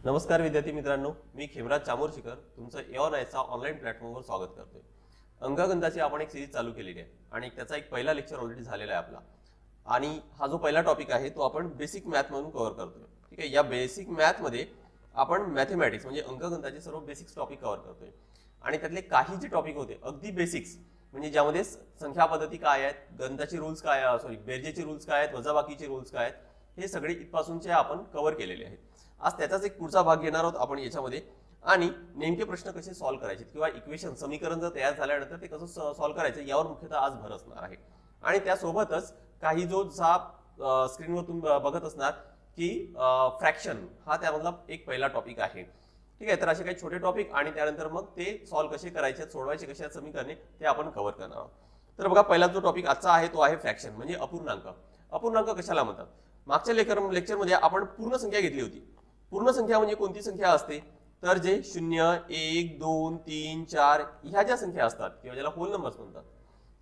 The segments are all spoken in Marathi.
नमस्कार विद्यार्थी मित्रांनो, मी खेमराज चामोर्शीकर तुमचं एऑनआयचा ऑनलाईन प्लॅटफॉर्मवर स्वागत करतोय। अंकगणिताची आपण एक सिरीज चालू केलेली आहे आणि त्याचा एक पहिला लेक्चर ऑलरेडी झालेला आहे आपला। आणि हा जो पहिला टॉपिक आहे तो आपण बेसिक मॅथ म्हणून कव्हर करतोय। ठीक आहे, या बेसिक मॅथ मध्ये आपण मॅथमॅटिक्स म्हणजे अंकगणिताचे सर्व बेसिक्स टॉपिक कव्हर करतोय आणि त्यातले काही जे टॉपिक होते अगदी बेसिक्स म्हणजे ज्यामध्ये संख्या पद्धती काय आहेत, गणिताचे रूल्स काय आहेत, सॉरी बेरजेचे रूल्स काय आहेत, वजाबाकीचे रूल्स काय आहेत, हे सगळे इथपासूनचे आपण कव्हर केलेले आहेत। आज त्याचाच एक पुढचा भाग घेणार आहोत आपण याच्यामध्ये आणि नेमके प्रश्न कसे सॉल्व्ह करायचे किंवा इक्वेशन समीकरण जर तयार झाल्यानंतर ते कसं सॉल्व्ह करायचं यावर मुख्यतः आज भर असणार आहे। आणि त्यासोबतच काही जो स्क्रीनवर तुम्ही बघत असणार की फ्रॅक्शन हा त्यामधला एक पहिला टॉपिक आहे। ठीक आहे, तर असे काही छोटे टॉपिक आणि त्यानंतर मग ते सॉल्व्ह कसे करायचे, सोडवायचे कसे आहेत समीकरणे ते आपण कव्हर करणार आहोत। तर बघा, पहिला जो टॉपिक आजचा आहे तो आहे फ्रॅक्शन म्हणजे अपूर्णांक। अपूर्णांक कशाला म्हणतात? मागच्या लेक्चरमध्ये आपण पूर्ण संख्या घेतली होती। पूर्ण संख्या म्हणजे कोणती संख्या असते तर जे 0 1 2 3 4 ह्या ज्या संख्या असतात किंवा ज्याला होल नंबर्स म्हणतात।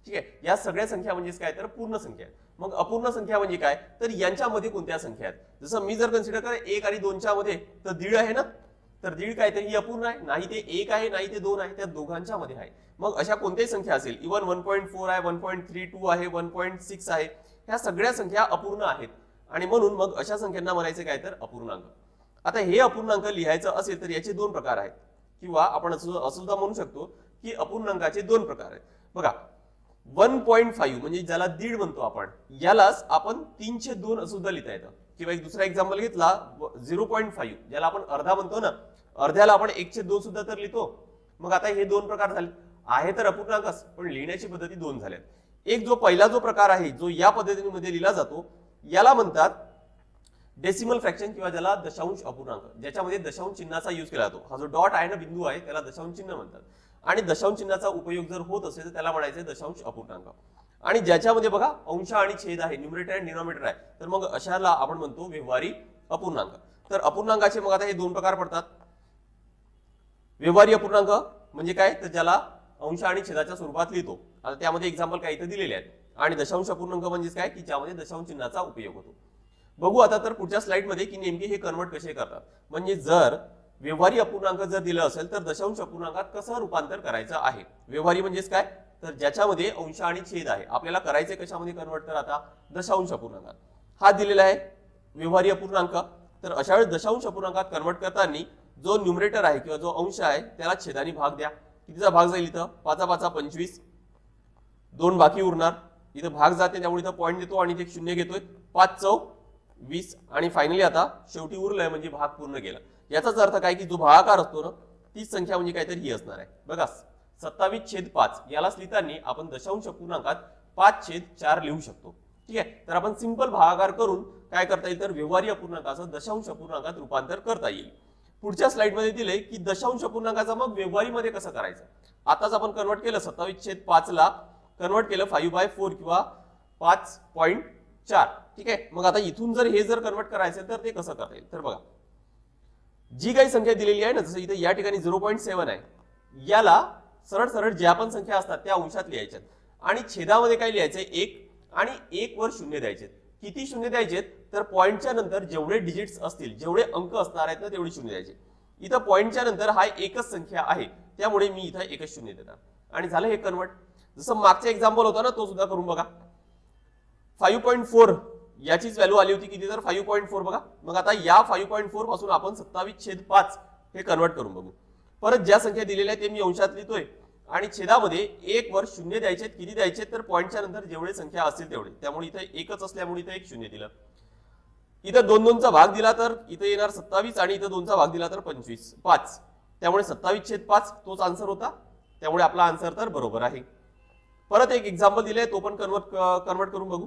ठीक आहे, या सगळ्या संख्या म्हणजे काय तर पूर्ण संख्या। मग अपूर्ण संख्या म्हणजे काय तर यांच्यामध्ये कोणत्या संख्या आहेत। जसं मी जर कन्सिडर करेन 1 आणि 2 च्या मध्ये तर दीड आहे ना, तर दीड काय तर ही अपूर्ण आहे, नाही ते 1 आहे नाही ते 2 आहे, त्या दोघांच्या मध्ये आहे। मग अशा कोणत्याही संख्या असेल, इव्हन 1.4 आहे, 1.32 आहे, 1.6 आहे, ह्या सगळ्या संख्या अपूर्ण आहेत आणि म्हणून मग अशा संख्यांना म्हणायचे काय तर अपूर्णांक। आता हे अपूर्णांक लिहायचं असेल तर याचे दोन प्रकार आहेत किंवा आपण असं सुद्धा म्हणू शकतो की अपूर्णांकाचे दोन प्रकार आहेत। बघा, 1.5 म्हणजे ज्याला दीड म्हणतो आपण, यालाच आपण 3/2 असं सुद्धा लिहिता येतं। किंवा एक दुसरा एक्झाम्पल घेतला 0.5 ज्याला आपण अर्धा म्हणतो ना, अर्ध्याला आपण 1/2 सुद्धा तर लिहितो। मग आता हे दोन प्रकार झाले आहे तर अपूर्णांकच, पण लिहिण्याची पद्धती दोन झाल्यात। एक जो पहिला जो प्रकार आहे जो या पद्धतीमध्ये लिहिला जातो याला म्हणतात डेसिमल फ्रॅक्शन किंवा ज्याला दशांश अपूर्णांक, ज्याच्यामध्ये दशांश चिन्हाचा यूज केला जातो। हा जो डॉट आहे ना, बिंदू आहे, त्याला दशांश चिन्ह म्हणतात आणि दशांश चिन्हाचा उपयोग जर होत असेल तर त्याला म्हणायचे दशांश अपूर्णांक। आणि ज्याच्यामध्ये बघा अंश आणि छेद आहे, न्यूमरेटर आणि डिनॉमिनेटर आहे, तर मग अशाला आपण म्हणतो व्यवहारी अपूर्णांक। तर अपूर्णांकाचे मग आता हे दोन प्रकार पडतात। व्यवहारी अपूर्णांक म्हणजे काय तर ज्याला अंश आणि छेदाच्या स्वरूपात लिहितो, आता त्यामध्ये एक्झाम्पल काही इथे दिलेले आहेत। आणि दशांश अपूर्णांक म्हणजे काय की ज्यामध्ये दशांश चिन्हाचा उपयोग होतो। बघू आता तर पुढच्या स्लाइड मध्ये की नेमके हे कन्वर्ट कसे करतात। म्हणजे जर व्यवहारी अपूर्णांक जर दिलं असेल तर दशांश अपूर्णांकात कसं रूपांतर करायचं आहे। व्यवहारी म्हणजेच काय तर ज्याच्यामध्ये अंश आणि छेद आहे, आपल्याला करायचे कशामध्ये कन्वर्ट तर आता दशांश अपूर्णांकात। हा दिलेला आहे व्यवहारी अपूर्णांक। तर अशा वेळेस दशांश अपूर्णांकात कन्वर्ट करताना जो न्यूमरेटर आहे किंवा जो अंश आहे त्याला छेदाने भाग द्या। कितीचा भाग जाईल इथं 5 × 5 = 25, 2 बाकी उरणार, इथं भाग जाते त्यामुळे इथं पॉईंट देतो आणि इथे 0 घेतोय, 5 × 4 = 20 आणि फायनली आता शेवटी उरलंय म्हणजे भाग पूर्ण गेला। याचाच अर्थ काय की जो भागाकार असतो ना तीच संख्या म्हणजे काहीतरी ही असणार आहे। बघा 27/5 यालाच लिहिताना आपण दशांश अपूर्णांकात 5/4 लिहू शकतो। ठीक आहे, तर आपण सिंपल भागाकार करून काय करता येईल तर व्यवहारी अपूर्णांकाचं दशांश अपूर्णांकात रूपांतर करता येईल। पुढच्या स्लाइड मध्ये दिले की दशांश अपूर्णांकाचा मग व्यवहारी मध्ये कसं करायचं। आताच आपण कन्वर्ट केलं 27/5 ला कन्वर्ट केलं 5/4 किंवा 5.4। ठीक आहे, मग आता इथून जर हे जर कन्वर्ट करायचं तर ते कसं करता येईल तर बघा, जी काही संख्या दिलेली आहे ना, जसं इथे या ठिकाणी 0.7 आहे, याला सरळ सरळ ज्या पण संख्या असतात त्या अंशात लिहायच्यात आणि छेदामध्ये काय लिहायचंय 1 आणि 1 वर 0 द्यायचे। किती 0 द्यायचे तर पॉइंटच्या नंतर जेवढे डिजिट्स असतील, जेवढे अंक असणार आहेत ना तेवढे 0 द्यायचे। इथं पॉइंटच्या नंतर हा एकच संख्या आहे त्यामुळे मी इथं एकच 0 देणार आणि झालं हे कन्वर्ट। जसं मागचा एक्झाम्पल होता ना तो सुद्धा करून बघा। 5.4 याचीच व्हॅल्यू आली होती किती तर 5.4 बघा। मग आता या 5.4 पासून आपण 27/5 हे कन्वर्ट करून बघू। परत ज्या संख्या दिलेल्या आहेत ते मी अंशात लिहितोय आणि छेदामध्ये 1 वर 0 द्यायचे। किती द्यायचे तर पॉइंटच्या नंतर जेवढे संख्या असतील तेवढे, त्यामुळे इथे एकच असल्यामुळे इथे एक 0 दिलं। इथं 2 चा भाग दिला तर इथे येणार 27 आणि इथं 2 चा भाग दिला तर 5, त्यामुळे 27/5 तोच आन्सर होता, त्यामुळे आपला आन्सर तर बरोबर आहे। परत एक एक्झाम्पल दिलाय तो पण कन्वर्ट करून बघू।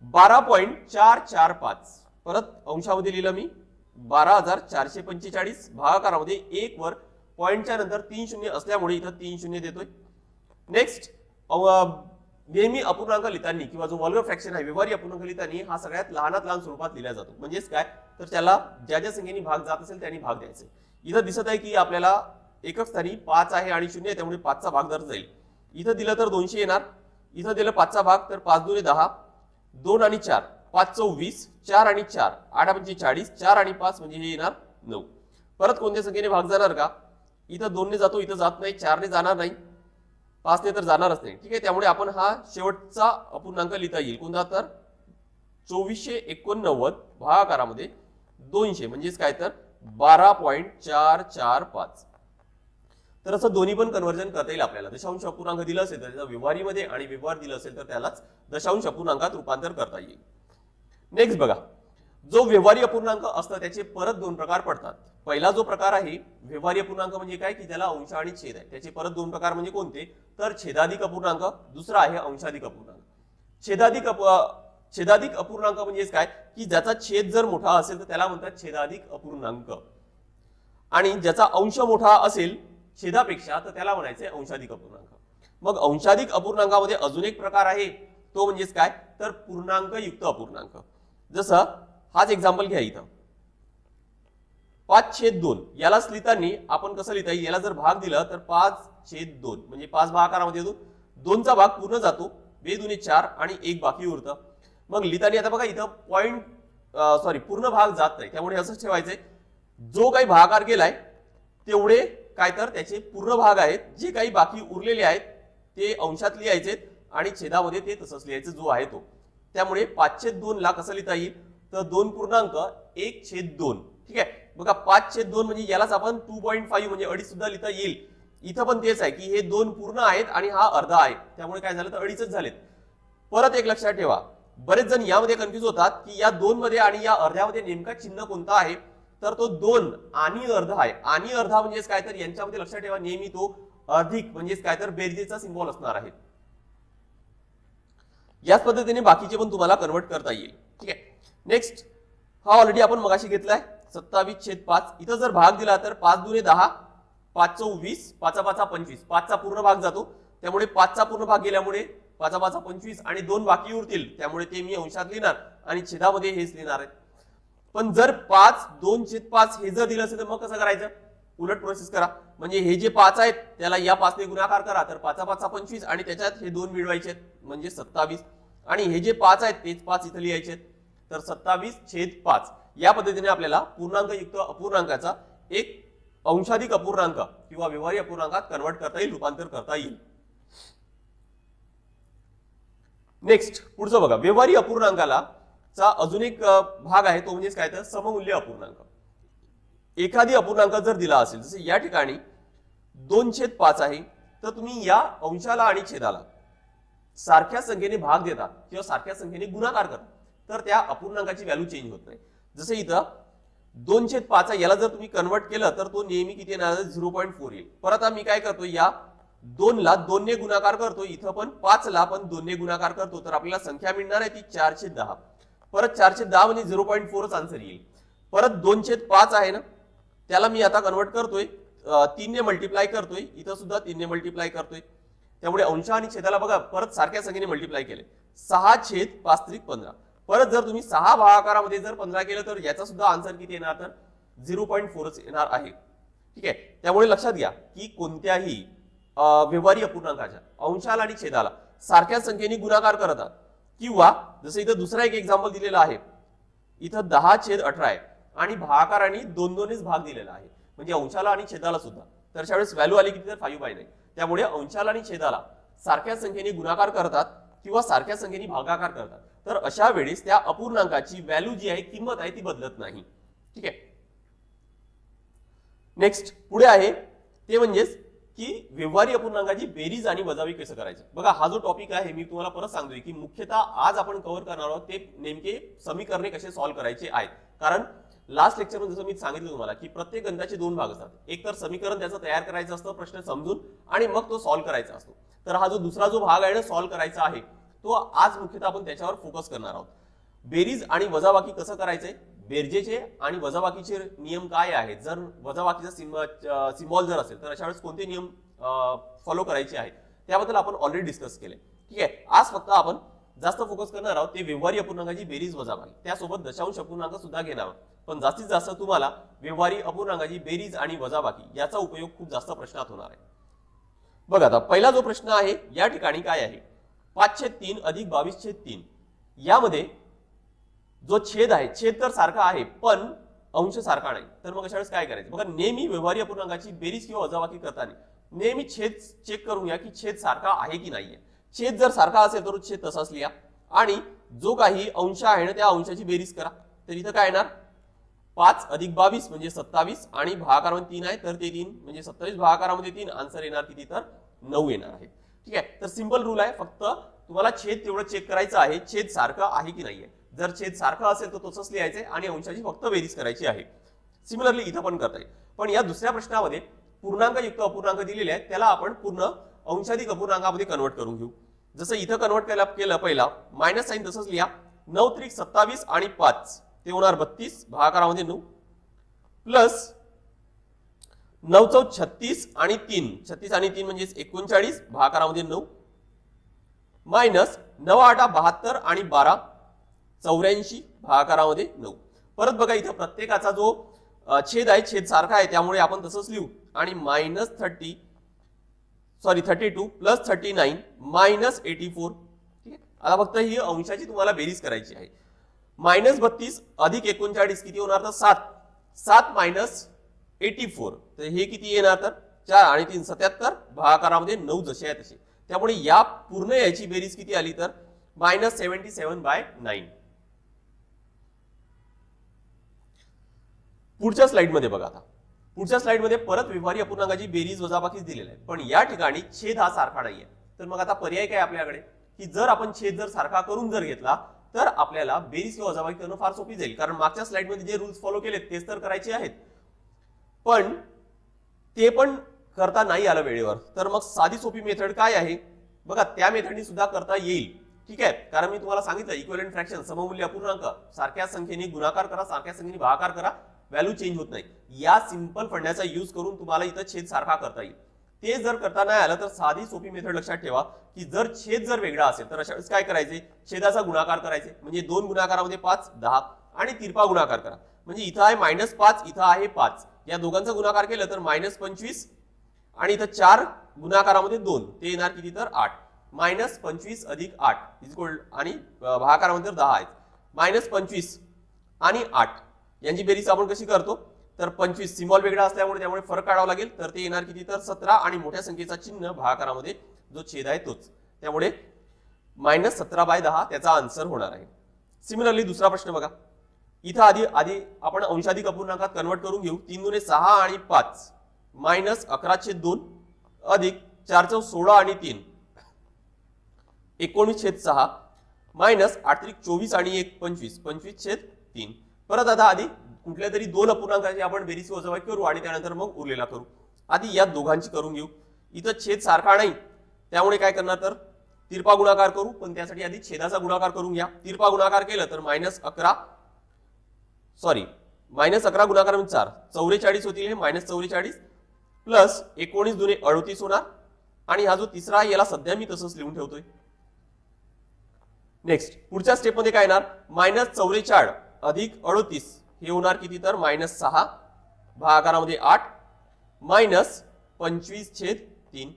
12.445 परत अंशामध्ये लिहिलं मी 12,445, भागाकारामध्ये 1 वर पॉइंटच्या नंतर 3 0 असल्यामुळे इथं 3 0 देतोय। नेक्स्ट नेहमी अपूर्णांक लिहिताना किंवा जो वल्गर फ्रॅक्शन आहे व्यवहारी अपूर्णांक लिहिताना हा सगळ्यात लहानात लहान स्वरूपात लिहिला जातो। म्हणजेच काय तर त्याला ज्या ज्या संख्येने भाग जात असेल त्यांनी भाग द्यायचे। इथं दिसत आहे की आपल्याला एकच स्थानी 5 आहे आणि 0 आहे त्यामुळे 5 चा भाग दर जाईल। इथं दिलं तर 200 येणार, इथं दिलं 5 चा भाग तर 5 × 2 = 10, 2 आणि 4 5 × 4 = 20, 4 आणि 4 8 × 5 = 40, 4 आणि 5 म्हणजे हे येणार 9। परत कोणत्या संख्येने भाग जाणार का? इथं 2 ने जातो, इथं जात नाही, 4 ने जाणार नाही, 5 ने तर जाणारच नाही. ठीक आहे, त्यामुळे आपण हा शेवटचा अपूर्णांक लिहिता येईल. कोणता? तर 2489 भागाकारामध्ये 200 म्हणजेच काय तर 12.445. तर असं दोन्ही पण कन्व्हर्जन करता येईल आपल्याला. दशांश अपूर्णांक दिलं असेल तर त्याचा व्यवहारीमध्ये आणि व्यवहार दिलं असेल तर त्यालाच दशांश अपूर्णांकात रूपांतर करता येईल. नेक्स्ट बघा, जो व्यवहारी अपूर्णांक असतं त्याचे परत दोन प्रकार पडतात. पहिला जो प्रकार आहे व्यवहारी अपूर्णांक म्हणजे काय की त्याला अंश आणि छेद आहे. त्याचे परत दोन प्रकार म्हणजे कोणते? तर छेदाधिक अपूर्णांक, दुसरा आहे अंशाधिक अपूर्णांक. छेदाधिक अपूर्णांक म्हणजे काय की ज्याचा छेद जर मोठा असेल तर त्याला म्हणतात छेदाधिक अपूर्णांक, आणि ज्याचा अंश मोठा असेल छेदापेक्षा तर त्याला म्हणायचे अंशाधिक अपूर्णांक. मग अंशाधिक अपूर्णांकामध्ये अजून एक प्रकार आहे, तो म्हणजेच काय तर पूर्णांक युक्त अपूर्णांक. जसं हाच एक्झाम्पल घ्या इथं 5/2. यालाच लिहिताना आपण कसं लिहिता येईल? याला जर भाग दिला तर 5/2 म्हणजे 5 भागाकारामध्ये येतो, 2चा भाग पूर्ण जातो, 2 दुणे 4 आणि 1 बाकी उरतं. मग लिहिताना आता बघा इथं पूर्ण भाग जात नाही, त्यामुळे असंच ठेवायचंय. जो काही भागाकार गेलाय तेवढे काय तर त्याचे पूर्ण भाग आहेत, जे काही बाकी उरलेले आहेत ते अंशात लिहायचे आणि छेदामध्ये ते तसंच लिहायचं जो आहे तो. त्यामुळे 5/2 ला कसं लिहिता येईल? तर 2.1/2. ठीक आहे, बघा 5/2 म्हणजे यालाच आपण 2.5 म्हणजे अडीच सुद्धा लिहिता येईल. इथं पण तेच आहे की हे 2 पूर्ण आहेत आणि हा अर्धा आहे, त्यामुळे काय झालं तर अडीचच झालेत. परत एक लक्षात ठेवा, बरेच जण यामध्ये कन्फ्युज होतात की या 2 मध्ये आणि या अर्ध्यामध्ये नेमका चिन्ह कोणता आहे? तर तो 2 आणि अर्धा आहे. आणि अर्धा म्हणजेच काय तर यांच्यामध्ये लक्षात ठेवा नेहमी तो अधिक म्हणजेच काय तर बेरजेचा सिम्बॉल असणार आहे. याच पद्धतीने बाकीचे पण तुम्हाला कन्वर्ट करता येईल. ठीक आहे, नेक्स्ट हा ऑलरेडी आपण मगाशी घेतलाय 27/5. इथं जर भाग दिला तर 5 दुणे 10, 5 × 20, 5 × 5 = 25. 5चा पूर्ण भाग जातो, त्यामुळे 5चा पूर्ण भाग गेल्यामुळे 5 × 5 = 25 आणि 2 बाकी उरतील, त्यामुळे ते मी अंशात लिहिणार आणि छेदामध्ये हेच लिहिणार आहे. पण जर 5 2/5 हे जर दिलं असेल तर मग कसं करायचं? उलट प्रोसेस करा. म्हणजे हे जे 5 आहेत त्याला या 5 ने गुणाकार करा, तर 5 × 5 = 25 आणि त्याच्यात हे 2 मिळवायचे म्हणजे 27. आणि हे जे 5 आहेत तेच 5 इथं लिहायचे, तर 27/5. या पद्धतीने आपल्याला पूर्णांक युक्त अपूर्णांकाचा एक अंशाधिक अपूर्णांक किंवा व्यवहारी अपूर्णांकात कन्वर्ट करता येईल, रूपांतर करता येईल. नेक्स्ट पुढचं बघा, व्यवहारी अपूर्णांकाला चा अजून एक भाग आहे, तो म्हणजे काय तर सममूल्य अपूर्णांक. एखादी अपूर्णांक जर दिला असेल, जसे या ठिकाणी 2/5 आहे, तर तुम्ही या अंशाला आणि छेदाला सारख्या संख्येने भाग देता किंवा सारख्या संख्येने गुणाकार करता, तर त्या अपूर्णांकाची व्हॅल्यू चेंज होत नाही. जसे इथं 2/5 याला जर तुम्ही कन्वर्ट केलं तर तो नेहमी किती येणार? 0.4 येईल. परत मी काय करतो, या 2 ला 2 ने गुणाकार करतो, इथं पण 5 ला पण 2 ने गुणाकार करतो, तर आपल्याला संख्या मिळणार आहे ती 4/10. परत 4/10 म्हणजे 0.4च आन्सर येईल. परत 2/5 आहे ना, त्याला मी आता कन्वर्ट करतोय, 3 ने मल्टिप्लाय करतोय, इथं सुद्धा 3 ने मल्टिप्लाय करतोय, त्यामुळे अंश आणि छेदाला बघा परत सारख्या संख्येने मल्टिप्लाय केले, 6/5 = 15. परत जर तुम्ही 6 भागाकारामध्ये जर 15 केलं तर याचा सुद्धा आन्सर किती येणार? तर 0.4च येणार आहे. ठीक आहे, त्यामुळे लक्षात घ्या की कोणत्याही व्यवहारी अपूर्णांकाच्या अंशाला आणि छेदाला सारख्या संख्येने गुणाकार करतात, किंवा जसं इथं दुसरा एक एक्झाम्पल दिलेला आहे, इथं 10/18 आहे आणि भागाकाराने 2-2च भाग दिलेला आहे, म्हणजे अंशाला आणि छेदाला सुद्धा. तर त्यावेळेस व्हॅल्यू आली किती? तर 5/9. त्यामुळे अंशाला आणि छेदाला सारख्या संख्येने गुणाकार करतात किंवा सारख्या संख्येने भागाकार करतात, तर अशा वेळेस त्या अपूर्णांकाची व्हॅल्यू जी आहे, किंमत आहे, ती बदलत नाही. ठीक आहे, नेक्स्ट पुढे आहे ते म्हणजेच की व्यवहारी अपूर्णांकाची बेरीज आणि वजाबाकी कसं करायचं. बघा हा जो टॉपिक आहे मी तुम्हाला परत सांगतोय की मुख्यतः आज आपण कव्हर करणार आहोत ते नेमके समीकरणे कसे सॉल्व्ह करायचे आहेत. कारण लास्ट लेक्चरमध्ये जसं मी सांगितलं तुम्हाला की प्रत्येक गणिताचे 2 भाग असतात. एक तर समीकरण त्याचं तयार करायचं असतं प्रश्न समजून, आणि मग तो सॉल्व्ह करायचा असतो. तर हा जो दुसरा जो भाग आहे ना सॉल्व्ह करायचा आहे, तो आज मुख्यतः आपण त्याच्यावर फोकस करणार आहोत. बेरीज आणि वजाबाकी कसं करायचंय, बेरजेचे आणि वजाबाकीचे नियम काय आहेत, जर वजाबाकीचा सिम्बॉल जर असेल तर अशा वेळेस कोणते नियम फॉलो करायचे आहेत, त्याबद्दल आपण ऑलरेडी डिस्कस केले. ठीक आहे, आज फक्त आपण जास्त फोकस करणार आहोत ते व्यवहारी अपूर्णांकाची बेरीज वजाबाकी, त्यासोबत दशांश अपूर्णांक सुद्धा घेणार आहोत. पण जास्तीत जास्त तुम्हाला व्यवहारी अपूर्णांकाची बेरीज आणि वजाबाकी याचा उपयोग खूप जास्त प्रश्नात होणार आहे. बघा आता पहिला जो प्रश्न आहे या ठिकाणी काय आहे, 5/3 + 22/3. यामध्ये जो छेद आहे, छेद तर सारखा आहे, पण अंश सारखा नाही, तर मग अशा वेळेस काय करायचं? बघा, नेहमी व्यवहार्य अपूर्णांकाची बेरीज किंवा वजाबाकी करताना नेहमी छेद चेक करून घ्या की छेद सारखा आहे की नाहीये. छेद जर सारखा असेल तर छेद तसाच लिहा आणि जो काही अंश आहे ना त्या अंशाची बेरीज करा. तर इथं काय येणार? 5 अधिक 22 म्हणजे 27 आणि भागाकारामध्ये 3 आहे तर ते 3 म्हणजे 27 भागाकारामध्ये 3. आन्सर येणार किती? तर 9 येणार आहे. ठीक आहे. तर सिंपल रूल आहे, फक्त तुम्हाला छेद तेवढं चेक करायचं आहे, छेद सारखं आहे की नाहीये. जर छेद सारखं असेल तर तसंच लिहायचंय आणि अंशाची फक्त बेरीज करायची आहे. सिमिलरली इथं पण करता येईल. पण या दुसऱ्या प्रश्नामध्ये पूर्णांक युक्त अपूर्णांक दिलेले आहेत, त्याला आपण पूर्ण अंशाधिक अपूर्णांकामध्ये कन्वर्ट करून घेऊ. जसं इथं कन्वर्ट केलं पहिला मायनस साइन तसंच लिहा. 9 त्रिक 27 आणि 5 ते होणार 32 भागाकारामध्ये 9 प्लस 9 चौक 36 आणि 3 36 आणि 3 म्हणजे 39 भागाकारामध्ये 9 मायनस 9 8 72 आणि 12 84 भागाकारामध्ये 9. परत बघा इथं प्रत्येकाचा जो छेद आहे छेद सारखा आहे त्यामुळे आपण तसंच लिहू आणि मायनस 32 प्लस 39 मायनस 84. ठीक आहे. आता फक्त ही अंशाची तुम्हाला बेरीज करायची आहे. मायनस 32 अधिक 39 किती होणार? तर 7 मायनस 84 तर हे किती येणार? तर 4 आणि 3 77 भागाकारामध्ये 9 जसे आहे तसे. त्यामुळे या पूर्ण याची बेरीज किती आली? तर मायनस 77/9. पुढच्या स्लाइडमध्ये बघा. आता पुढच्या स्लाइडमध्ये परत व्यवहारी अपूर्णांकाची बेरीज वजाबाकीच दिलेला आहे, पण या ठिकाणी छेद हा सारखा नाहीये. तर मग आता पर्याय काय आपल्याकडे की जर आपण छेद जर सारखा करून जर घेतला तर आपल्याला बेरीज किंवा वजाबाकी करणं फार सोपी जाईल, कारण मागच्या स्लाइडमध्ये जे रूल्स फॉलो केलेत तेच तर करायचे आहेत. पण ते पण करता नाही आलं वेळेवर, तर मग साधी सोपी मेथड काय आहे? बघा, त्या मेथडनी सुद्धा करता येईल. ठीक आहे. कारण मी तुम्हाला सांगितलं इक्विव्हॅलेंट फ्रॅक्शन सममूल्य अपूर्णांक सारख्या संख्येने गुणाकार करा, सारख्या संख्येने भागाकार करा, व्हॅल्यू चेंज होत नाही. या सिंपल फंड्याचा यूज करून तुम्हाला इथं छेद सारखा करता येईल. ते जर करता नाही आलं तर साधी सोपी मेथड लक्षात ठेवा की जर छेद जर वेगळा असेल तर अशा वेळेस काय करायचे? छेदाचा गुणाकार करायचे, म्हणजे 2 गुणाकारामध्ये 5 10 आणि तिरपा गुणाकार करा. म्हणजे इथं आहे -5 इथं आहे 5, या दोघांचा गुणाकार केलं तर -25 आणि इथं 4 गुणाकारामध्ये 2 ते येणार किती? तर 8. -25 अधिक 8 इक्वल आणि भागाकारामध्ये 10 आहेत. -25 आणि 8 यांची बेरीज आपण कशी करतो? तर 25 सिम्बॉल वेगळा असल्यामुळे त्यामुळे फरक काढावा लागेल, तर ते येणार किती? तर 17 आणि मोठ्या संख्येचा चिन्ह भागाकारामध्ये जो छेद आहे तोच, त्यामुळे -17/10 त्याचा आन्सर होणार आहे. सिमिलरली दुसरा प्रश्न बघा. इथं आधी आपण अंशाधिक अपूर्णांकात कन्वर्ट करून घेऊ. 3 दुने 6 आणि 5 -11/2 अधिक 4 चौक 16 आणि 3 19/6 मायनस 8 त्रिक 24 आणि 1 25 25/3. परत आता आधी कुठल्या तरी दोन अपूर्णांकाची आपण बेरीज वजाबाकी करू आणि त्यानंतर मग उरलेला करू. आधी या दोघांची करून घेऊ. इथं छेद सारखा नाही त्यामुळे काय करणार? तर तिरपा गुणाकार करू, पण त्यासाठी आधी छेदाचा गुणाकार करून घ्या. तिरपा गुणाकार केलं तर -11 गुणाकार 4 44 होतील, हे -44 प्लस 19 दुने 38 होणार आणि हा जो तिसरा आहे याला सध्या मी तसंच लिहून ठेवतोय. नेक्स्ट पुढच्या स्टेप मध्ये काय येणार? -44 अधिक 38 हे होणार किती? तर -6 भागाकारामध्ये 8 -25/3.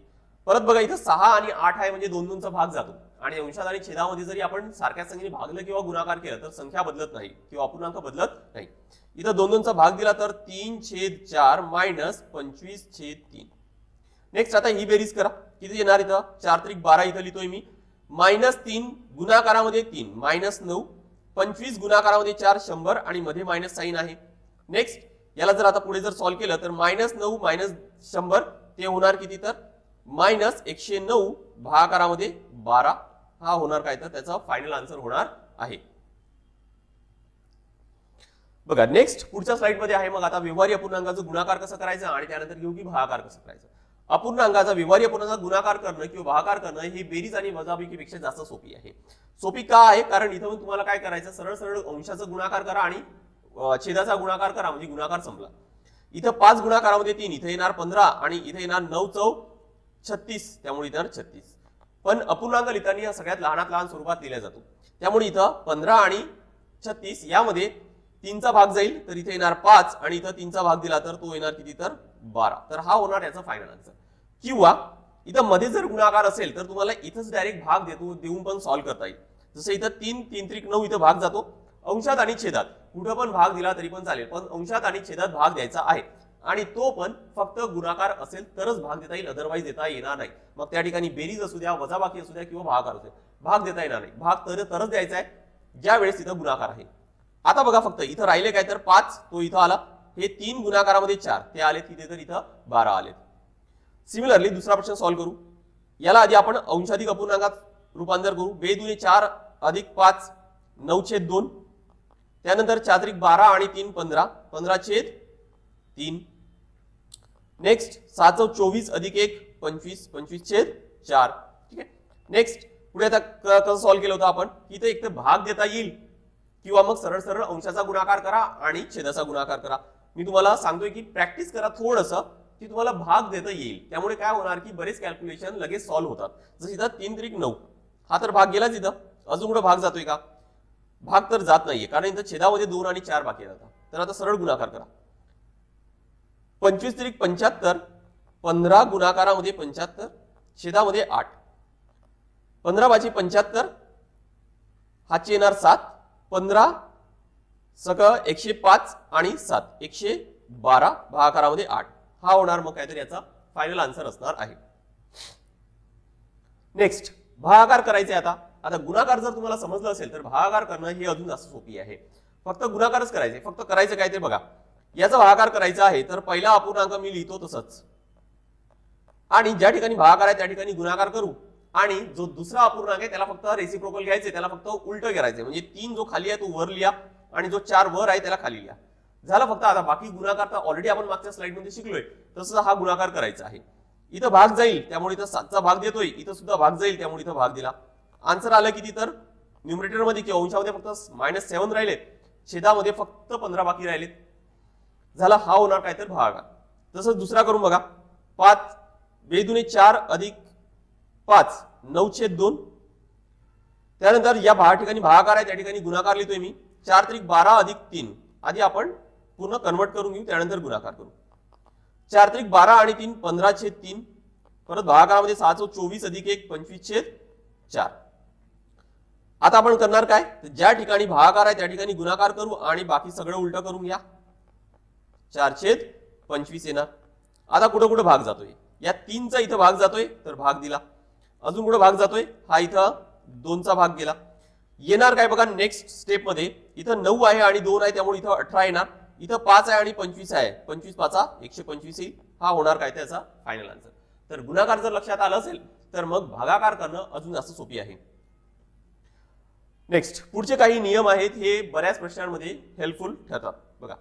परत बघा इथं 6 आणि 8 आहे म्हणजे 2 भाग जातो आणि अंशात आणि छेदामध्ये जरी आपण सारख्या संख्येने भागलं किंवा गुणाकार केला तर संख्या बदलत नाही किंवा अपूर्णांक बदलत नाही. इथं 2 भाग दिला तर 3/4 -25/3. नेक्स्ट आता ही बेरीज करा. किती येणार? इथं 4 त्रिक 12 इथं लिहितोय मी. -3 गुणाकारामध्ये 3 -9 25 गुणाकारामध्ये 4 100 आणि मध्ये मायनस साइन आहे. नेक्स्ट याला जर आता पुढे जर सॉल्व्ह केलं तर -9 -100 ते होणार किती? तर -109 भागाकारामध्ये 12 हा होणार काय? तर त्याचा फायनल आन्सर होणार आहे. बघा नेक्स्ट पुढच्या स्लाइड मध्ये आहे. मग आता व्यवहारी अपूर्णांकाचा गुणाकार कसं करायचं आणि त्यानंतर घेऊ की भागाकार कसं करायचं. अपूर्णांकाचा व्यवहारी अपूर्णांकाचा गुणाकार करणं किंवा भागाकार करणं ही बेरीज आणि वजाबाकीपेक्षा जास्त सोपी आहे. सोपी का आहे? कारण इथं तुम्हाला काय करायचं? सरळ सरळ अंशाचा गुणाकार करा आणि छेदाचा गुणाकार करा म्हणजे गुणाकार संपला. इथं 5 गुणाकारामध्ये 3 इथे येणार 15 आणि इथे येणार 9 चौक 36 त्यामुळे इथे येणार 36. पण अपूर्णांक लिहिताना या सगळ्यात लहानात लहान स्वरूपात लिहिला जातो त्यामुळे इथं 15 आणि 36 यामध्ये 3चा भाग जाईल तर इथे येणार 5 आणि इथं 3चा भाग दिला तर तो येणार किती? तर 12. तर हा होणार याचा फायनल आन्सर. किंवा इथं मध्ये जर गुणाकार असेल तर तुम्हाला इथंच डायरेक्ट भाग देऊन पण सॉल्व्ह करता येईल. जसं इथं 3 3 त्रिक 9 इथं भाग जातो अंशात आणि छेदात कुठं पण भाग दिला तरी पण चालेल, पण अंशात आणि छेदात भाग द्यायचा आहे आणि तो पण फक्त गुणाकार असेल तरच भाग देता येईल, अदरवाईज देता येणार नाही. मग त्या ठिकाणी बेरीज असू द्या, वजाबाकी असू द्या किंवा भागाकार असू द्या, भाग देता येणार नाही. भाग तरच द्यायचा आहे ज्या वेळेस तिथं गुणाकार आहे. आता बघा फक्त इथं राहिले काय तर 5, तो इथं आला, हे 3 गुणाकारामध्ये 4 ते आले, तिथे तर इथं 12 आले. सिमिलरली दुसरा प्रश्न सॉल्व्ह करू. याला आधी आपण अंशाधिक अपूर्णांकात रूपांतर करू. 2 दुने 4 अधिक 5 9/2, त्यानंतर 4 त्रिक 12 आणि 3 15 15/3. नेक्स्ट 7 चौक 24 अधिक 1 25 25/4. ठीक आहे. नेक्स्ट पुढे आता कसं सॉल्व्ह केलं होतं आपण, इथं एक तर भाग देता येईल किंवा मग सरळ सरळ अंशाचा गुणाकार करा आणि छेदाचा गुणाकार करा. मी तुम्हाला सांगतोय की प्रॅक्टिस करा थोडंसं, की तुम्हाला भाग देता येईल. त्यामुळे काय होणार की बरेच कॅल्क्युलेशन लगेच सॉल्व्ह होतात. जसं इथं 3 त्रिक 9, हा तर भाग गेलाच. इथं अजून कुठं भाग जातोय का? भाग तर जात नाहीये, कारण इथं छेदामध्ये 2 आणि 4 बाकी जातात. तर आता सरळ गुणाकार करा. 25 त्रिक 75, 15 गुणाकारामध्ये 75, छेदामध्ये 8, 15/75 हाची येणार 7, 15 सकळ 105 आणि 7 112, भागाकारामध्ये 8. हा होणार मग काहीतरी याचा फायनल आन्सर असणार आहे. नेक्स्ट भागाकार करायचे. आता गुणाकार जर तुम्हाला समजलं असेल तर भागाकार करणं हे अजून जास्त सोपी आहे. फक्त गुणाकारच करायचे. फक्त करायचं काय ते बघा. याचा भागाकार करायचा आहे तर पहिला अपूर्णांक मी लिहितो तसंच, आणि ज्या ठिकाणी भागाकार आहे त्या ठिकाणी गुणाकार करू, आणि जो दुसरा अपूर्णांक आहे त्याला फक्त रेसिप्रोकल घ्यायचे, त्याला फक्त उलटं करायचे. म्हणजे 3 जो खाली आहे तो वर लिहा आणि जो 4 वर आहे त्याला खाली लिहा. झालं फक्त. आता बाकी गुणाकार तर ऑलरेडी आपण मागच्या स्लाइड मध्ये शिकलोय, तसं हा गुणाकार करायचा आहे. इथं भाग जाईल त्यामुळे इथं 7चा भाग देतोय, इथं सुद्धा भाग जाईल त्यामुळे इथं भाग दिला. आन्सर आलं किती तर न्यूमरेटर मध्ये किंवा अंशामध्ये फक्त -7 राहिले, छेदामध्ये फक्त 15 बाकी राहिलेत. झाला. हा होणार काय तर भागाकार. तसंच दुसरा करून बघा. 5 2 दुने 4 अधिक 5 9/2, त्यानंतर या ठिकाणी भागाकार आहे त्या ठिकाणी गुणाकार लिहितोय मी. 4 त्रिक 12 अधिक 3, आधी आपण पूर्ण कन्वर्ट करून घेऊ त्यानंतर गुणाकार करू. 4 त्रिक 12 आणि 3 15/3, परत भागाकारामध्ये 6 चौक 24 अधिक 1 25/4. आता आपण करणार काय, ज्या ठिकाणी भागाकार आहे त्या ठिकाणी गुणाकार करू आणि बाकी सगळं उलट करून घ्या. 4/25 येणार. आता कुठं कुठं भाग जातोय, या 3चा इथं भाग जातोय तर भाग दिला. अजून कुठं भाग जातोय, हा इथं 2चा भाग गेला. येणार काय बघा नेक्स्ट स्टेप मध्ये, इथं 9 आहे आणि 2 आहे त्यामुळे इथं 18 येणार. इथं 5 आहे आणि 25 आहे, 25/5 125 येईल. हा होणार काय त्याचा फायनल आन्सर. तर गुणाकार जर लक्षात आलं असेल तर मग भागाकार करणं अजून जास्त सोपी आहे. नेक्स्ट पुढचे काही नियम आहेत, हे बऱ्याच प्रश्नांमध्ये हेल्पफुल ठरतात. बघा,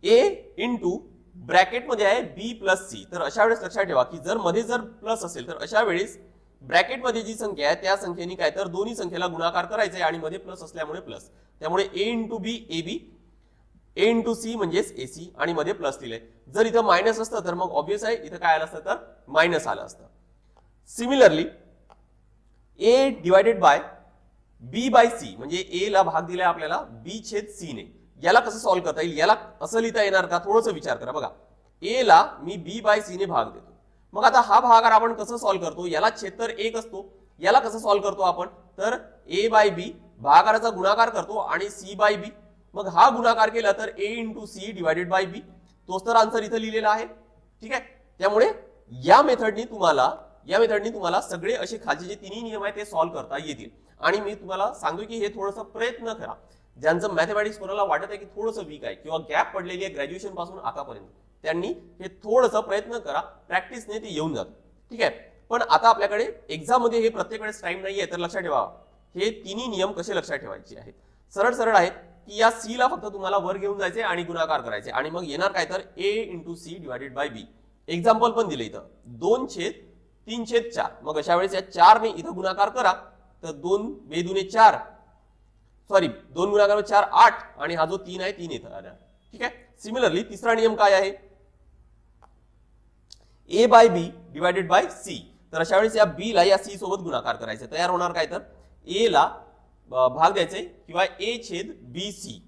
ए इंटू ब्रॅकेटमध्ये आहे बी प्लस सी. तर अशा वेळेस लक्षात ठेवा की जर मध्ये जर प्लस असेल तर अशा वेळेस ब्रॅकेटमध्ये जी संख्या आहे त्या संख्येने काय तर दोन्ही संख्येला गुणाकार करायचे आणि मध्ये प्लस असल्यामुळे प्लस. त्यामुळे A into B A B, A into C म्हणजेच ए सी आणि मध्ये प्लस लिहिलंय. जर इथं मायनस असतं तर मग ऑब्विस आहे इथं काय आलं असतं तर मायनस आलं असतं. Similarly A divided by B by C, म्हणजे ए ला भाग दिलाय आपल्याला बी छेद सी ने. याला कसं सॉल्व्ह करता येईल, याला असं लिहिता येणार का, थोडंसं विचार करा. बघा, ए ला मी बी बाय सी ने भाग देतो. मग आता हा भागाकार आपण कसं सॉल्व्ह करतो, याला छेद तर 1 असतो, याला कसं सॉल्व्ह करतो आपण तर ए बाय बी भागाकाराचा गुणाकार करतो आणि सी बाय बी. मग हा गुणाकार केला तर A into C divided by बी, तोच तर आन्सर इथं लिहिलेला आहे. ठीक आहे. त्यामुळे या मेथडनी तुम्हाला सगळे असे खालचे जे तिन्ही नियम आहेत ते सॉल्व्ह करता येतील. आणि मी तुम्हाला सांगतो की हे थोडंसं प्रयत्न करा. ज्यांचं मॅथमॅटिक्स कोणाला वाटत आहे की थोडंसं वीक आहे किंवा गॅप पडलेली आहे ग्रॅज्युएशन पासून आतापर्यंत, त्यांनी हे थोडंसं प्रयत्न करा, प्रॅक्टिसने ते येऊन जातं. ठीक आहे. पण आता आपल्याकडे एक्झाम मध्ये हे प्रत्येक वेळेस टाइम नाहीये, तर लक्षात ठेवा हे तिन्ही नियम कसे लक्षात ठेवायचे आहेत. सरळ सरळ आहेत की या सी ला फक्त तुम्हाला वर घेऊन जायचे आणि गुणाकार करायचे आणि मग येणार काय तर A into C divided by B. Example पण दिले इथं 2/3/4. मग अशा वेळेस या 4 ने इथं गुणाकार करा तर 2 2 दुने 4, सॉरी 2 गुणाकार 4 8 आणि हा जो 3 आहे 3 इथं आला. ठीक आहे. सिमिलरली तिसरा नियम काय आहे, A by B divided by C. तर अशा वेळेस या बी ला या सी सोबत गुणाकार करायचा. तयार होणार काय तर ए ला भाग द्यायचे किंवा ए छेद बी सी.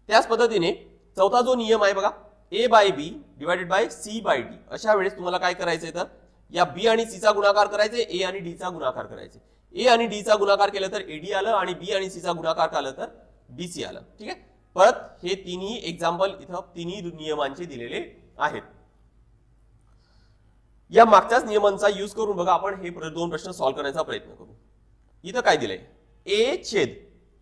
त्याच पद्धतीने चौथा जो नियम आहे बघा, A by B divided by C by D. अशा वेळेस तुम्हाला काय करायचंय तर या बी आणि सी चा गुणाकार करायचे, ए आणि डी चा गुणाकार करायचे. ए आणि डी चा गुणाकार केला तर एडी आलं आणि बी आणि सी चा गुणाकार केला तर बीसी आलं. ठीक आहे. परत हे तिन्ही एक्झाम्पल इथं तिन्ही नियमांचे दिलेले आहेत. या मागच्याच नियमांचा यूज करून बघा आपण हे दोन प्रश्न सॉल्व्ह करण्याचा प्रयत्न करू. इथं काय दिलंय, a छेद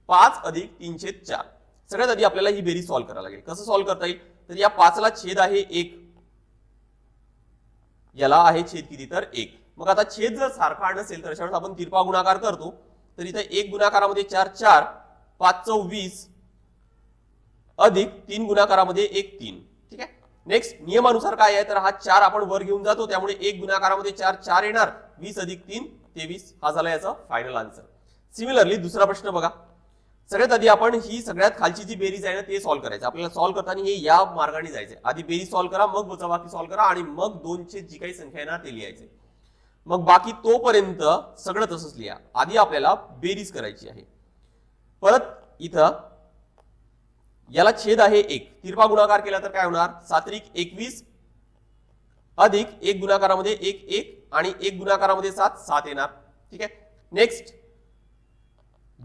5 अधिक 3 छेद 4. सगळ्यात आधी आपल्याला ही बेरीज सॉल्व्ह करायला लागेल. कसं सॉल्व्ह करता येईल, तर या 5 ला छेद आहे 1, याला आहे छेद किती तर 1. मग आता छेद जर सारखा नसेल तर अशा वेळेस आपण तिरपा गुणाकार करतो. तर इथं 1 गुणाकारामध्ये 4 4, 5 × 20 अधिक 3 गुणाकारामध्ये 1 3. ठीक आहे. नेक्स्ट नियमानुसार काय आहे, तर हा 4 आपण वर घेऊन जातो, त्यामुळे 1 गुणाकारामध्ये 4 4 येणार, 20 अधिक 3 23. हा झाला याचा फायनल आन्सर. सिमिलरली दुसरा प्रश्न बघा. सगळ्यात आधी आपण ही सगळ्यात खालची जी बेरीज आहे ना ते सॉल्व्ह करायचं. आपल्याला सॉल्व्ह करताना हे या मार्गाने जायचे. आधी बेरीज सॉल्व्ह करा, मग वजाबाकी सॉल्व्ह करा आणि मग 2 ची जी काही संख्या आहे ना ते लिहायचे. मग बाकी तोपर्यंत सगळं तसंच लिहा. आधी आपल्याला बेरीज करायची आहे. परत इथं याला छेद आहे 1, तिरपा गुणाकार केला तर काय होणार, 7 × 21 अधिक 1 गुणाकारामध्ये 1 1 आणि 1 गुणाकारामध्ये 7 7 येणार. ठीक आहे. नेक्स्ट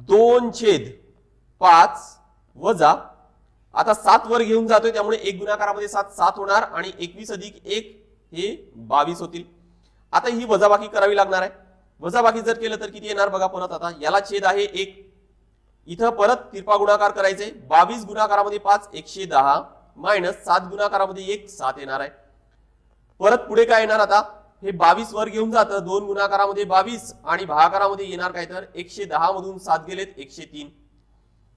2 छेद 5 वजा, आता 7 वर घेऊन जातोय त्यामुळे 1 गुणाकारामध्ये 7 7 होणार आणि 21 अधिक 1 हे 22 होतील. आता ही वजाबाकी करावी लागणार आहे. वजाबाकी जर केलं तर किती येणार बघा. परत आता याला छेद आहे 1, इथं परत तिरपा गुणाकार करायचे. 22 गुणाकारामध्ये 5 110 मायनस 7 गुणाकारामध्ये 1 7 येणार आहे. परत पुढे काय येणार, आता हे 22 वर घेऊन जातं, 2 गुणाकारामध्ये 22 आणि भागाकारामध्ये येणार काय तर 110 मधून 7 गेलेत 103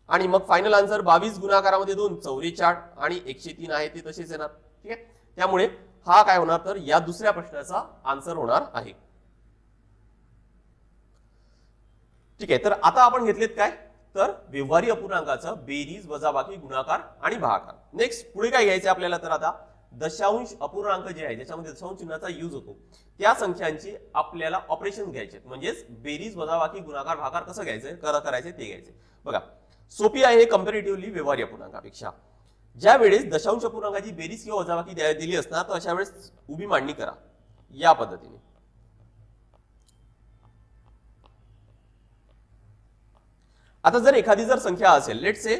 आणि मग फायनल आन्सर 22 गुणाकारामध्ये 2 44 आणि 103 आहे ते तसेच येणार. ठीक आहे. त्यामुळे हा काय होणार तर या दुसऱ्या प्रश्नाचा आन्सर होणार आहे. ठीक आहे. तर आता आपण घेतलेत काय तर व्यवहारी अपूर्णांकाचं बेरीज वजाबाकी गुणाकार आणि भागाकार. नेक्स्ट पुढे काय घ्यायचे आपल्याला, तर आता दशांश अपूर्णांक जे आहे ज्याच्यामध्ये दशांश चिन्हाचा यूज होतो त्या संख्यांची आपल्याला ऑपरेशन घ्यायचे, म्हणजेच बेरीज वजाबाकी गुणाकार भागाकार कसं घ्यायचं करायचे ते घ्यायचे. बघा सोपी आहे हे कंपॅरेटिव्हली व्यवहारी अपूर्णांकापेक्षा. ज्या वेळेस दशांश अपूर्णांकाची बेरीज किंवा वजाबाकी दिली असणार तर अशा वेळेस उभी मांडणी करा या पद्धतीने. आता जर एखादी जर संख्या असेल लेट्स से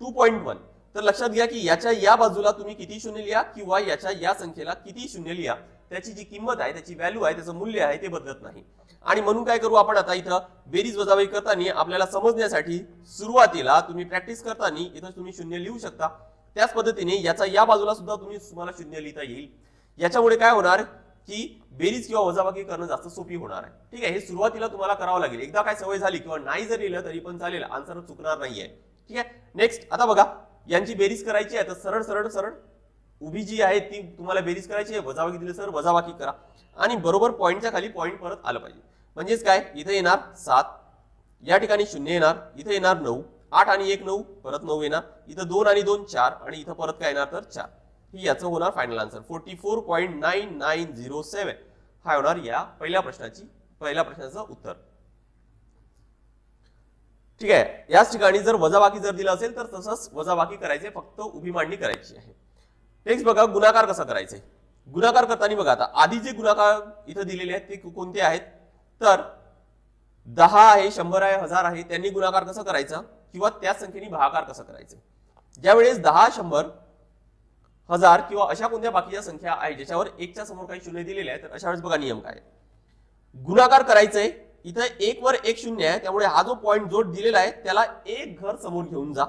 2.1, तर लक्षात घ्या की याच्या या बाजूला तुम्ही किती शून्य लिहा किंवा याच्या या संख्येला किती शून्य लिहा, त्याची जी किंमत आहे त्याची व्हॅल्यू आहे त्याचं मूल्य आहे ते बदलत नाही. आणि म्हणून काय करू आपण आता इथं बेरीज वजाबाकी करताना आपल्याला समजण्यासाठी सुरुवातीला तुम्ही प्रॅक्टिस करताना इथं तुम्ही शून्य लिहू शकता. त्याच पद्धतीने याचा या बाजूला सुद्धा तुम्हाला शून्य लिहिता येईल. याच्यामुळे काय होणार की बेरीज किंवा वजाबाकी करणं जास्त सोपी होणार आहे. ठीक आहे. हे सुरुवातीला तुम्हाला करावं लागेल. एकदा काय सवय झाली किंवा नाही जर लिहिलं तरी पण चालेल, आन्सर चुकणार नाहीये. ठीक आहे. नेक्स्ट आता बघा यांची बेरीज करायची आहे तर सरळ सरळ सरळ उभी जी आहे ती तुम्हाला बेरीज करायची आहे. वजाबाकी दिली सर वजाबाकी करा आणि बरोबर पॉईंटच्या खाली पॉईंट परत आलं पाहिजे. म्हणजेच काय इथे येणार 7, या ठिकाणी 0 येणार, इथे येणार 9, 8 आणि 1 9 परत 9 येणार, इथं 2 आणि 2 4 आणि इथं परत काय येणार तर 4. ही याचं होणार फायनल आन्सर 44.9907. हा होणार या पहिल्या प्रश्नाचं उत्तर. ठीक आहे. याच ठिकाणी जर वजाबाकी जर दिला असेल तर तसंच वजाबाकी करायचे, फक्त उभी मांडणी करायची आहे. नेक्स्ट बघा गुणाकार कसा करायचा. गुणाकार करताना बघा आता आधी जे गुणाकार इथं दिलेले आहेत ते कोणते आहेत तर 10 आहे, 100 आहे, 1000 आहे, त्यांनी गुणाकार कसा करायचा किंवा त्या संख्येने भागाकार कसं करायचं. ज्यावेळेस 10 100 1000 किंवा अशा कोणत्या बाकीच्या संख्या आहेत ज्याच्यावर 1 च्या समोर काही शून्य दिलेले आहेत तर अशा वेळेस बघा नियम काय गुणाकार करायचंय. इथं 1 वर 1 शून्य आहे त्यामुळे हा जो पॉईंट जो दिलेला आहे त्याला एक घर समोर घेऊन जा.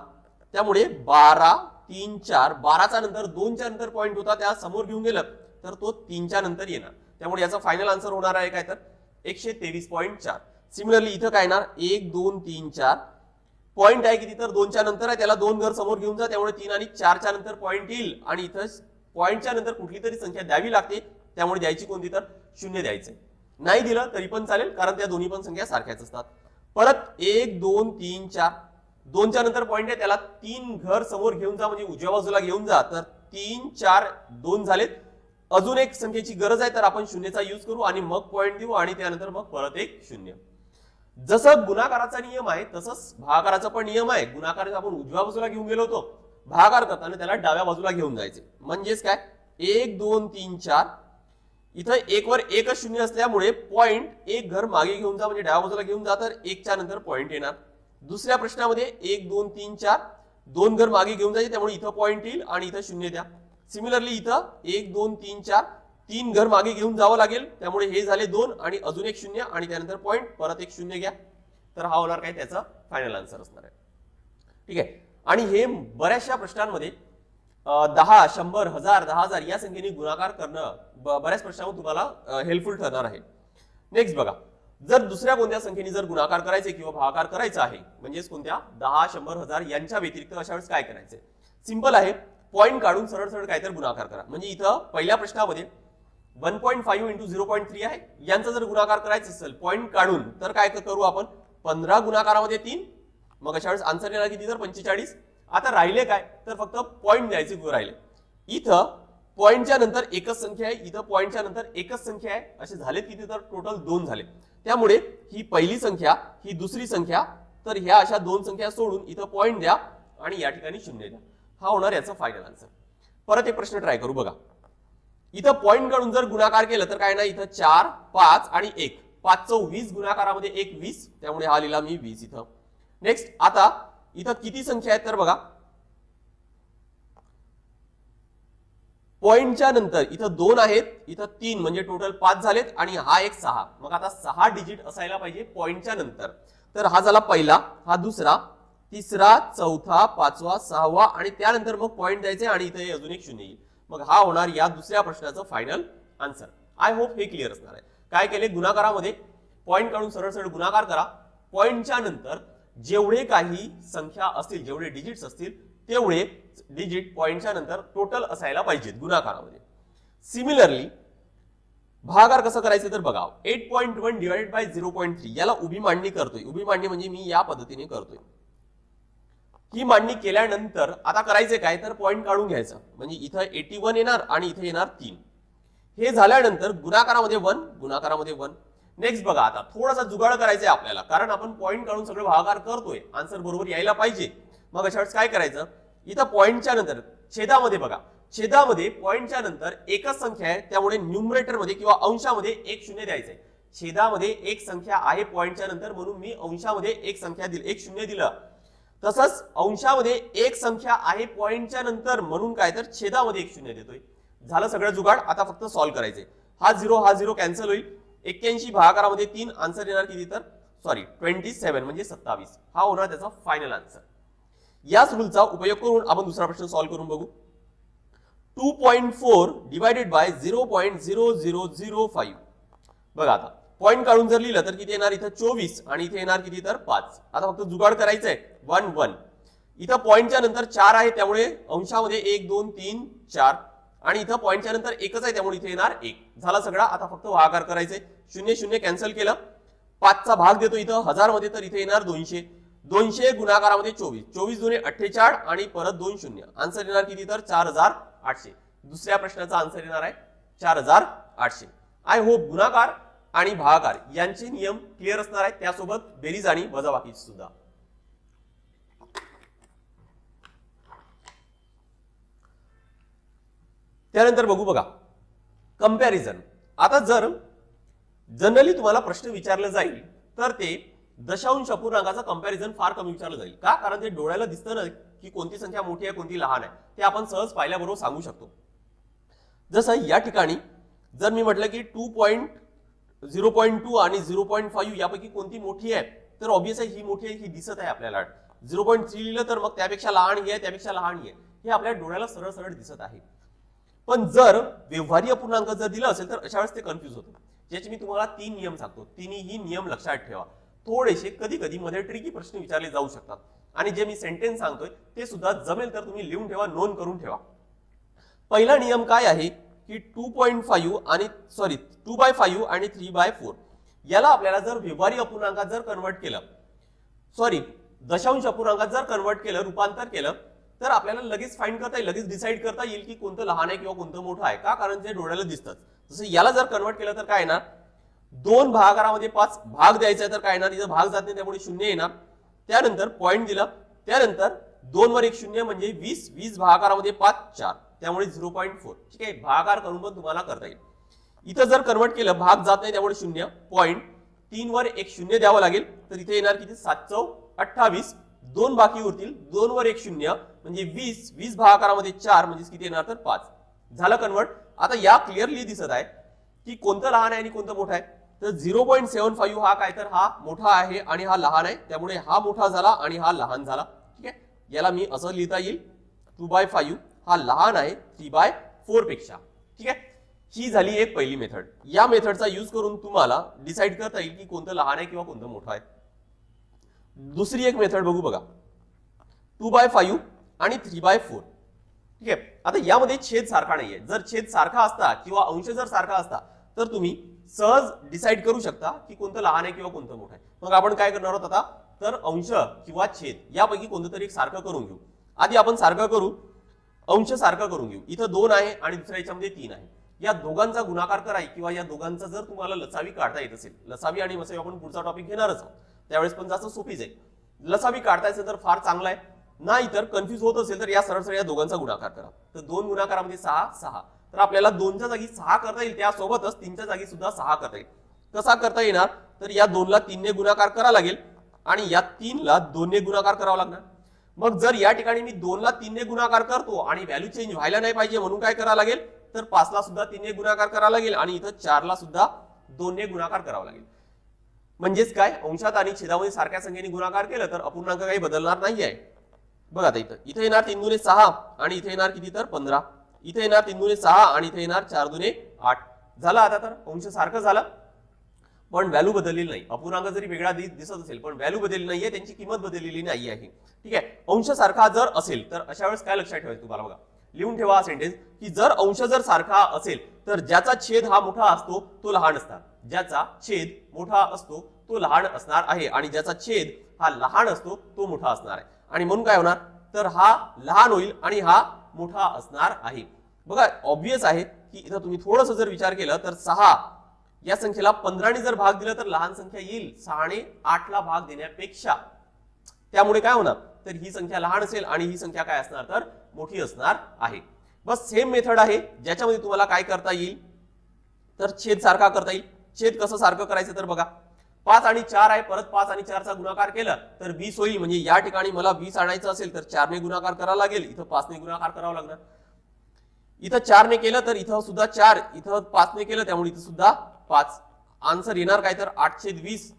त्यामुळे 12 3 4 12च्या नंतर 2च्या नंतर पॉईंट होता त्या समोर घेऊन गेलं तर तो 3च्या नंतर येणार. त्यामुळे याचा फायनल आन्सर होणार आहे काय तर 123.4. सिमिलरली इथं काय येणार 1 2 3 4 पॉईंट आहे किती तर 2च्या नंतर आहे त्याला 2 घर समोर घेऊन जा त्यामुळे 3 आणि 4च्या नंतर पॉईंट येईल आणि इथं पॉईंटच्या नंतर कुठली तरी संख्या द्यावी लागते त्यामुळे द्यायची कोणती तर 0 द्यायचं. नाही दिलं तरी पण चालेल कारण त्या दोन्ही पण संख्या सारख्याच असतात. परत 1 2 3 4 2च्या नंतर पॉईंट आहे त्याला 3 घर समोर घेऊन जा म्हणजे उजव्या बाजूला घेऊन जा तर 3 4 2 झालेत. अजून एक संख्येची गरज आहे तर आपण 0चा यूज करू आणि मग पॉईंट देऊ आणि त्यानंतर मग परत एक 0. जसं गुणाकाराचा नियम आहे तसंच भागाकाराचा पण नियम आहे. गुणाकार आपण उजव्या बाजूला घेऊन गेलो होतो भागाकार करताना त्याला डाव्या बाजूला घेऊन जायचे. म्हणजेच काय 1 2 3 4 इथं 1 वर 1च 0 असल्यामुळे पॉईंट एक घर मागे घेऊन जा म्हणजे डाव्या बाजूला घेऊन जा तर 1च्या नंतर पॉईंट येणार. दुसऱ्या प्रश्नामध्ये 1 2 3 4 2 घर मागे घेऊन जायचे, त्यामुळे इथं पॉईंट येईल आणि इथं 0 द्या. सिमिलरली इथं 1 2 3 4 3 घर मागे घेऊन जावं लागेल, त्यामुळे हे झाले 2 आणि अजून एक 0 आणि त्यानंतर पॉईंट, परत एक 0 घ्या. तर हा होणार काय, त्याचा फायनल आन्सर असणार आहे. ठीक आहे. आणि हे बऱ्याचशा प्रश्नांमध्ये 10 100 1000 10000 या संख्येने गुणाकार करणं बऱ्याच प्रश्नांमध्ये तुम्हाला हेल्पफुल ठरणार आहे. नेक्स्ट बघा, जर दुसऱ्या कोणत्या संख्येने जर गुणाकार करायचे किंवा भागाकार करायचा आहे, म्हणजेच कोणत्या 10 100 1000 यांच्या व्यतिरिक्त अशा वेळेस काय करायचे? सिंपल आहे, पॉईंट काढून सरळ सरळ काहीतरी गुणाकार करा. म्हणजे इथं पहिल्या प्रश्नामध्ये 1.5 इंटू 0.3 आहे, यांचा जर गुणाकार करायचा असेल पॉईंट काढून, तर काय करू आपण, 15 गुणाकारामध्ये 3, मग अशा वेळेस आन्सर येणार किती, तर 45. आता राहिले काय, तर फक्त पॉईंट द्यायचे राहिले. इथं पॉईंटच्या नंतर एकच संख्या आहे, इथं पॉईंटच्या नंतर एकच संख्या आहे, असे झाले किती, तर टोटल 2 झाले. त्यामुळे ही पहिली संख्या, ही दुसरी संख्या, तर ह्या अशा 2 संख्या सोडून इथं पॉईंट द्या आणि या ठिकाणी 0 द्या. हा होणार याचा फायनल आन्सर. परत एक प्रश्न ट्राय करू बघा. इथं पॉईंट काढून जर गुणाकार केलं तर काय ना, इथं 4 5 आणि 1, 5 × 20 गुणाकारामध्ये 1 20, त्यामुळे हा लिहिला मी 20 इथं. नेक्स्ट, आता इथं किती संख्या आहेत तर बघा, पॉईंटच्या नंतर इथं 2 आहेत, इथं 3, म्हणजे टोटल 5 झालेत आणि हा एक 6. मग आता 6 डिजिट असायला पाहिजे पॉईंटच्या नंतर. तर हा झाला पहिला, हा दुसरा, तिसरा, चौथा, पाचवा, 6वा आणि त्यानंतर मग पॉईंट द्यायचे आणि इथे अजून एक 0 येईल. मग हा होणार या दुसऱ्या प्रश्नाचं फायनल आन्सर. आय होप हे क्लिअर असणार आहे. काय केले, गुणाकारामध्ये पॉईंट काढून सरळ सरळ गुणाकार करा. पॉईंटच्या नंतर जेवढे काही संख्या असतील, जेवढे डिजिट्स असतील तेवढे डिजिट पॉईंटच्या नंतर टोटल असायला पाहिजेत गुणाकारामध्ये. सिमिलरली भागाकार कसं करायचं तर बघा, 8.1 डिवाइडेड बाय 0.3 याला उभी मांडणी करतोय. उभी मांडणी म्हणजे मी या पद्धतीने करतोय. ही मांडणी केल्यानंतर आता करायचे काय, तर पॉईंट काढून घ्यायचा. म्हणजे इथं 81 येणार आणि इथे येणार 3. हे झाल्यानंतर गुणाकारामध्ये 1, गुणाकारामध्ये 1. नेक्स्ट बघा, आता थोडासा जुगाड करायचा आहे आपल्याला, कारण आपण पॉईंट काढून सगळे भागाकार करतोय, आन्सर बरोबर यायला पाहिजे. मग अशा वेळेस काय करायचं, इथं पॉईंटच्या नंतर छेदामध्ये बघा, छेदामध्ये पॉईंटच्या नंतर एकच संख्या आहे, त्यामुळे न्यूमरेटर मध्ये किंवा अंशामध्ये 1 0 द्यायचंय. छेदामध्ये एक संख्या आहे पॉईंटच्या नंतर, म्हणून मी अंशामध्ये एक संख्या दिली, 1 0 दिलं. तसंच अंशामध्ये एक संख्या आहे पॉईंटच्या नंतर, म्हणून काय तर छेदामध्ये 1 0 देतोय. झालं सगळं जुगाड. आता फक्त सॉल्व्ह करायचे. हा 0 कॅन्सल होईल. 81 भागाकारामध्ये 3, आन्सर येणार किती तर 27 म्हणजे 27. हा होणार त्याचा फायनल आन्सर. याच रूलचा उपयोग करून आपण दुसरा प्रश्न सॉल्व्ह करून बघू. 2.4 डिवाइडेड बाय 0.0005. बघा, आता पॉईंट काढून जर लिहिलं तर किती येणार, इथं 24 आणि इथे येणार किती तर 5. आता फक्त जुगाड करायचंय. 1 1. इथं पॉईंटच्या नंतर 4 आहे, त्यामुळे अंशामध्ये 1 2 3 4 आणि इथं पॉईंटच्या नंतर एकच आहे, त्यामुळे इथे येणार 1. झाला सगळा. आता फक्त भागाकार करायचे. 0 0 कॅन्सल केलं. 5चा भाग देतो इथं 1000 मध्ये, तर इथे येणार 200. 200 गुणाकारामध्ये 24, 24 दुने 48 आणि परत 2 0. आन्सर येणार किती तर 4800. दुसऱ्या प्रश्नाचा आन्सर येणार आहे 4800. आय होप गुणाकार आणि भागाकार यांचे नियम क्लिअर असणार आहेत, त्यासोबत बेरीज आणि वजाबाकी सुद्धा. त्यानंतर बघू बघा, कंपॅरिझन. आता जर जनरली तुम्हाला प्रश्न विचारला जाईल तर ते दशांश अपूर्णांकाचा कंपॅरिझन फार कमी विचारलं जाईल. का? कारण ते डोळ्याला दिसतं ना की कोणती संख्या मोठी आहे कोणती लहान आहे, ते आपण सहज पाहिल्याबरोबर सांगू शकतो. जसं या ठिकाणी जर मी म्हटलं की 0.2 आणि 0.5 यापैकी कोणती मोठी आहे, तर ऑब्वियस आहे ही मोठी आहे, ही दिसत आहे आपल्याला. 0.3 लिहिलं तर मग त्यापेक्षा लहान ही आहे, त्यापेक्षा लहान ही आहे, हे आपल्या डोळ्याला सरळ सरळ दिसत आहे. पण जर व्यवहारीय पूर्णांक जर दिला असेल तर अशा वेळेस ते कन्फ्युज होतं. ज्याचे मी तुम्हाला 3 नियम सांगतो, तिन्ही नियम लक्षात ठेवा. थोडेसे कधी कधी मध्ये ट्रिकी प्रश्न विचारले जाऊ शकतात आणि जे मी सेंटेन्स सांगतोय ते सुद्धा जमेल तर तुम्ही लिहून ठेवा, नोंद करून ठेवा. पहिला नियम काय आहे की 2.5 आणि 2/5 आणि 3/4 याला आपल्याला जर व्यवहारीय अपूर्णांकात जर कन्वर्ट केलं, दशांश अपूर्णांकात जर कन्वर्ट केलं, रूपांतर केलं, तर आपल्याला लगेच फाइंड करता येईल, लगेच डिसाइड करता येईल की कोणतं लहान आहे किंवा कोणतं मोठं आहे. का? कारण ते डोळ्याला दिसतात. जसं याला जर कन्वर्ट केलं तर काय येणार, 2 भागाकारामध्ये 5 भाग द्यायचा आहे तर काय येणार, इथं भाग जात नाही त्यामुळे 0 येणार. त्यानंतर पॉईंट दिला, त्यानंतर 2 वर 1 0 म्हणजे 20, 20 भागाकारामध्ये 5 4, त्यामुळे 0.4. ठीक आहे, भागाकार करून पण तुम्हाला करता येईल. इथं जर कन्वर्ट केलं, भाग जात नाही त्यामुळे 0, पॉईंट 3 वर 1 0 द्यावं लागेल, तर इथे येणार किती 7 × 28, 2 बाकी उरतील, 2 वर 1 शून्य म्हणजे 20, 20 भागाकारामध्ये 4 म्हणजे किती येणार तर 5 झालं कन्वर्ट. आता या क्लिअरली दिसत आहे की कोणतं लहान आहे आणि कोणतं मोठं आहे. तर 0.75 हा काय तर हा मोठा आहे आणि हा लहान आहे, त्यामुळे हा मोठा झाला आणि हा लहान झाला. ठीक आहे, याला मी असं लिहिता येईल 2/5 हा लहान आहे 3/4 पेक्षा. ठीक आहे, ही झाली एक पहिली मेथड. या मेथडचा यूज करून तुम्हाला डिसाइड करता येईल की कोणतं लहान आहे किंवा कोणतं मोठं आहे. दुसरी एक मेथड बघू बघा, 2/5 आणि 3/4. ठीक आहे, आता यामध्ये छेद सारखा नाहीये. जर छेद सारखा असता किंवा अंश जर सारखा असता तर तुम्ही सहज डिसाइड करू शकता की कोणतं लहान आहे किंवा कोणतं मोठं आहे. मग आपण काय करणार आहोत आता तर अंश किंवा छेद यापैकी कोणतं तरी एक सारखं करून घेऊ. आधी आपण सारखं करू, अंश सारखं करून घेऊ. इथं 2 आहे आणि दुसऱ्या याच्यामध्ये 3 आहे. या दोघांचा गुणाकार कराय किंवा या दोघांचा जर तुम्हाला लसावी काढता येत असेल, लसावी आणि मसावी आपण पुढचा टॉपिक घेणारच आहोत, त्यावेळेस पण जास्त सोपी जाईल. लसावी काढता असेल तर फार चांगला आहे, नाही तर कन्फ्युज होत असेल तर या सरळ सरळ या दोघांचा गुणाकार करा. तर 2 गुणाकारामध्ये 6, 6 तर आपल्याला 2च्या जागी 6 करता येईल, त्यासोबतच 3च्या जागी सुद्धा 6 करता येईल. कसा करता येणार तर या 2 ला 3 ने गुणाकार करावा लागेल आणि या 3 ला 2 ने गुणाकार करावा लागणार. मग जर या ठिकाणी मी 2 ला 3 ने गुणाकार करतो आणि व्हॅल्यू चेंज व्हायला नाही पाहिजे म्हणून काय करावं लागेल तर 5 ला सुद्धा 3 ने गुणाकार करावा लागेल आणि इथं 4 ला सुद्धा 2 ने गुणाकार करावा लागेल. म्हणजेच काय, अंशात आणि छेदामध्ये सारख्या संख्येने गुणाकार केलं तर अपूर्णांक काही बदलणार नाही आहे. बघा आता इथं येणार 3 दुने 6 आणि इथे येणार किती तर 15. इथे येणार 3 दुने 6 आणि इथे येणार 4 दुने 8 झाला. आता तर अंश सारखं झालं पण व्हॅल्यू बदललेली नाही. अपूर्णांक जरी वेगळा दिसत असेल पण व्हॅल्यू बदललेली नाहीये, त्यांची किंमत बदललेली नाही आहे. ठीक आहे, अंश सारखा जर असेल तर अशा वेळेस काय लक्षात ठेवायचं तुम्हाला, बघा लिहून ठेवा हा सेंटेन्स की जर अंश जर सारखा असेल तर ज्याचा छेद हा मोठा असतो तो लहान असणार, ज्याचा छेद मोठा असतो तो लहान असणार आहे आणि ज्याचा छेद हा लहान असतो तो मोठा असणार आहे. आणि म्हणून काय होणार तर हा लहान होईल आणि हा मोठा असणार आहे. बघा ऑब्वियस आहे की इथं तुम्ही थोडंसं जर विचार केला तर 6 या संख्येला 15 ने जर भाग दिला तर लहान संख्या येईल 6 ने 8 ला भाग देण्यापेक्षा. त्यामुळे काय होणार तर ही संख्या लहान असेल आणि ही संख्या काय असणार तर मोठी असणार आहे. बस सेम मेथड आहे ज्याच्यामध्ये तुम्हाला काय करता येईल तर छेद सारखा करता येईल. छेद कसं सारखं करायचं तर बघा 5 आणि 4 आहे, परत 5 आणि 4 चा गुणाकार केला तर 20 होईल. म्हणजे या ठिकाणी मला 20 आणायचं असेल तर 4 ने गुणाकार करावा लागेल, इथं 5 ने गुणाकार करावा लागणार. इथं 4 ने केलं तर इथं सुद्धा 4, इथं 5 ने केलं त्यामुळे इथं सुद्धा 5. आन्सर येणार काय तर 8/20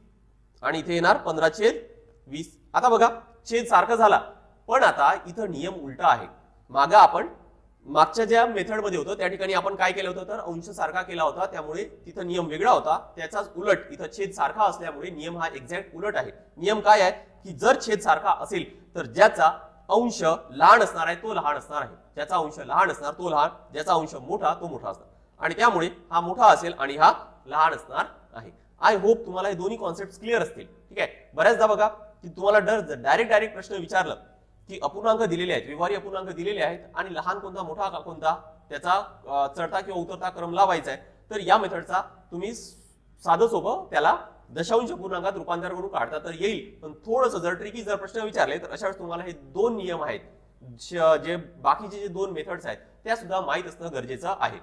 आणि इथे येणार 15/20. आता बघा छेद सारखा झाला पण आता इथं नियम उलटा आहे. मागं आपण मागच्या ज्या मेथड मध्ये होतं त्या ठिकाणी आपण काय केलं होतं तर अंश सारखा केला होता, त्यामुळे तिथं नियम वेगळा होता. त्याचाच उलट इथं छेद सारखा असल्यामुळे नियम हा एक्झॅक्ट उलट आहे. नियम काय आहे की जर छेद सारखा असेल तर ज्याचा अंश लहान असणार आहे तो लहान असणार आहे, ज्याचा अंश लहान असणार तो लहान, ज्याचा अंश मोठा तो मोठा असणार आणि त्यामुळे हा मोठा असेल आणि हा लहान असणार आहे. आय होप तुम्हाला हे दोन्ही कॉन्सेप्ट क्लिअर असतील. ठीक आहे, बऱ्याचदा बघा की तुम्हाला डायरेक्ट प्रश्न विचारलं की अपूर्णांक दिलेले आहेत, व्यवहारी अपूर्णांक दिलेले आहेत आणि लहान कोणता मोठा कोणता त्याचा चढता किंवा उतरता क्रम लावायचा आहे. तर या मेथडचा तुम्ही साधं सोपं त्याला दशांश पूर्णांकात रूपांतर करून काढता तर येईल. पण थोडंसं जर ट्रिकी जर प्रश्न विचारले तर अशा वेळेस तुम्हाला हे 2 नियम आहेत, जे बाकीचे जे 2 मेथड्स आहेत त्या सुद्धा माहित असणं गरजेचं आहे.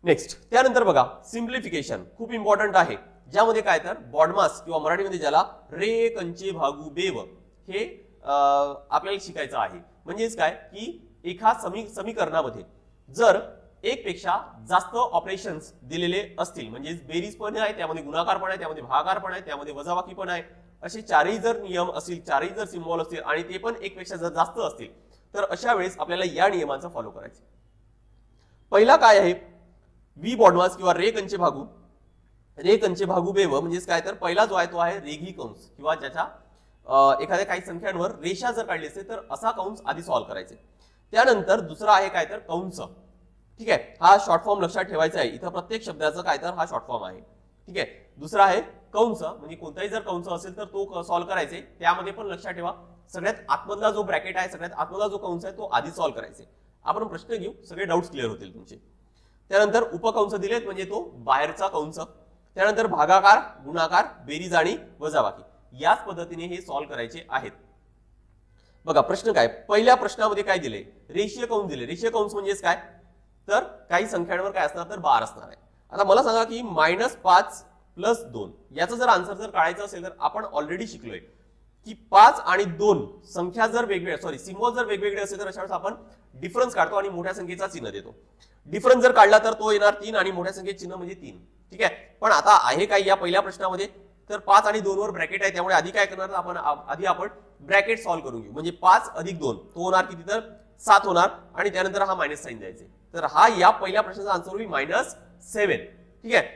नेक्स्ट त्यानंतर बघा सिम्प्लिफिकेशन खूप इम्पॉर्टंट आहे, ज्यामध्ये काय तर बॉडमास किंवा मराठीमध्ये ज्याला रे कंचे भागू बेव हे आपल्याला शिकायचं आहे. म्हणजेच काय की एका समीकरणामध्ये जर एक पेक्षा जास्त ऑपरेशन्स दिलेले असतील, म्हणजे बेरीज पण आहे, त्यामध्ये गुणाकार पण आहे, त्यामध्ये भागाकार पण आहे, त्यामध्ये वजाबाकी पण आहे, असे चारही जर नियम असतील, चारही जर सिम्बॉल असतील आणि ते पण एक पेक्षा जर जास्त असतील तर अशा वेळेस आपल्याला या नियमांचा फॉलो करायचं. पहिला काय आहे वी बॉडमास किंवा रे कंचे भागू बेव. म्हणजेच काय तर पहिला जो आहे तो आहे रेघी कंस किंवा ज्याच्या एखाद्या काही संख्यांवर रेषा जर काढली असेल तर असा कंस आधी सॉल्व्ह करायचे. त्यानंतर दुसरा आहे काय तर कंस. ठीक आहे, हा शॉर्ट फॉर्म लक्षात ठेवायचा आहे. इथं प्रत्येक शब्दाचा काय तर हा शॉर्ट फॉर्म आहे. ठीक आहे, दुसरा आहे कंस, म्हणजे कोणताही जर कंस असेल तर तो सॉल्व्ह करायचे. त्यामध्ये पण लक्षात ठेवा सगळ्यात आतमधला जो ब्रॅकेट आहे, सगळ्यात आतमधला जो कंस आहे तो आधी सॉल्व्ह करायचे. आपण प्रश्न घेऊ, सगळे डाऊट्स क्लिअर होतील तुमचे. त्यानंतर उपकंस दिलेत म्हणजे तो बाहेरचा कंस. त्यानंतर भागाकार, गुणाकार, बेरीज आणि वजाबाकी याच पद्धतीने हे सॉल्व्ह करायचे आहेत. बघा प्रश्न काय, पहिल्या प्रश्नामध्ये काय दिले रेषीय कंस दिले. रेषीय कंस म्हणजेच काय तर काही संख्यांवर काय असणार तर बार असणार आहे. आता मला सांगा की -5 + 2 याचा जर आन्सर जर काढायचा असेल तर आपण ऑलरेडी शिकलोय की 5 आणि 2 संख्या जर वेगवेगळ्या सिम्बॉल जर वेगवेगळे असेल तर अशा वेळेस आपण डिफरन्स काढतो आणि मोठ्या संख्येचा चिन्ह देतो. डिफरन्स जर काढला तर तो येणार 3 आणि मोठ्या संख्येचे चिन्ह म्हणजे 3. ठीक आहे. पण आता आहे काय या पहिल्या प्रश्नामध्ये, तर 5 आणि 2 वर ब्रॅकेट आहे, त्यामुळे आधी काय करणार आपण आपण ब्रॅकेट सॉल्व्ह करून घेऊ. म्हणजे 5 अधिक 2 तो होणार किती, तर 7 होणार आणि त्यानंतर हा मायनस साइन द्यायचे. तर हा या पहिल्या प्रश्नाचा आन्सर होईल -7. ठीक आहे.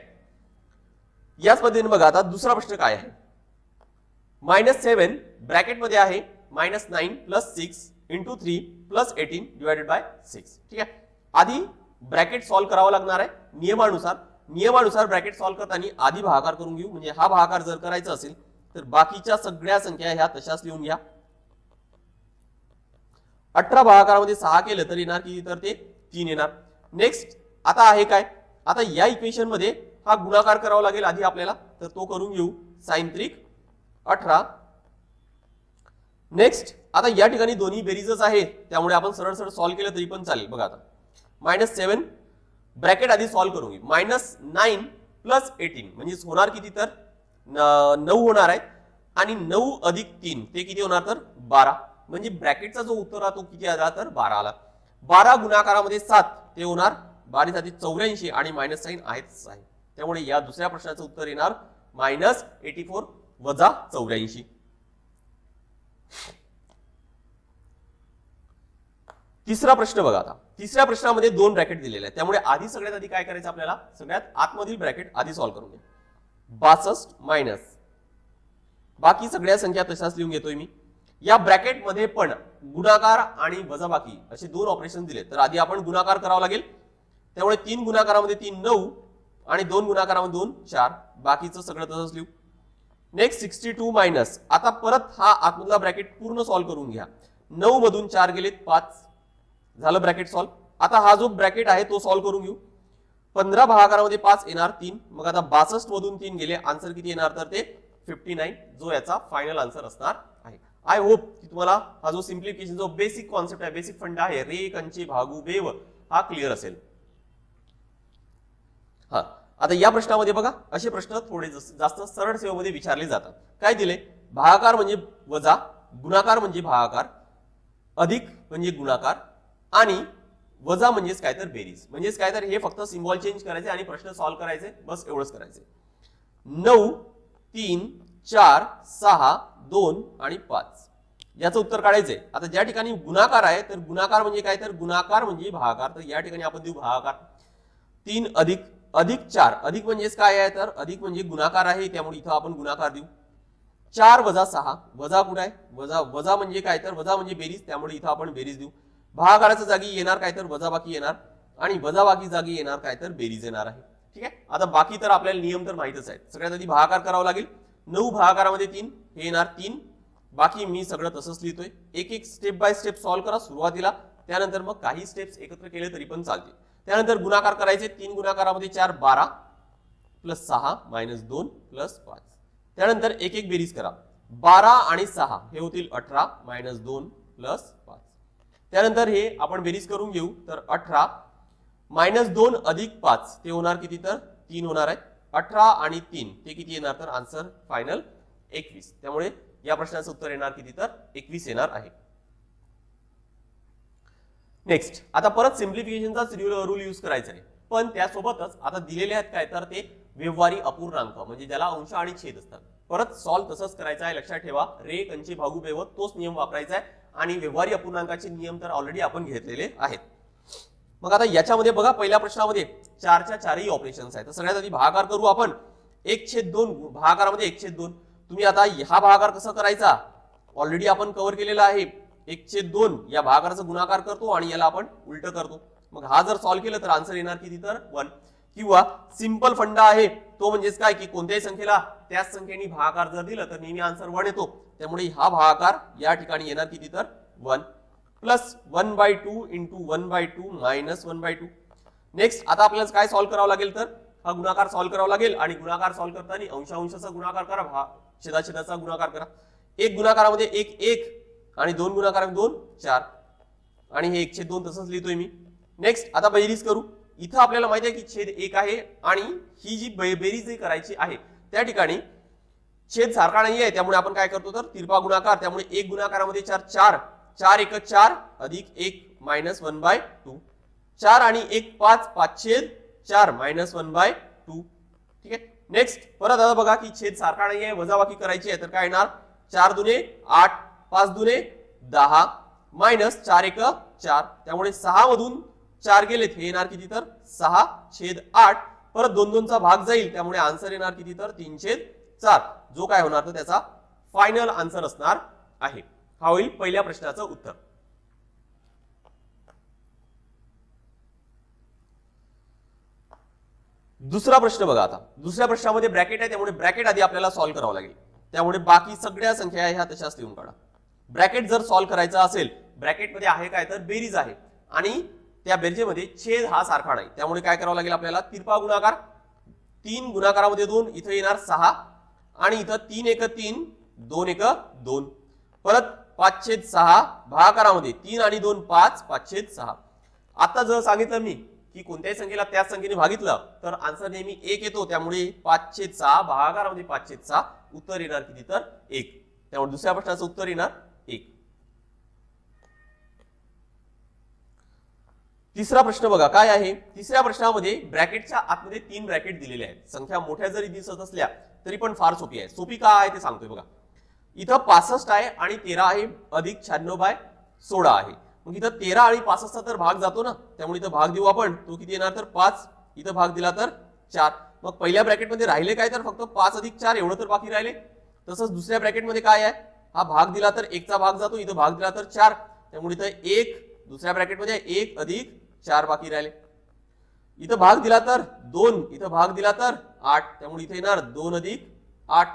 याच पद्धतीने बघा आता दुसरा प्रश्न काय आहे. -7 ब्रॅकेट मध्ये आहे -9 + 6 × 3 + 18 / 6. ठीक आहे. आधी ब्रॅकेट सॉल्व्ह करावा लागणार आहे नियमानुसार ब्रॅकेट सॉल्व्ह करताना आधी भागाकार करून घेऊ. म्हणजे हा भागाकार जर करायचा असेल तर बाकीच्या सगळ्या संख्या ह्या तशाच लिहून घ्या. 18 भागाकारामध्ये 6 केलं तर येणार किती, तर ते 3 येणार. नेक्स्ट आता आहे काय, आता या इक्वेशन मध्ये हा गुणाकार करावा लागेल आधी आपल्याला, तर तो करून घेऊ. sin 18. नेक्स्ट आता या ठिकाणी दोन्ही बेरीजच आहे, त्यामुळे आपण सरळ सरळ सॉल्व्ह केलं तरी पण चालेल. बघा आता -7 ब्रॅकेट आधी सॉल्व्ह करून घेऊ. -9 + 18 म्हणजे होणार किती, तर 9 होणार आहे आणि 9 अधिक 3 ते किती होणार, तर 12. म्हणजे ब्रॅकेटचा जो उत्तर आहे तो किती आला, तर 12 आला. 12 गुणाकारामध्ये 7 ते होणार 12 × 7 = 84 आणि मायनस साइन आहेच आहे. त्यामुळे या दुसऱ्या प्रश्नाचं उत्तर येणार -84 - 84. तिसरा प्रश्न बघा आता. तिसऱ्या प्रश्नामध्ये 2 ब्रॅकेट दिलेले आहेत, त्यामुळे आधी सगळ्यात आधी काय करायचं आपल्याला, सगळ्यात आतमधील ब्रॅकेट आधी सॉल्व्ह करून घ्या. 62 मायनस बाकी सगळ्या संख्या तशाच लिहून घेतोय मी. या ब्रॅकेट मध्ये पण गुणाकार आणि वजाबाकी असे 2 ऑपरेशन दिले, तर आधी आपण गुणाकार करावा लागेल. त्यामुळे 3 गुणाकारामध्ये 3 9 आणि 2 गुणाकारामध्ये 2 4. बाकीचं सगळं तसंच लिहू. नेक्स्ट 62 मायनस आता परत हा आतमधला ब्रॅकेट पूर्ण सॉल्व्ह करून घ्या. 9 मधून 4 गेलेत 5 झालं ब्रॅकेट सॉल्व्ह. आता हा जो ब्रॅकेट आहे तो सॉल्व्ह करून घेऊ. 15 भागाकारामध्ये 5 येणार 3. मग आता 62 मधून 3 गेले, आन्सर किती येणार, तर ते 59 जो याचा फायनल आन्सर असणार आहे. आय होप की तुम्हाला हा जो सिम्प्लिफिकेशन जो बेसिक कॉन्सेप्ट आहे, बेसिक फंडा आहे, रे कंचे भागू बेव, हा क्लिअर असेल. हा आता या प्रश्नामध्ये बघा असे प्रश्न थोडे जास्त सरळ सेवेमध्ये विचारले जातात. काय दिले, भागाकार म्हणजे वजा, गुणाकार म्हणजे भागाकार, अधिक म्हणजे गुणाकार आणि वजा म्हणजेच काय तर बेरीज. म्हणजेच काय तर हे फक्त सिम्बॉल चेंज करायचे आणि प्रश्न सॉल्व्ह करायचे, बस एवढंच करायचे. 9 3 4 6 2 आणि 5 याचं उत्तर काढायचंय. आता ज्या ठिकाणी गुणाकार आहे तर गुणाकार म्हणजे काय, तर गुणाकार म्हणजे भागाकार. तर या ठिकाणी आपण देऊ भागाकार. 3 अधिक 4 अधिक म्हणजेच काय आहे, तर अधिक म्हणजे गुणाकार आहे, त्यामुळे इथं आपण गुणाकार देऊ. 4 वजा 6 वजा कुठे आहे, वजा म्हणजे काय, तर वजा म्हणजे बेरीज, त्यामुळे इथं आपण बेरीज देऊ. भागाकाराच्या जागी येणार काय, तर वजाबाकी येणार आणि वजाबाकी जागी येणार काय, तर बेरीज येणार आहे. ठीक आहे. आता बाकी तर आपल्याला नियम तर माहितच आहेत. सगळ्यात आधी भागाकार करावा लागेल. 9 भागाकारामध्ये 3 हे येणार 3. बाकी मी सगळं तसंच लिहितोय. एक एक स्टेप बाय स्टेप सॉल्व्ह करा सुरुवातीला, त्यानंतर मग काही स्टेप्स एकत्र केले तरी पण चालतील. त्यानंतर गुणाकार करायचे. 3 गुणाकारामध्ये 4 12 + 6 - 2 + 5. त्यानंतर एक एक बेरीज करा. 12 आणि 6 हे होतील 18 - 2 + 5. त्यानंतर हे आपण बेरीज करून घेऊ. तर 18 - 2 अधिक 5 ते होणार किती, तर 3 होणार आहे. 18 आणि 3 ते किती येणार, तर आन्सर फायनल 21. त्यामुळे या प्रश्नाचं उत्तर येणार किती, तर 21 येणार आहे. नेक्स्ट आता परत सिम्प्लिफिकेशनचा रूल यूज करायचा आहे, पण त्यासोबतच आता दिलेले आहेत काय, तर ते व्यवहारी अपूर्णांक म्हणजे ज्याला अंश आणि छेद असतात. परत सॉल्व्ह तसंच करायचं आहे. लक्षात ठेवा, रे कंचे भागू बेव तोच नियम वापरायचा आहे आणि व्यवहारी अपूर्णांकाचे नियम तर ऑलरेडी आपण घेतलेले आहेत. मग आता याच्यामध्ये बघा पहिल्या प्रश्नामध्ये 4च्या 4ही ऑपरेशन्स आहेत. तर सगळ्यात आधी भागाकार करू आपण. 1/2 भागाकारामध्ये 1/2. तुम्ही आता हा भागाकार कसा करायचा ऑलरेडी आपण कव्हर केलेला आहे. 1/2 या भागाकाराचा गुणाकार करतो आणि याला आपण उलट करतो. मग हा जर सॉल्व्ह केलं तर आन्सर येणार किती, तर 1. किंवा सिंपल फंडा आहे तो म्हणजेच काय की कोणत्याही संख्येला त्याच संख्येने भागाकार जर दिलं तर नेहमी आन्सर 1 येतो. त्यामुळे हा भागाकार या ठिकाणी येणार किती, तर 1 प्लस 1/2 × 1/2 - 1/2. नेक्स्ट आता आपल्याला काय सॉल्व्ह करावं लागेल, तर हा गुणाकार सॉल्व्ह करावा लागेल आणि गुणाकार सॉल्व्ह करताना अंशांशाचा गुणाकार करा, छेदाछेदाचा गुणाकार करा. 1 गुणाकारामध्ये 1 1 आणि 2 गुणाकारामध्ये 2 4 आणि हे 1/2 तसंच लिहितोय मी. नेक्स्ट आता बेरीज करू. इथं आपल्याला माहिती आहे की छेद 1 आहे आणि ही जी बेरीज करायची आहे त्या ठिकाणी छेद सारखा नाहीये त्यामुळे आपण काय करतो तर तिरपा गुणाकार, त्यामुळे 1 गुणाकारामध्ये 4 4 4 1 4 अधिक 1 मायनस 1/2 4 आणि 1 5 5/4 मायनस 1/2 ठीक आहे. नेक्स्ट परत आता बघा की छेद सारखा नाहीये, वजाबाकी करायची आहे तर काय येणार 4 दुने 8 5 दुने 10 मायनस 4 1 4 त्यामुळे 6 मधून 4 गेलेत हे येणार किती तर 6/8 परत 2 2 चा भाग जाईल त्यामुळे आन्सर येणार किती तर 3/4 जो काय होणार तर त्याचा फायनल आन्सर असणार आहे. हा होईल पहिल्या प्रश्नाचं उत्तर. दुसरा प्रश्न बघा. आता दुसऱ्या प्रश्नामध्ये ब्रॅकेट आहे त्यामुळे ब्रॅकेट आधी आपल्याला सॉल्व्ह करावं लागेल, त्यामुळे बाकी सगळ्या संख्या ह्या तशाच लिहून काढा. ब्रॅकेट जर सॉल्व्ह करायचा असेल, ब्रॅकेटमध्ये आहे काय तर बेरीज आहे आणि त्या बेरजेमध्ये छेद हा सारखा नाही त्यामुळे काय करावं लागेल आपल्याला तिरपा गुणाकार. 3 गुणाकारामध्ये 2 इथं येणार 6 आणि इथं 3 1 3 2 1 2 परत 5/6 भागाकारामध्ये 3 आणि 2 5 5/6. आता जर सांगितलं मी की कोणत्याही संख्येला त्याच संख्येने भागितलं तर आन्सर नेहमी 1 येतो त्यामुळे 5/6 भागाकारामध्ये 5/6 उत्तर येणार किती तर 1. त्यामुळे दुसऱ्या प्रश्नाचं उत्तर येणार 1. तिसरा प्रश्न बघा काय आहे. तिसऱ्या प्रश्नामध्ये ब्रॅकेटच्या आतमध्ये 3 ब्रॅकेट दिलेले आहेत. संख्या मोठ्या जरी दिसत असल्या तरी पण फार सोपी आहे. सोपी का आहे ते सांगतोय बघा. इथं 65 आहे आणि 13 आहे अधिक 96/16 आहे. मग इथं 13 आणि 65चा तर भाग जातो ना, त्यामुळे इथं भाग देऊ आपण. तो किती येणार तर 5. इथं भाग दिला तर 4. मग पहिल्या ब्रॅकेटमध्ये राहिले काय तर फक्त 5 अधिक 4 एवढं तर बाकी राहिले. तसंच दुसऱ्या ब्रॅकेटमध्ये काय आहे, हा भाग दिला तर 1चा भाग जातो, इथं भाग दिला तर 4 त्यामुळे इथं 1. दुसऱ्या ब्रॅकेटमध्ये 1 अधिक 4 बाकी राहिले. इथं भाग दिला तर 2, इथं भाग दिला तर 8 त्यामुळे इथे येणार 2 अधिक 8.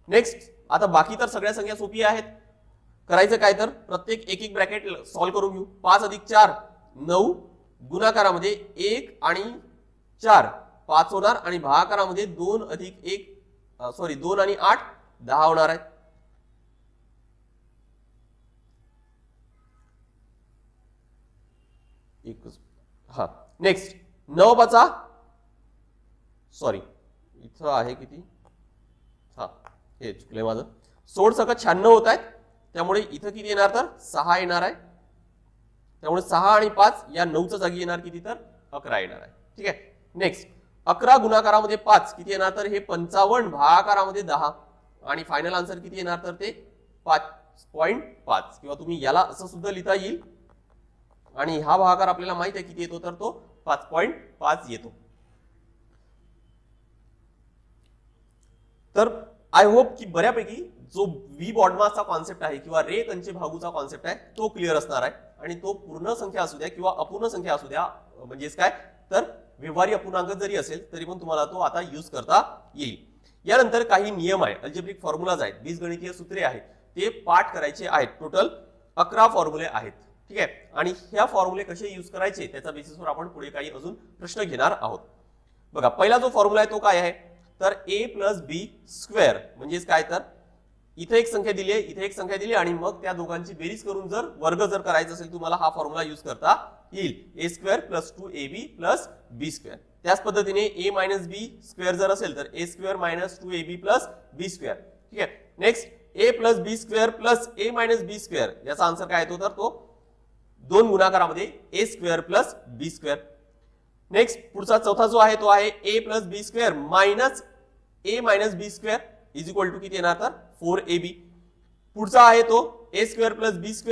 नेक्स्ट आता बाकी तर सगळ्या संख्या सोपी आहेत. करायचं काय तर प्रत्येक एक एक ब्रॅकेट सॉल्व्ह करून घेऊ. 5 अधिक 4 9 गुणाकारामध्ये 1 आणि 4 5 होणार आणि भागाकारामध्ये 2 अधिक 2 आणि 8 10 होणार आहे. हा नेक्स्ट 9 5 इथं आहे किती, हा हे चुकले माझं. 16 सक 96 होत आहेत त्यामुळे इथं किती येणार तर 6 येणार आहे. त्यामुळे 6 आणि 5 या 9च्या जागी येणार किती तर 11 येणार आहे. ठीक आहे. नेक्स्ट 11 गुणाकारामध्ये 5 किती येणार तर हे 55 भागाकारामध्ये 10 आणि फायनल आन्सर किती येणार तर ते 5.5 किंवा तुम्ही याला असं सुद्धा लिहिता येईल आणि हा भागाकार आपल्याला माहित आहे किती येतो तर तो 5.5 येतो. तर आय होप की बऱ्यापैकी जो व्ही बॉडमासचा कॉन्सेप्ट आहे किंवा रे कंचे भागूचा कॉन्सेप्ट आहे तो क्लिअर असणार आहे आणि तो पूर्ण संख्या असू द्या किंवा अपूर्ण संख्या असू द्या, म्हणजेच काय तर व्यवहारी अपूर्णांक जरी असेल तरी पण तुम्हाला तो आता यूज करता येईल. यानंतर काही नियम आहे, अल्जेब्रिक फॉर्म्युलाज आहेत, बीजगणितीय सूत्रे आहेत, ते पाठ करायचे आहेत. टोटल 11 फॉर्म्युले आहेत. ठीक आहे. आणि ह्या फॉर्म्युले कसे यूज करायचे त्याच्या बेसिसवर आपण पुढे काही अजून प्रश्न घेणार आहोत. बघा पहिला जो फॉर्म्युला आहे तो काय आहे तर a + b स्क्वेअर, म्हणजेच काय तर इथे एक संख्या दिली आहे, इथे एक संख्या दिली आणि मग त्या दोघांची बेरीज करून जर वर्ग जर करायचा असेल तुम्हाला हा फॉर्म्युला यूज करता येईल. a² + 2ab + b². त्याच पद्धतीने a - b स्क्वेअर जर असेल तर a² - 2ab + b². ठीक आहे. Next a + b² + a - b². याचा आन्सर काय येतो तर तो 2 गुणाकारामध्ये a² + b². नेक्स्ट पुढचा चौथा जो आहे तो आहे a + b² - a - b² = किती येणार तर 4ab. पुढचा आहे तो a² + b² =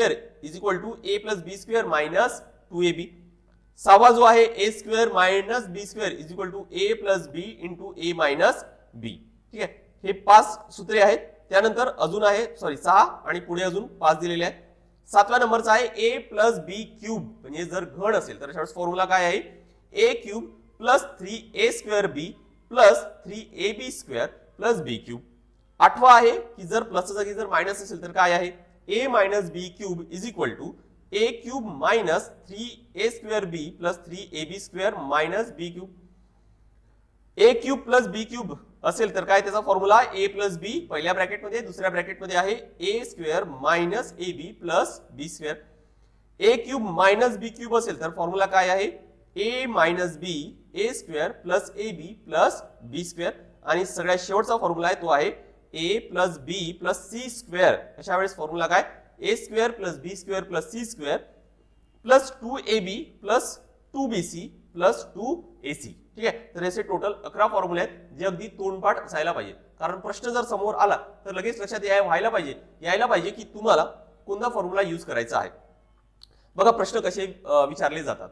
a + b² - 2ab. सहावा जो आहे a² - b² = a + b × a - b. ठीक आहे. हे 5 सूत्रे आहेत. त्यानंतर अजून आहे 6 आणि पुढे अजून 5 दिलेले आहेत. 7व्या नंबरचा आहे a + b³ म्हणजे जर घन असेल तर फॉर्म्युला काय आहे a³ + 3a²b + 3ab² + b³. 8वा आहे की जर प्लसच्या जागी जर मायनस असेल तर काय आहे a - b³ = a³ - 3a²b + 3ab² - b³. a³ + b³ असेल तर काय त्याचा फॉर्म्युला a + b पहिल्या ब्रॅकेटमध्ये, दुसऱ्या ब्रॅकेटमध्ये आहे a² - ab + b². a³ - b³ असेल तर फॉर्म्युला काय आहे a - b a² + ab + b² आणि सगळ्यात शेवटचा फॉर्म्युला आहे तो आहे A plus B plus C square. अशा वेळेस फॉर्म्युला काय, A square plus B square plus C square plus 2ab plus 2bc plus 2ac. ठीक आहे, तर असे टोटल 11 फॉर्म्युले आहेत जे अगदी तोंडपाठ असायला पाहिजे. कारण प्रश्न जर समोर आला तर लगेच लक्षात यायला पाहिजे की तुम्हाला कोणता फॉर्म्युला यूज करायचा आहे. बघा प्रश्न कसे विचारले जातात.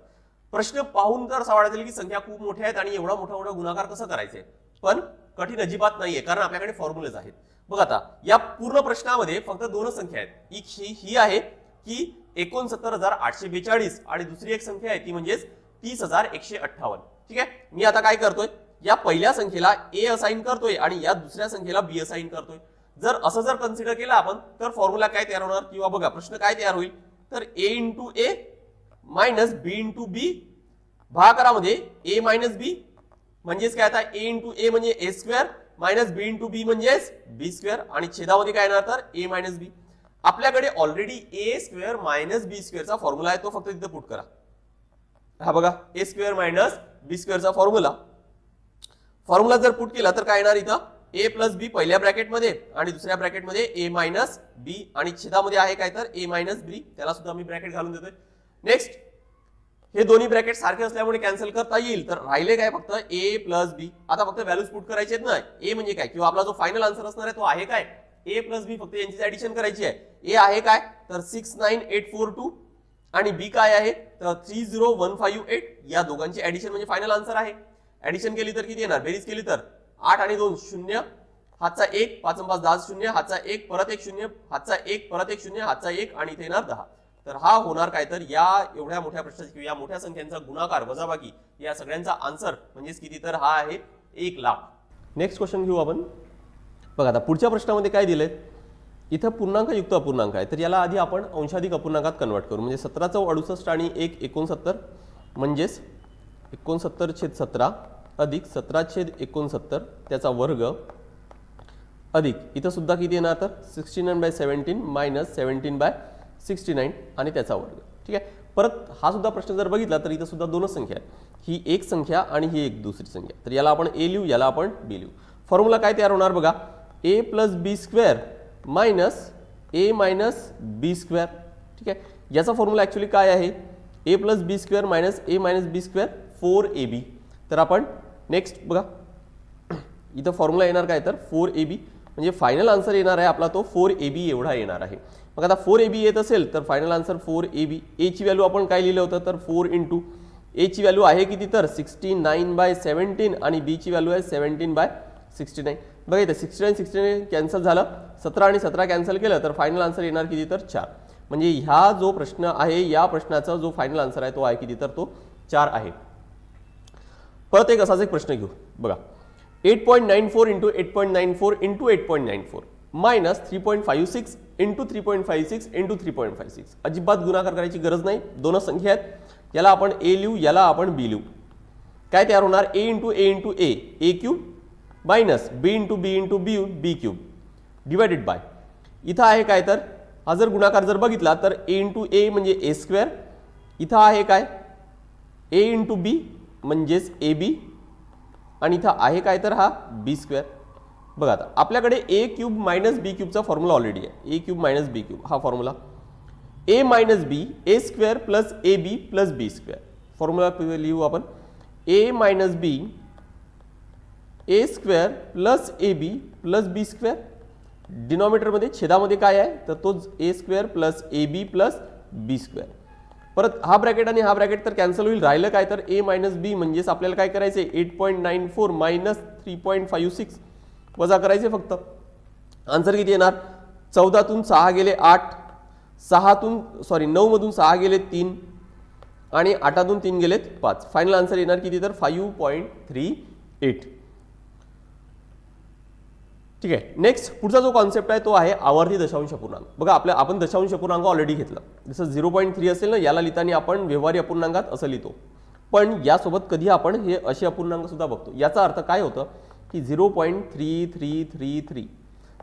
प्रश्न पाहून तर असं वाटेल की संख्या खूप मोठ्या आहेत आणि एवढा मोठा गुणाकार कसं करायचे, पण कठीण अजिबात नाहीये कारण आपल्याकडे फॉर्म्युलेज आहेत. बघा आता या पूर्ण प्रश्नामध्ये फक्त दोनच संख्या आहेत. ही आहे की 69,842 आणि दुसरी एक संख्या आहे ती म्हणजेच 30,158. ठीक आहे, मी आता काय करतोय, या पहिल्या संख्येला ए असाइन करतोय आणि या दुसऱ्या संख्येला बी असाइन करतोय. जर असं जर कन्सिडर केलं आपण तर फॉर्म्युला काय तयार होणार, किंवा बघा प्रश्न काय तयार होईल, तर A into A minus B into B भागाकारामध्ये A minus बी म्हणजेच काय, आता ए इंटू ए म्हणजे ए स्क्वेअर मायनस बी इंटू बी म्हणजेच बी स्क्वेअर आणि छेदामध्ये काय येणार तर ए मायनस बी. आपल्याकडे ऑलरेडी ए स्क्वेअर मायनस बी स्क्वेअरचा फॉर्म्युला आहे, तो फक्त तिथे पुट करा. हा बघा ए स्क्वेअर मायनस बी स्क्वेअरचा फॉर्म्युला जर पुट केला तर काय येणार, इथं ए प्लस बी पहिल्या ब्रॅकेटमध्ये आणि दुसऱ्या ब्रॅकेटमध्ये ए मायनस बी आणि छेदामध्ये आहे काय तर ए मायनस बी, त्याला सुद्धा मी ब्रॅकेट घालून देतोय. नेक्स्ट हे दोन्ही ब्रॅकेट सारखे असल्यामुळे कॅन्सल करता येईल, तर राहिले काय फक्त ए प्लस बी. आता फक्त व्हॅल्यूज पुट करायचे आहेत ना, ए म्हणजे काय किंवा आपला जो फायनल आन्सर असणार आहे तो आहे काय ए प्लस बी, फक्त यांची ऍडिशन करायची आहे. ए आहे काय तर 69842 आणि बी काय आहे तर 30158. या दोघांची ऍडिशन म्हणजे फायनल आन्सर आहे. ऍडिशन केली तर किती येणार, बेरीज केली तर 8 आणि 2 0, हातचा 1, 5 आणि 5 10 0, हातचा 1 परत 1 0, हातचा 1 परत 1 0, हातचा 1 आणि इथे येणार 10. तर हा होणार काय तर या एवढ्या मोठ्या प्रश्नाचा किंवा या मोठ्या संख्यांचा गुणाकार वजाबाकी या सगळ्यांचा आन्सर म्हणजेच किती तर हा आहे 1,00,000. नेक्स्ट क्वेश्चन घेऊ आपण. बघा आता पुढच्या प्रश्नामध्ये काय दिलंय, इथं पूर्णांक युक्त अपूर्णांक आहे, तर याला आधी आपण अंशाधिक अपूर्णांकात कन्वर्ट करू. म्हणजे 17 × 68 आणि 1 69 म्हणजेच 69/17 अधिक 17/69 त्याचा वर्ग अधिक इथं सुद्धा किती येणार तर 69/17 मायनस 17/69 आणि त्याचा वर्ग. ठीक आहे, परत हा सुद्धा प्रश्न जर बघितला तर इथं सुद्धा दोनच संख्या आहेत, ही एक संख्या आणि ही एक दुसरी संख्या. तर याला आपण ए लिहू, याला आपण बी लिहू. फॉर्म्युला काय तयार होणार बघा, ए प्लस बी स्क्वेअर मायनस ए मायनस बी स्क्वेअर. ठीक आहे, याचा फॉर्म्युला ॲक्च्युली काय आहे, A plus B square minus A minus B square 4ab. तर आपण नेक्स्ट बघा इथं फॉर्म्युला येणार काय तर 4ab म्हणजे फायनल आन्सर येणार आहे आपला तो 4ab एवढा येणार आहे. मग आता 4ab येत असेल तर फायनल आन्सर 4ab. ए ची व्हॅल्यू आपण काय लिहिलं होतं तर 4 इंटू ए ची व्हॅल्यू आहे किती तर 69/17 आणि बी ची व्हॅल्यू आहे 17/69. बघा इथं 69 कॅन्सल झालं, 17 आणि 17 कॅन्सल केलं तर फायनल आन्सर येणार किती तर 4. म्हणजे ह्या जो प्रश्न आहे या प्रश्नाचा जो फायनल आन्सर आहे तो आहे किती तर तो 4 आहे. परत एक असाच एक प्रश्न घेऊ बघा, 8.94 into 8.94 into 8.94 minus 3.56 into 3.56 into 3.56. अजिबात गुणाकार करायची गरज नाही, दोनच संख्या आहेत. याला आपण ए लिहू, याला आपण बी लिहू. काय तयार होणार, A into A A cube minus B into B B cube divided by इथं आहे काय तर हा जर गुणाकार जर बघितला तर ए इंटू ए म्हणजे ए स्क्वेअर, इथं आहे काय ए इंटू बी म्हणजेच ए बी आणि इथं आहे काय तर हा बी स्क्वेअर. बघा आता आपल्याकडे ए क्यूब मायनस बी क्यूबचा फॉर्म्युला ऑलरेडी आहे, A cube minus B cube हा formula A minus B A square plus A B plus B square. Formula लिहू आपण A minus B A square plus A B plus B square. डिनॉमिनेटरमध्ये छेदामध्ये काय आहे तर तोच A square plus A B plus B square. परत हा ब्रॅकेट आणि हा ब्रॅकेट तर कॅन्सल होईल, राहिलं काय तर ए मायनस बी म्हणजेच आपल्याला काय करायचं आहे 8.94 मायनस 3.56 वजा करायचे फक्त. आन्सर किती येणार 14तून 6 गेले 8, 9 मधून 6 गेले 3 आणि 8तून 3 गेलेत 5. फायनल आन्सर येणार किती तर 5.38. ठीक आहे, नेक्स्ट पुढचा जो कॉन्सेप्ट आहे तो आहे आवर्ती दशांश अपूर्णांक. बघा आपण दशांश अपूर्णांक ऑलरेडी घेतला, जसं 0.3 असेल ना याला लिहिताना आपण व्यवहारी अपूर्णांकात असं लिहितो, पण यासोबत कधी आपण हे असे अपूर्णांक सुद्धा बघतो. याचा अर्थ काय होतं की 0.3333.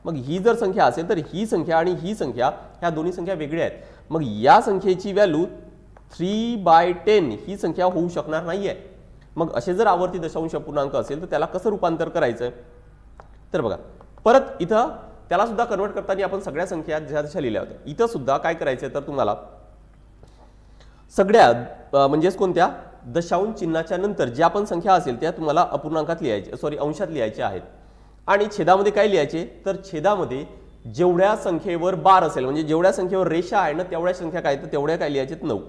मग ही जर संख्या असेल तर ही संख्या आणि ही संख्या ह्या दोन्ही संख्या वेगळ्या आहेत. मग या संख्येची व्हॅल्यू 3/10 ही संख्या होऊ शकणार नाहीये. मग असे जर आवर्ती दशांश अपूर्णांक असेल तर त्याला कसं रूपांतर करायचं तर बघा परत इथं त्याला सुद्धा कन्वर्ट करताना आपण सगळ्या संख्या ज्या जशा लिहिल्या होत्या इथं सुद्धा काय करायचं तर तुम्हाला सगळ्या म्हणजेच कोणत्या दशांश चिन्हाच्या नंतर ज्या पण संख्या असेल त्या तुम्हाला अपूर्णांकात लिहायचे अंशात लिहायचे आहेत आणि छेदामध्ये काय लिहायचे तर छेदामध्ये जेवढ्या संख्येवर बार असेल म्हणजे जेवढ्या संख्येवर रेषा आहे ना तेवढ्या संख्या काय तर तेवढ्या काय लिहायचे 9.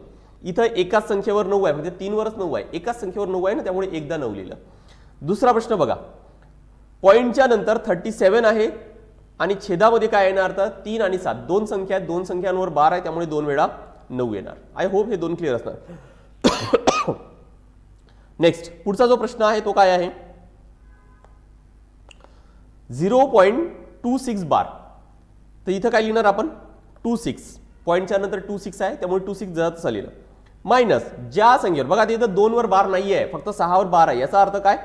इथं एकाच संख्येवर 9 आहे म्हणजे 3 वरच 9 आहे एकाच संख्येवर 9 आहे ना त्यामुळे एकदा 9 लिहिलं. दुसरा प्रश्न बघा पॉइंटच्या नंतर 37 आहे आणि छेदामध्ये काय येणार तर 3 आणि 7 दोन संख्या आहेत दोन संख्यांवर बार आहे त्यामुळे 2 वेळा 9 येणार. आय होप हे दोन क्लिअर असणार. नेक्स्ट पुढचा जो प्रश्न आहे तो काय आहे 0.26 बार. तर इथं काय लिहिणार आपण 26 पॉइंटच्या नंतर 26 आहे त्यामुळे 26 जात लिहिलं मायनस ज्या संख्येवर बघा इथं 2 वर बार नाही आहे फक्त 6 वर बार आहे याचा अर्थ काय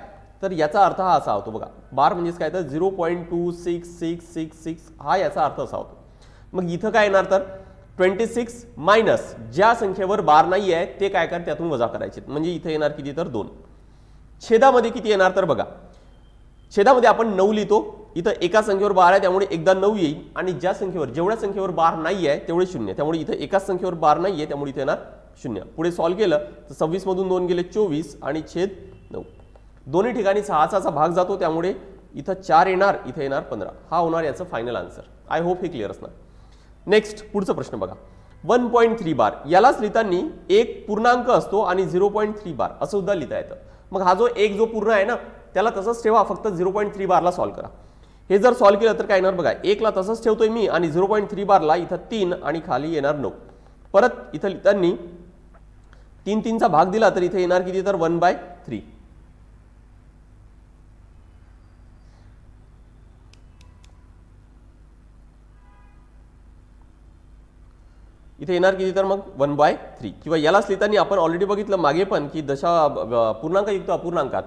तर याचा अर्थ हा असा होतो बघा बार म्हणजेच काय तर 0.2666 हा याचा अर्थ असा होतो. मग इथं काय येणार तर 26 मायनस ज्या संख्येवर बार नाही आहे ते काय कर त्यातून वजा करायचे म्हणजे इथे येणार किती तर 2. छेदामध्ये किती येणार तर बघा छेदामध्ये आपण 9 लिहितो इथं एका संख्येवर बार आहे त्यामुळे एकदा 9 येईल आणि ज्या संख्येवर जेवढ्या संख्येवर बार नाही आहे तेवढे 0 त्यामुळे इथे एकाच संख्येवर बार नाही आहे त्यामुळे इथे येणार 0. पुढे सॉल्व्ह केलं तर 26 मधून 2 गेले 24 आणि छेद 9 दोन्ही ठिकाणी 6चा भाग जातो त्यामुळे इथं 4 येणार इथे येणार 15 हा होणार याचं फायनल आन्सर. आय होप हे क्लिअर असणार. नेक्स्ट पुढचा प्रश्न बघा 1.3 बार यालाच लिहिताना एक पूर्णांक असतो आणि 0.3 बार असं सुद्धा लिहिता येतं. मग हा जो एक जो पूर्ण आहे ना त्याला तसंच ठेवा फक्त 0.3 बारला सॉल्व्ह करा. हे जर सॉल्व्ह केलं तर काय येणार बघा 1 ला तसंच ठेवतोय मी आणि 0.3 बारला इथं 3 आणि खाली येणार 9. परत इथं लिहिताना 3 चा भाग दिला तर इथे येणार किती तर 1/3. इथे येणार किती तर मग 1/3 किंवा यालाच लिहिताना आपण ऑलरेडी बघितलं मागे पण की पूर्णांक युक्त अपूर्णांकात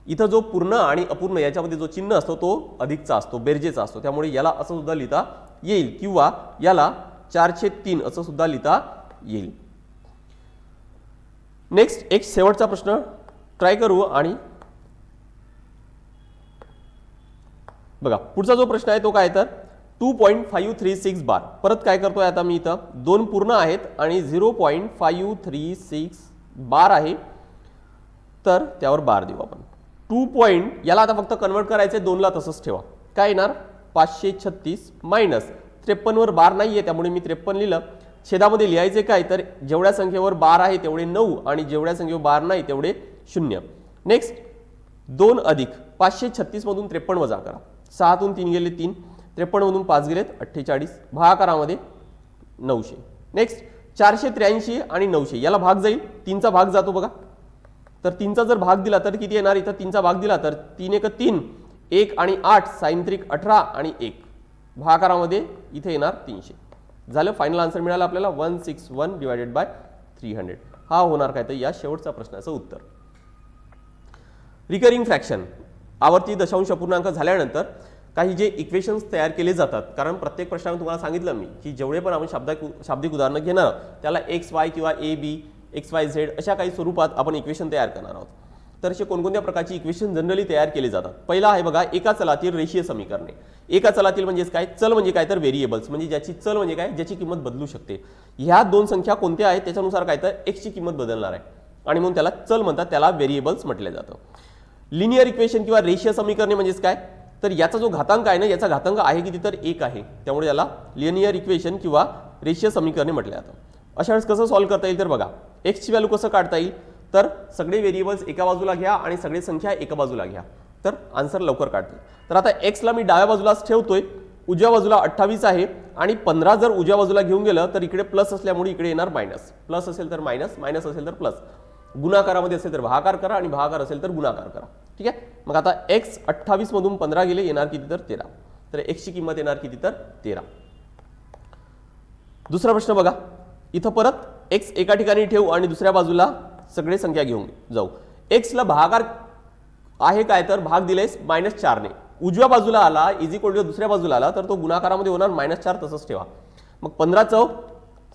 इथं जो पूर्ण आणि अपूर्ण याच्यामध्ये जो चिन्ह असतो तो अधिकचा असतो बेरजेचा असतो त्यामुळे याला असं सुद्धा लिहिता येईल किंवा याला 4/3 असं सुद्धा लिहिता येईल. नेक्स्ट एक शेवटचा प्रश्न ट्राय करू आणि बघा पुढचा जो प्रश्न आहे तो काय तर 2.536 बार. परत काय करतोय आता मी इथं दोन पूर्ण आहेत आणि 0.536 बार आहे तर त्यावर बार देऊ आपण 2. याला आता फक्त कन्वर्ट करायचे 2 ला तसंच ठेवा काय येणार 536 मायनस 53 वर बार नाहीये त्यामुळे मी 53 लिहिलं. छेदामध्ये लिहायचे काय तर जेवढ्या संख्येवर बार आहे तेवढे 9 आणि जेवढ्या संख्येवर बार नाही तेवढे 0. नेक्स्ट 2 अधिक 536 मधून 53 वजा करा 6 तून 3 गेले 3 53 मधून 5 गेलेत 48 भागाकारामध्ये 900. नेक्स्ट 483 आणि 900 याला भाग जाईल 3 चा भाग जातो बघा तर 3 चा जर भाग दिला तर किती येणार इथं 3 चा भाग दिला तर 3 1 3 1 आणि 8 साइन 18 आणि 1 भागाकारामध्ये इथे येणार 300. झालं फायनल आन्सर मिळाला आपल्याला 161/300 हा होणार काय तर या शेवटचा प्रश्नाचं उत्तर. रिकरिंग फ्रॅक्शन आवर्ती दशांश अपूर्णांक झाल्यानंतर काही जे इक्वेशन्स तयार केले जातात कारण प्रत्येक प्रश्नामध्ये तुम्हाला सांगितलं मी की जेवढे पण आपण शाब्दिक उदाहरणं घेणार त्याला XY किंवा AB XYZ अशा काही स्वरूपात आपण इक्वेशन तयार करणार आहोत. तर असे कोणकोणत्या प्रकारची इक्वेशन जनरली तयार केले जातात. पहिला आहे बघा एका चलातील रेषीय समीकरणे. एका चलातील म्हणजे काय चल म्हणजे काय तर व्हेरिएबल्स म्हणजे ज्याची चल म्हणजे काय ज्याची किंमत बदलू शकते. ह्या दोन संख्या कोणत्या आहेत त्याच्यानुसार काय तर x ची किंमत बदलणार आहे आणि म्हणून त्याला चल म्हणतात त्याला व्हेरिएबल्स म्हटले जातं. लिनियर इक्वेशन किंवा रेषीय समीकरणे म्हणजेच काय तर याचा जो घातांक आहे ना याचा घातांक आहे किती तर 1 आहे त्यामुळे याला लिनियर इक्वेशन किंवा रेषीय समीकरणे म्हटले जातं. अशा वेळेस कसं सॉल्व्ह करता येईल तर बघा x ची व्हॅल्यू कसं काढता येईल तर सगळे व्हेरिएबल्स एका बाजूला घ्या आणि सगळे संख्या एका बाजूला घ्या तर आन्सर लवकर काढते. तर आता x ला मी डाव्या बाजूलाच ठेवतोय उजव्या बाजूला 28 आहे आणि 15 जर उजव्या बाजूला घेऊन गेलं तर इकडे प्लस असल्यामुळे इकडे येणार मायनस. प्लस असेल तर मायनस मायनस असेल तर प्लस. गुणाकारामध्ये असेल तर भागाकार करा आणि भागाकार असेल तर गुणाकार करा. ठीक आहे मग आता x 28 मधून 15 गेले येणार किती तर 13 तर x ची किंमत येणार किती तर 13. दुसरा प्रश्न बघा इथं परत x एका ठिकाणी ठेवू आणि दुसऱ्या बाजूला सगळे संख्या घेऊन जाऊ. x ला भागाकार आहे काय तर भाग दिले -4 ने उजव्या बाजूला आला इज इक्वल टू दुसऱ्या बाजूला आला तर तो गुणाकारामध्ये होणार -4 तसंच ठेवा. मग 15 चौक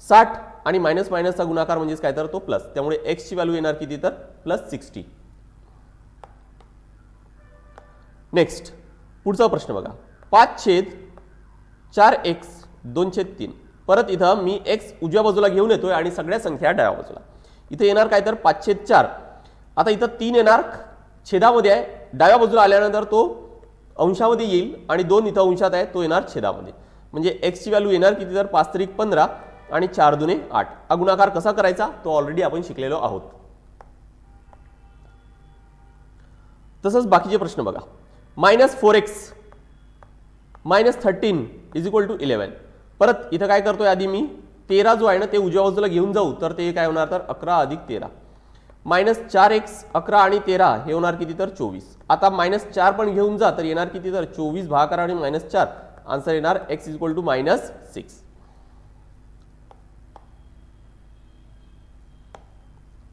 60 आणि मायनस मायनसचा गुणाकार म्हणजेच काय तर तो प्लस त्यामुळे x ची व्हॅल्यू येणार किती तर +60. नेक्स्ट पुढचा प्रश्न बघा, 5/4x 2/3. परत इथं मी x उजव्या बाजूला घेऊन येतोय आणि सगळ्या संख्या डाव्या बाजूला. इथे येणार काय तर 5/4. आता इथं 3 येणार छेदामध्ये आहे, डाव्या बाजूला आल्यानंतर तो अंशामध्ये येईल आणि 2 इथं अंशात आहे, तो येणार छेदामध्ये. म्हणजे x ची व्हॅल्यू येणार किती तर 5×3=15 आणि 4×2=8. हा गुणाकार कसा करायचा तो ऑलरेडी आपण शिकलेलो आहोत. तसंच बाकीचे प्रश्न बघा, -4x -13 = 11. परत इथं काय करतोय, आधी मी 13 जो आहे ना ते उजव्या बाजूला घेऊन जाऊ, तर ते काय होणार तर 11 + 13. -4x 11 आणि 13 हे होणार किती तर 24. आता -4 पण घेऊन जा तर येणार किती तर 24 भागाकार आणि -4. आन्सर येणार x = -6.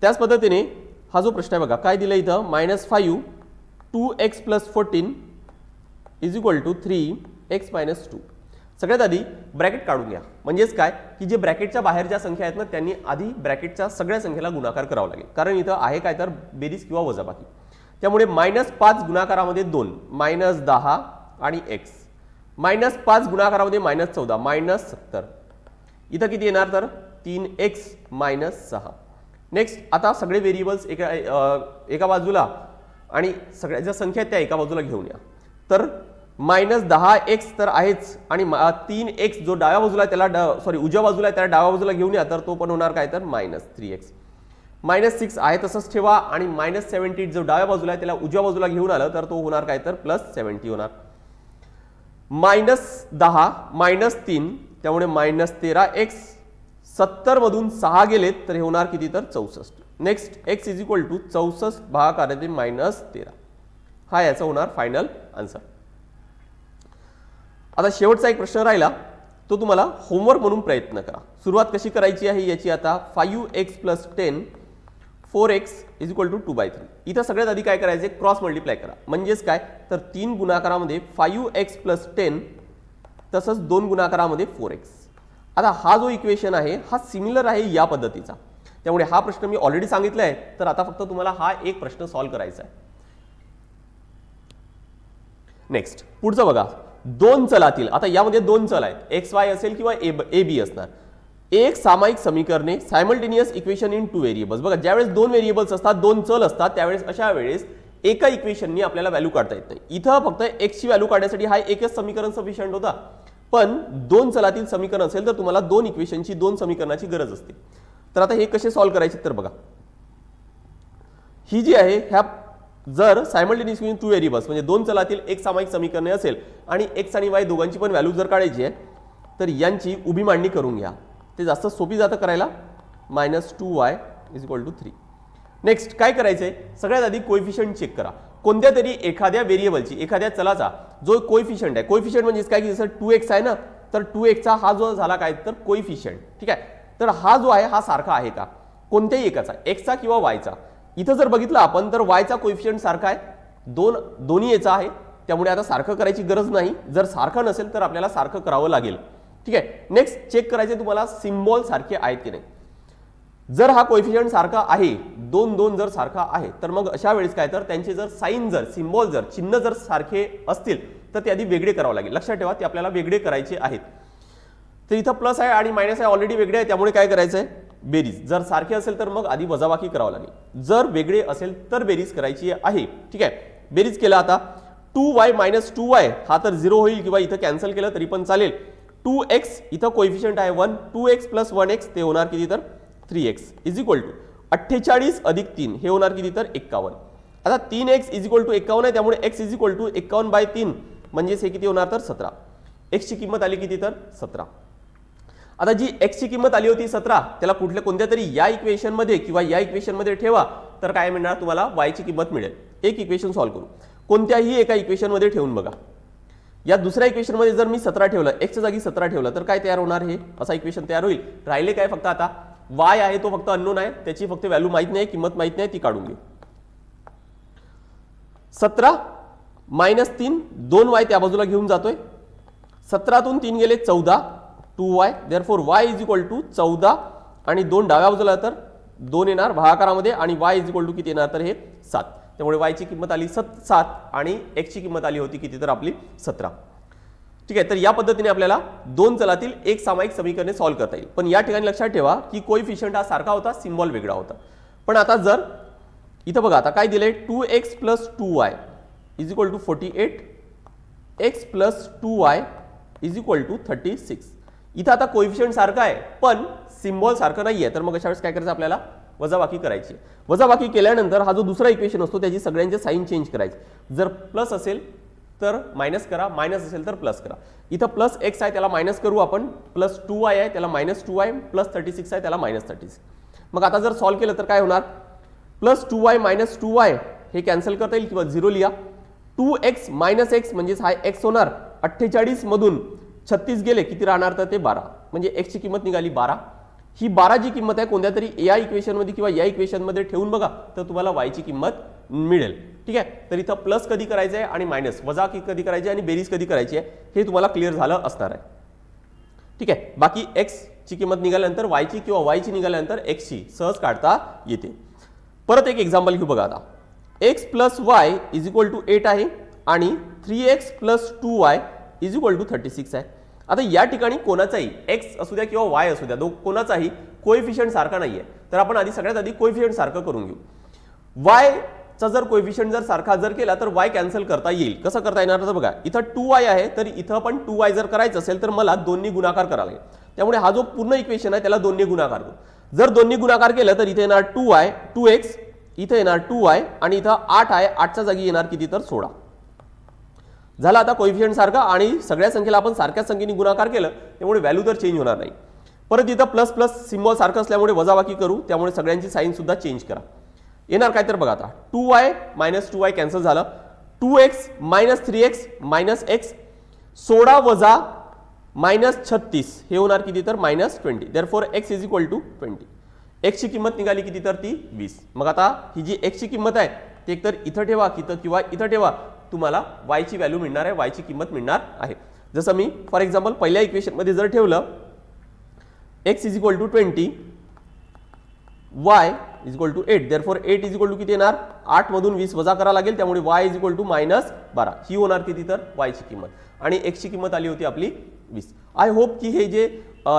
त्याच पद्धतीने हा जो प्रश्न आहे बघा, काय दिलं इथं, -5 2x + 14 = 3x - 2. सगळ्यात आधी ब्रॅकेट काढून घ्या. म्हणजेच काय की जे ब्रॅकेटच्या बाहेर ज्या संख्या आहेत ना त्यांनी आधी ब्रॅकेटच्या सगळ्या संख्येला गुणाकार करावा लागेल, कारण इथं आहे काय तर बेरीज किंवा वजाबाकी. त्यामुळे -5 गुणाकारामध्ये 2 -10 आणि x, -5 गुणाकारामध्ये -14 -17. इथं किती येणार तर 3x - 6. नेक्स्ट आता सगळे व्हेरिएबल्स एका बाजूला आणि सगळ्या ज्या संख्या आहेत त्या एका बाजूला घेऊन या. तर -10x तर आहेच आणि 3x जो डाव्या बाजूला त्याला उजव्या बाजूला त्याला डाव्या बाजूला घेऊन या, तर तो पण होणार काय तर -3x. -6 आहे तसंच ठेवा आणि -70 जो डाव्या बाजूला त्याला उजव्या बाजूला घेऊन आलं तर तो होणार काय तर +70 होणार. -10 -3 त्यामुळे -13x. 70 मधून 6 गेलेत तर हे होणार किती तर 64. नेक्स्ट x = 64 भागाकार -13. हा याचा होणार फायनल आन्सर. आता शेवटचा एक प्रश्न राहिला, तो तुम्हाला होमवर्क म्हणून प्रयत्न करा. सुरुवात कशी करायची आहे याची आता, 5x + 10 4x = 2/3. इथं सगळ्यात आधी काय करायचे, क्रॉस मल्टिप्लाय करा. म्हणजेच काय तर 3 गुणाकारामध्ये 5x + 10 तसंच 2 गुणाकारामध्ये 4x. आता हा जो इक्वेशन आहे हा सिमिलर आहे या पद्धतीचा, त्यामुळे हा प्रश्न मी ऑलरेडी सांगितला आहे, तर आता फक्त तुम्हाला हा एक प्रश्न सॉल्व्ह करायचा आहे. नेक्स्ट पुढचं बघा, 2 चलातील, आता यामध्ये 2 चल आहेत, एक्स वाय असेल किंवा ए बी असणार. एक सामायिक समीकरणे सायमल्टेनियस इक्वेशन इन 2 व्हेरिएबल्स. बघा ज्यावेळेस 2 व्हेरिएबल्स असतात, 2 चल असतात, त्यावेळेस अशा वेळेस एका इक्वेशननी आपल्याला व्हॅल्यू काढता येत नाही. इथं फक्त x ची व्हॅल्यू काढण्यासाठी हा एकच समीकरण सफिशियंट होता, पण 2 चलातील समीकरण असेल तर तुम्हाला 2 इक्वेशनची 2 समीकरणाची गरज असते. तर आता हे कसे सॉल्व्ह करायचे तर बघा, ही जी आहे ह्या जर सायमल्टेनियस इक्वेशन 2 व्हेरिएबल्स म्हणजे 2 चलातील एक सामायिक समीकरणे असेल आणि x आणि y दोघांची पण व्हॅल्यू जर काढायची आहे तर यांची उभी मांडणी करून घ्या. ते जास्त सोपी जातं करायला. -2y = 3. नेक्स्ट काय करायचंय, सगळ्यात आधी कोएफिशियंट चेक करा. कोणत्या तरी एखाद्या व्हेरिएबलची, एखाद्या चलाचा जो कोएफिशियंट आहे, कोएफिशियंट म्हणजे काय की जसं 2x आहे ना, तर 2x चा हा जो झाला काय तर कोएफिशियंट, ठीक आहे. तर हा जो आहे हा सारखा आहे का कोणत्याही एकाचा, x चा किंवा y चा. इथं जर बघितलं आपण तर y चा कोएफिशियंट सारखा आहे, दोन्ही याचा आहे, त्यामुळे आता सारखं करायची गरज नाही. जर सारखं नसेल तर आपल्याला सारखं करावं लागेल, ठीक आहे. नेक्स्ट चेक करायचे तुम्हाला सिम्बॉल सारखे आहेत की नाही. जर हा कोएफिशियंट सारखा आहे, 2 जर सारखा आहे, तर मग अशा वेळेस काय तर त्यांचे जर साइन जर सिम्बॉल जर चिन्ह जर सारखे असतील तर ते आधी वेगळे करावं लागेल. लक्षात ठेवा ते आपल्याला वेगळे करायचे आहेत. तर इथं प्लस आहे आणि मायनस आहे ऑलरेडी वेगळे आहे, त्यामुळे काय करायचं आहे बेरीज. जर सारखे असेल तर मग आधी वजाबाकी करावं लागेल, जर वेगळे असेल तर बेरीज करायची आहे, ठीक आहे. बेरीज केला आता 2y - 2y हा तर 0 होईल किंवा इथं कॅन्सल केलं तरी पण चालेल. 2x इथं कोएफिशियंट आहे 1, 2x + 1x ते होणार किती तर 3x = 48 + 3 हे होणार किती तर 51. आता 3x = 51 आहे, त्यामुळे x = 51/3 म्हणजेच हे किती होणार तर 17. x ची किंमत आली किती तर 17. आता जी x ची किंमत आली होती 17 त्याला कोणत्या तरी या इक्वेशन मध्ये किंवा या इक्वेशन मध्ये ठेवा तर काय मिळणार तुम्हाला y ची किंमत मिळेल. एक इक्वेशन सॉल्व्ह करू, कोणत्याही एका इक्वेशन मध्ये ठेवून बघा. या दुसऱ्या इक्वेशन मध्ये जर मी 17 ठेवलं, x च्या जागी 17 ठेवलं तर काय तयार होणार, हे असा इक्वेशन तयार होईल. राहिले काय फक्त आता y आहे तो फक्त अननोन आहे, त्याची फक्त व्हॅल्यू माहित नाही, किंमत माहित नाही, ती काढून घेऊ. 17 - 3 2y त्या बाजूला घेऊन जातोय. 17 तून 3 गेले 14 2y, देअरफॉर y = 14 आणि 2 डाव्या बाजूला तर 2 येणार भागाकारामध्ये आणि y = किती येणार तर हे 7. त्यामुळे y ची किंमत आली 7 आणि x ची किंमत आली होती किती तर आपली 17. ठीक आहे, तर या पद्धतीने आपल्याला दोन चलातील एक सामायिक समीकरणे सॉल्व्ह करता येईल. पण या ठिकाणी लक्षात ठेवा की कोएफिशियंट हा सारखा होता, सिम्बॉल वेगळा होता. पण आता जर इथं बघा आता काय दिलंय 2x + 2y = 48, x + 2y = 36. इथं आता कोएफिशियंट सारखा आहे पण सिम्बॉल सारखं नाहीये, तर मग अशा वेळेस काय करायचं आपल्याला वजाबाकी करायची. वजाबाकी केल्यानंतर हा जो दुसरा इक्वेशन असतो त्याची सगळ्यांचे साइन चेंज करायचे. जर प्लस असेल तर मायनस करा, मायनस असेल तर प्लस करा. इथं +x आहे त्याला मायनस करू आपण, +2y आहे त्याला -2y, +36 आहे त्याला -36. मग आता जर सॉल्व्ह केलं तर काय होणार, +2y - 2y हे कॅन्सल करता येईल किंवा 0 लिहा. 2x - x म्हणजेच हा x होणार. 48 मधून 36 गेले किती राहणार तर ते 12, म्हणजे x ची किंमत निघाली 12. ही 12 जी किंमत आहे कोणत्या तरी या इक्वेशन मध्ये किंवा या इक्वेशन मध्ये ठेवून बघा तर तुम्हाला y ची किंमत मिळेल. ठीक आहे, तर इथं प्लस कधी करायचं आहे आणि मायनस, वजा कधी करायची आणि बेरीज कधी करायची आहे हे तुम्हाला क्लिअर झालं असणार आहे. ठीक आहे, बाकी x ची किंमत निघाल्यानंतर y ची किंवा y ची निघाल्यानंतर x ची सहज काढता येते. परत एक एक्झाम्पल घेऊ बघा आता. x + y = 8 आहे आणि 3x + 2y = 36 आहे. आता या ठिकाणी कोणाचाही x असू द्या किंवा y असू द्या कोणाचाही कोएफिशियंट सारखा नाहीये, तर आपण सगळ्यात आधी कोएफिशियंट सारखं करून घेऊ. y चा जर कोएफिशियंट जर सारखा जर केला तर y कॅन्सल करता येईल. कसं करता येणार तर बघा इथं 2y आहे तर इथं पण 2y जर करायचं असेल तर मला 2 ने गुणाकार करावा लागेल. त्यामुळे हा जो पूर्ण इक्वेशन आहे त्याला 2 ने गुणाकार करू. जर 2 ने गुणाकार केलं तर इथे येणार 2x, इथे येणार 2y आणि इथं 8 आहे, 8च्या जागी येणार किती तर 16. झाला आता कोएफिशियंट सारखा आणि सगळ्या संख्येला आपण सारख्याच संख्येने गुणाकार केलं त्यामुळे व्हॅल्यू तर चेंज होणार नाही. परत इथं प्लस प्लस सिम्बॉल सारखं असल्यामुळे वजाबाकी करू, त्यामुळे सगळ्यांची साइन सुद्धा चेंज करा. येणार काय तर बघा आता 2y - 2y कॅन्सल झालं. 2x - 3x - x 16 वजा -36 हे होणार किती तर -20. Therefore x = 20. x ची किंमत निघाली किती तर ती 20. मग आता ही जी x ची किंमत आहे ते एकतर इथं ठेवा किंवा इथं ठेवा, तुम्हाला y ची व्हॅल्यू मिळणार आहे, y ची किंमत मिळणार आहे. जसं मी फॉर एक्झाम्पल पहिल्या इक्वेशन मध्ये जर ठेवलं x = 20, y = 8, देयरफॉर 8 = किती येणार, 8 मधून 20 वजा करावा लागेल त्यामुळे y = -12 ही होणार किती तर y ची किंमत आणि x ची किंमत आली होती आपली 20. आय होप की हे जे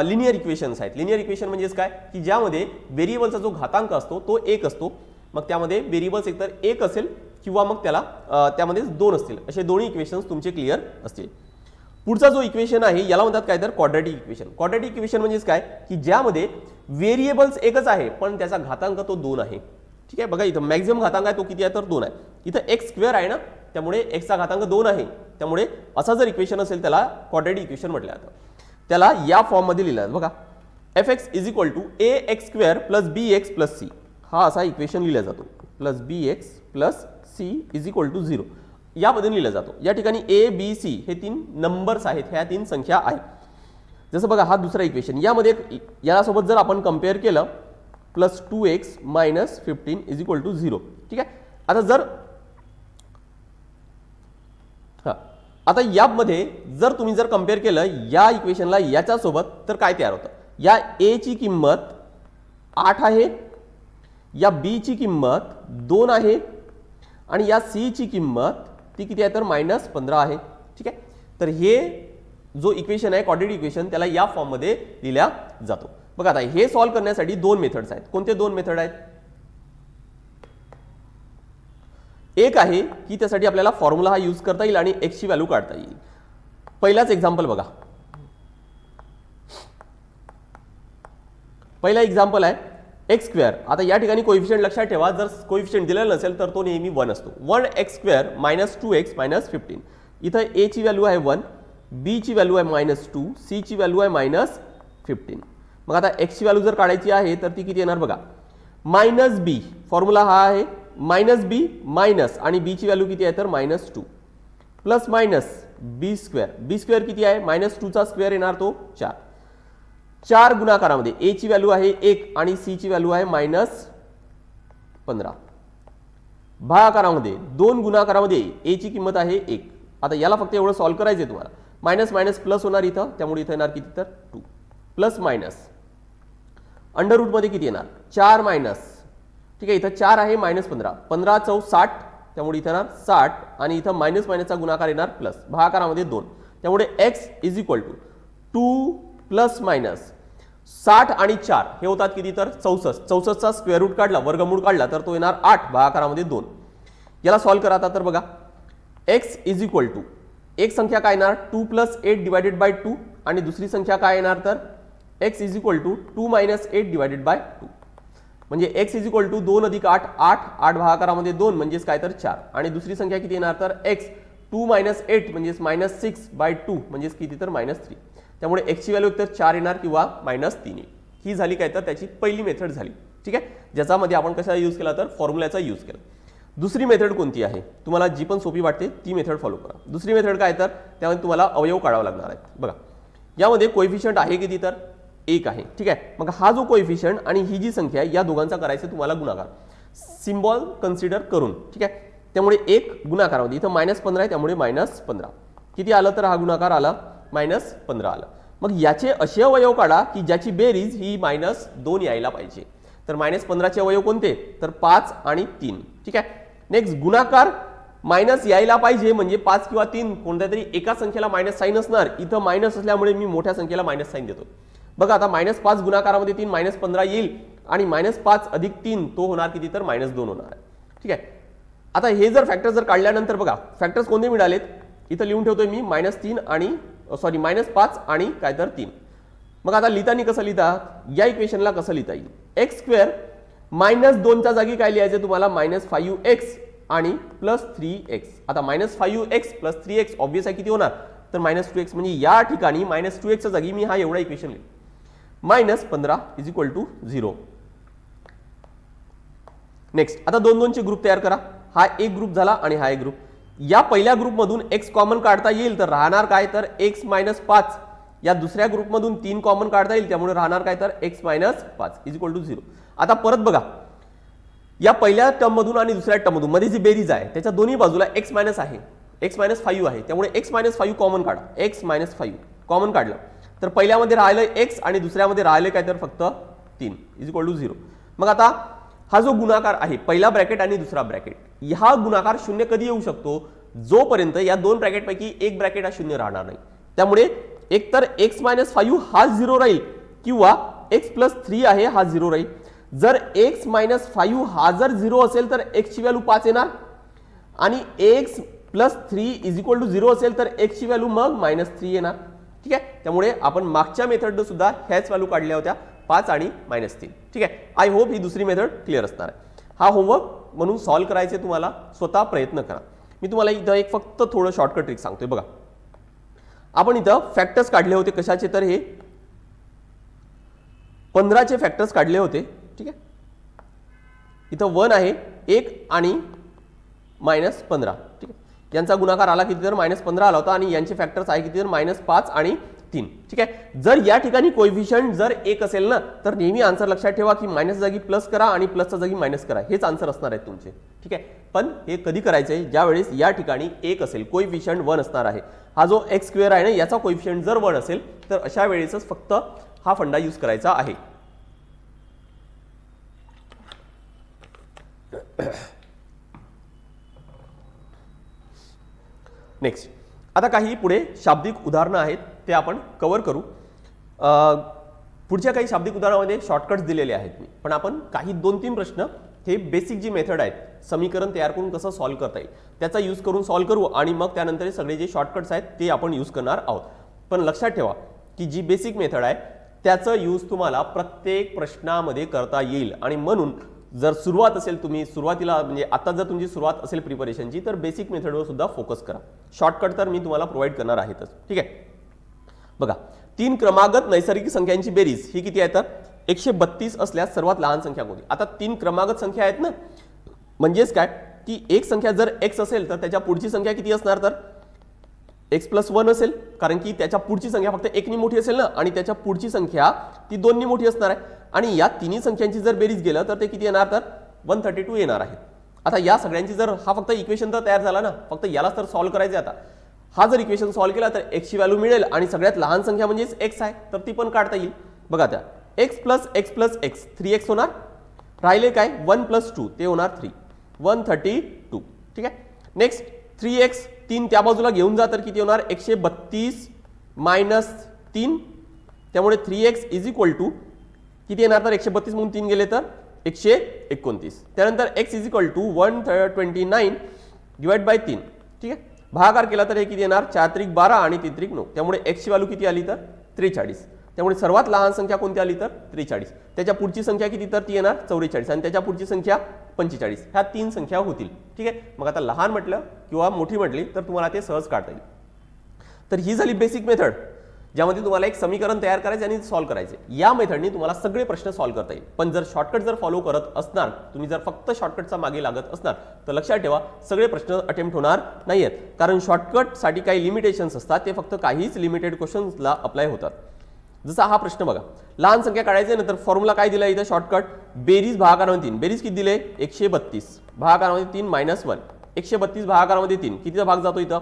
लिनियर इक्वेशन्स आहेत, लिनियर इक्वेशन म्हणजेच काय की ज्यामध्ये व्हेरिएबलचा जो घातांक असतो तो 1 असतो, मग त्यामध्ये व्हेरिएबल्स एकतर 1 असेल किंवा मग त्यामध्ये 2 असतील, असे दोन्ही इक्वेशन्स तुमचे क्लिअर असतील. पुढचा जो इक्वेशन आहे याला म्हणतात काय तर क्वाड्रॅटिक इक्वेशन. क्वाड्रॅटिक इक्वेशन म्हणजेच काय की ज्यामध्ये व्हेरिएबल्स एकच आहे पण त्याचा घातांक तो 2 आहे. ठीक आहे, बघा इथं मॅक्झिमम घातांक आहे तो किती आहे तर 2 आहे. इथं x² आहे ना, त्यामुळे x चा घातांक 2 आहे, त्यामुळे असा जर इक्वेशन असेल त्याला क्वाड्रॅटिक इक्वेशन म्हटलं जातं. त्याला या फॉर्म मध्ये लिहिलं आहे बघा, fx = ax² + bx + c हा असा इक्वेशन लिहिला जातो. +bx + c = 0 या पद्धतीने लिहिला जातो. या ठिकाणी a b c हे 3 नंबर्स आहेत, ह्या 3 संख्या आहेत. जसं बघा हा दुसरा इक्वेशन, यामध्ये यासोबत जर आपण कंपेअर केलं +2x - 15 = 0. ठीक आहे, आता जर आता यामध्ये जर तुम्ही जर कंपेअर केलं या इक्वेशनला याच्या सोबत तर काय तयार होतं, या a ची किंमत 8 आहे, या b ची किंमत 2 आहे आणि या c ची किंमत ती किती आहे तर -15 आहे. ठीक आहे, तर हे जो इक्वेशन आहे क्वाड्रॅटिक इक्वेशन त्याला या फॉर्म मध्ये लिहिला जातो. बघा आता हे सॉल्व्ह करण्यासाठी 2 मेथड्स आहेत. कोणते 2 मेथड आहेत, एक आहे की त्यासाठी आपल्याला फॉर्म्युला हा यूज करता येईल आणि x ची व्हॅल्यू काढता येईल. पहिलाच एक्झाम्पल बघा, पहिला एक्झाम्पल आहे x². आता या ठिकाणी कोएफिशियंट लक्षात ठेवा, जर कोएफिशियंट दिलेला नसेल तर तो नेहमी 1 असतो. 1x² - 2x - 15. इथं a ची व्हॅल्यू आहे 1, b ची व्हॅल्यू आहे -2, c ची व्हॅल्यू आहे -15. मग आता x ची व्हॅल्यू जर काढायची आहे तर ती किती येणार बघा, -b फॉर्म्युला हा आहे, -b मायनस आणि b ची व्हॅल्यू किती आहे तर -2 प्लस मायनस b² किती आहे -2 चा स्क्वेअर येणार तो 4. 4 गुणाकारामध्ये a ची व्हॅल्यू आहे 1 आणि c ची व्हॅल्यू आहे -15. भागाकारामध्ये 2 गुणाकारामध्ये a ची किंमत आहे 1. आता याला फक्त एवढं सॉल्व्ह करायचं आहे तुम्हाला. मायनस मायनस प्लस होणार इथं, त्यामुळे इथं येणार किती तर 2 प्लस मायनस अंडर रूट मध्ये किती येणार 4 मायनस. ठीक आहे, इथं 4 आहे -15, 15 × 4 = 60 त्यामुळे इथे येणार 60 आणि इथं मायनस मायनसचा गुणाकार येणार प्लस, भागाकारामध्ये 2, त्यामुळे x is equal to 2 plus minus 60 आणि 4 हे होतात किती तर 64. 64चा स्क्वेअर रूट काढला, वर्गमूळ काढला तर तो येणार 8, भागाकारामध्ये 2. याला सॉल्व्ह करा आता. तर बघा x इज इक्वल टू, एक संख्या काय येणार 2 प्लस 8 डिवायडेड बाय 2 आणि दुसरी संख्या काय येणार तर x is equal to 2 minus 8 divided by 2, म्हणजे x इज इक्वल टू 2 अधिक 8, 8 भागाकारामध्ये 2 म्हणजेच काय तर 4 आणि दुसरी संख्या किती येणार तर x 2 मायनस 8 म्हणजेच मायनस 6 बाय 2 म्हणजेच किती तर मायनस 3. त्यामुळे x ची व्हॅल्यू तर 4 येणार किंवा मायनस 3 येईल. ही झाली काय तर त्याची पहिली मेथड झाली. ठीक आहे, ज्याच्यामध्ये आपण कशा यूज केला तर फॉर्म्युलाचा यूज केला. दुसरी मेथड कोणती आहे, तुम्हाला जी पण सोपी वाटते ती मेथड फॉलो करा. दुसरी मेथड काय तर त्यामध्ये तुम्हाला अवयव काढावा लागणार आहे. बघा यामध्ये कोएफिशियंट आहे किती तर 1 आहे. ठीक आहे, मग हा जो कोएफिशियंट आणि ही जी संख्या आहे या दोघांचा करायचं तुम्हाला गुणाकार सिम्बॉल कन्सिडर करून. ठीक आहे, त्यामुळे 1 गुणाकारामध्ये इथं -15 आहे त्यामुळे -15 किती आलं तर हा गुणाकार आला -15 आलं. मग याचे असे अवयव काढा की ज्याची बेरीज ही -2 यायला पाहिजे. तर -15चे अवयव कोणते तर 5 आणि 3. ठीक आहे, नेक्स्ट गुणाकार मायनस यायला पाहिजे म्हणजे 5 किंवा 3 कोणत्या तरी एका संख्येला मायनस साइन असणार. इथं मायनस असल्यामुळे मी मोठ्या संख्येला मायनस साइन देतो. बघा आता -5 गुणाकारामध्ये 3 -15 येईल आणि -5 अधिक 3 तो होणार किती तर -2 होणार आहे. ठीक आहे, आता हे जर फॅक्टर जर काढल्यानंतर बघा फॅक्टर्स कोणते मिळालेत इथं लिहून ठेवतोय मी -3 आणि सॉरी -5 आणि काय तर 3. मग आता लिहिताना कसं लिहिता, या इक्वेशनला कसं लिहिता येईल, x स्क्वेअर -2च्या जागी काय लिहायचं तुम्हाला -5x आणि +3x. आता -5x + 3x ऑब्वियस आहे किती होणार तर -2x, म्हणजे या ठिकाणी -2x च्या जागी मी हा एवढा इक्वेशन लिहिलं. -15 इज इक्वल टू 0. नेक्स्ट आता 2 चे ग्रुप तयार करा. हा एक ग्रुप झाला आणि हा एक ग्रुप. या पहिल्या ग्रुपमधून x कॉमन काढता येईल तर राहणार काय तर x - 5. या दुसऱ्या ग्रुपमधून 3 कॉमन काढता येईल त्यामुळे राहणार काय तर x - 5 इज इक्वल टू 0. आता परत बघा या पहिल्या टर्म मधून आणि दुसऱ्या टर्म मधून मध्ये जी बेरीज आहे त्याच्या दोन्ही बाजूला x मायनस आहे, x - 5 आहे त्यामुळे x - 5 कॉमन काढा. x - 5 कॉमन काढलं तर पहिल्यामध्ये राहिलं x आणि दुसऱ्यामध्ये राहिले काय तर फक्त 3 इज इक्वल टू 0. मग आता हा जो गुणाकार आहे पहिला ब्रॅकेट आणि दुसरा ब्रॅकेट, हा गुणाकार 0 कधी येऊ शकतो जोपर्यंत या दोन ब्रॅकेट पैकी एक ब्रॅकेट हा 0 राहणार नाही. त्यामुळे एकतर x - 5 हा 0 राहील किंवा x + 3 आहे हा 0 राहील. जर x - 5 हा जर 0 असेल तर x ची व्हॅल्यू 5 येणार आणि x + 3 इज इक्वल टू 0 असेल तर x ची व्हॅल्यू मग -3 येणार. ठीक आहे, त्यामुळे आपण मागच्या मेथडने सुद्धा ह्याच व्हॅल्यू काढल्या होत्या 5 आणि -3. ठीक आहे, आय होप ही दुसरी मेथड क्लिअर असणार आहे. हा होमवर्क म्हणून सॉल्व्ह करायचे तुम्हाला स्वतः प्रयत्न करा. मी तुम्हाला इथं एक फक्त थोडं शॉर्टकट ट्रिक सांगतोय. बघा आपण इथं फॅक्टर्स काढले होते कशाचे तर हे 15चे फॅक्टर्स काढले होते. ठीक आहे, इथं 1 आहे 1 आणि -15. ठीक आहे, यांचा गुणाकार आला किती तर -15 आला होता आणि यांचे फॅक्टर्स आहे किती तर -5 आणि 3. ठीक आहे, जर या ठिकाणी कोएफिशियंट जर 1 असेल ना तर नेहमी आन्सर लक्षात ठेवा की मायनस जागी प्लस करा आणि प्लसच्या जागी मायनस करा, हेच आन्सर असणार आहेत तुमचे. ठीक आहे, पण हे कधी करायचंय ज्यावेळेस या ठिकाणी 1 असेल, कोएफिशियंट 1 असणार आहे. हा जो x स्क्वेअर आहे ना याचा कोएफिशियंट जर 1 असेल तर अशा वेळेसच फक्त हा फंडा यूज करायचा आहे. नेक्स्ट आता काही पुढे शाब्दिक उदाहरणं आहेत ते आपण कव्हर करू. पुढच्या काही शाब्दिक उदाहरणामध्ये शॉर्टकट्स दिलेले आहेत मी, पण आपण काही 2-3 प्रश्न हे बेसिक जी मेथड आहेत समीकरण तयार करून कसं सॉल्व्ह करता येईल त्याचा यूज करून सॉल्व्ह करू आणि मग त्यानंतर सगळे जे शॉर्टकट्स आहेत ते आपण यूज करणार आहोत. पण लक्षात ठेवा की जी बेसिक मेथड आहे त्याचा यूज तुम्हाला प्रत्येक प्रश्नामध्ये करता येईल आणि म्हणून जर सुरुवात असेल तुम्ही सुरुवातीला म्हणजे आता जर तुमची सुरुवात असेल प्रिपरेशनची तर बेसिक मेथडवर सुद्धा फोकस करा. शॉर्टकट तर मी तुम्हाला प्रोव्हाइड करणार आहेतच. ठीक आहे, बघा 3 क्रमागत नैसर्गिक संख्यांची बेरीज ही किती आहे तर 132 असल्यास सर्वात लहान संख्या कोणती. आता 3 क्रमागत संख्या आहेत ना, म्हणजेच काय की एक संख्या जर x असेल तर त्याच्या पुढची संख्या किती असणार तर x + 1 असेल, कारण की त्याच्या पुढची संख्या फक्त 1 नी मोठी असेल ना आणि त्याच्या पुढची संख्या ती 2 नी मोठी असणार आहे आणि या तिन्ही संख्यांची जर बेरीज गेलं तर ते किती येणार तर 132 येणार आहे. आता या सगळ्यांची जर हा फक्त इक्वेशन तर तयार झाला ना, फक्त यालाच तर सॉल्व्ह करायचे. आता हा जर इक्वेशन सॉल्व्ह केला तर x ची व्हॅल्यू मिळेल आणि सगळ्यात लहान संख्या म्हणजेच x आहे तर ती पण काढता येईल. बघा त्या x + x + x 3x होणार, राहिले काय 1 + 2 ते होणार 3 132. ठीक आहे. नेक्स्ट 3x 3 त्या बाजूला घेऊन जा तर किती होणार 132 मायनस 3, त्यामुळे 3x इज इक्वल टू किती येणार तर 132 म्हणून 3 गेले तर 129. त्यानंतर x is equal to 129 divide by 3. ठीक आहे. भागाकार केला तर हे किती येणार 4 त्रिक 12 आणि 3 त्रिक 9, त्यामुळे x ची व्हॅल्यू किती आली तर 43. त्यामुळे सर्वात लहान संख्या कोणती आली तर 43. त्याच्या पुढची संख्या किती तर ती येणार 44 आणि त्याच्या पुढची संख्या 45. ह्या 3 संख्या होतील. ठीक आहे. मग आता लहान म्हटलं किंवा मोठी म्हटली तर तुम्हाला ते सहज काढता येईल. तर ही झाली बेसिक मेथड ज्यामध्ये तुम्हाला एक समीकरण तयार करायचे आणि सॉल्व्ह करायचे. या मेथडने तुम्हाला सगळे प्रश्न सॉल्व्ह करता येईल. पण जर शॉर्टकट जर फॉलो करत असणार, तुम्ही जर फक्त शॉर्टकटचा मागे लागत असणार तर लक्षात ठेवा सगळे प्रश्न अटेम्प्ट होणार नाहीयेत, कारण शॉर्टकटसाठी काही लिमिटेशन्स असतात, ते फक्त काहीच लिमिटेड क्वेश्चन्सला अप्लाय होतात. जसा हा प्रश्न बघा, लहान संख्या काढायची नंतर फॉर्म्युला काय दिला इथे शॉर्टकट बेरीज भागाकारामध्ये 3. बेरीज किती दिले 132 भागाकारामध्ये 3 मायनस 1. 132 भागाकारामध्ये 3 कितीचा भाग जातो इथं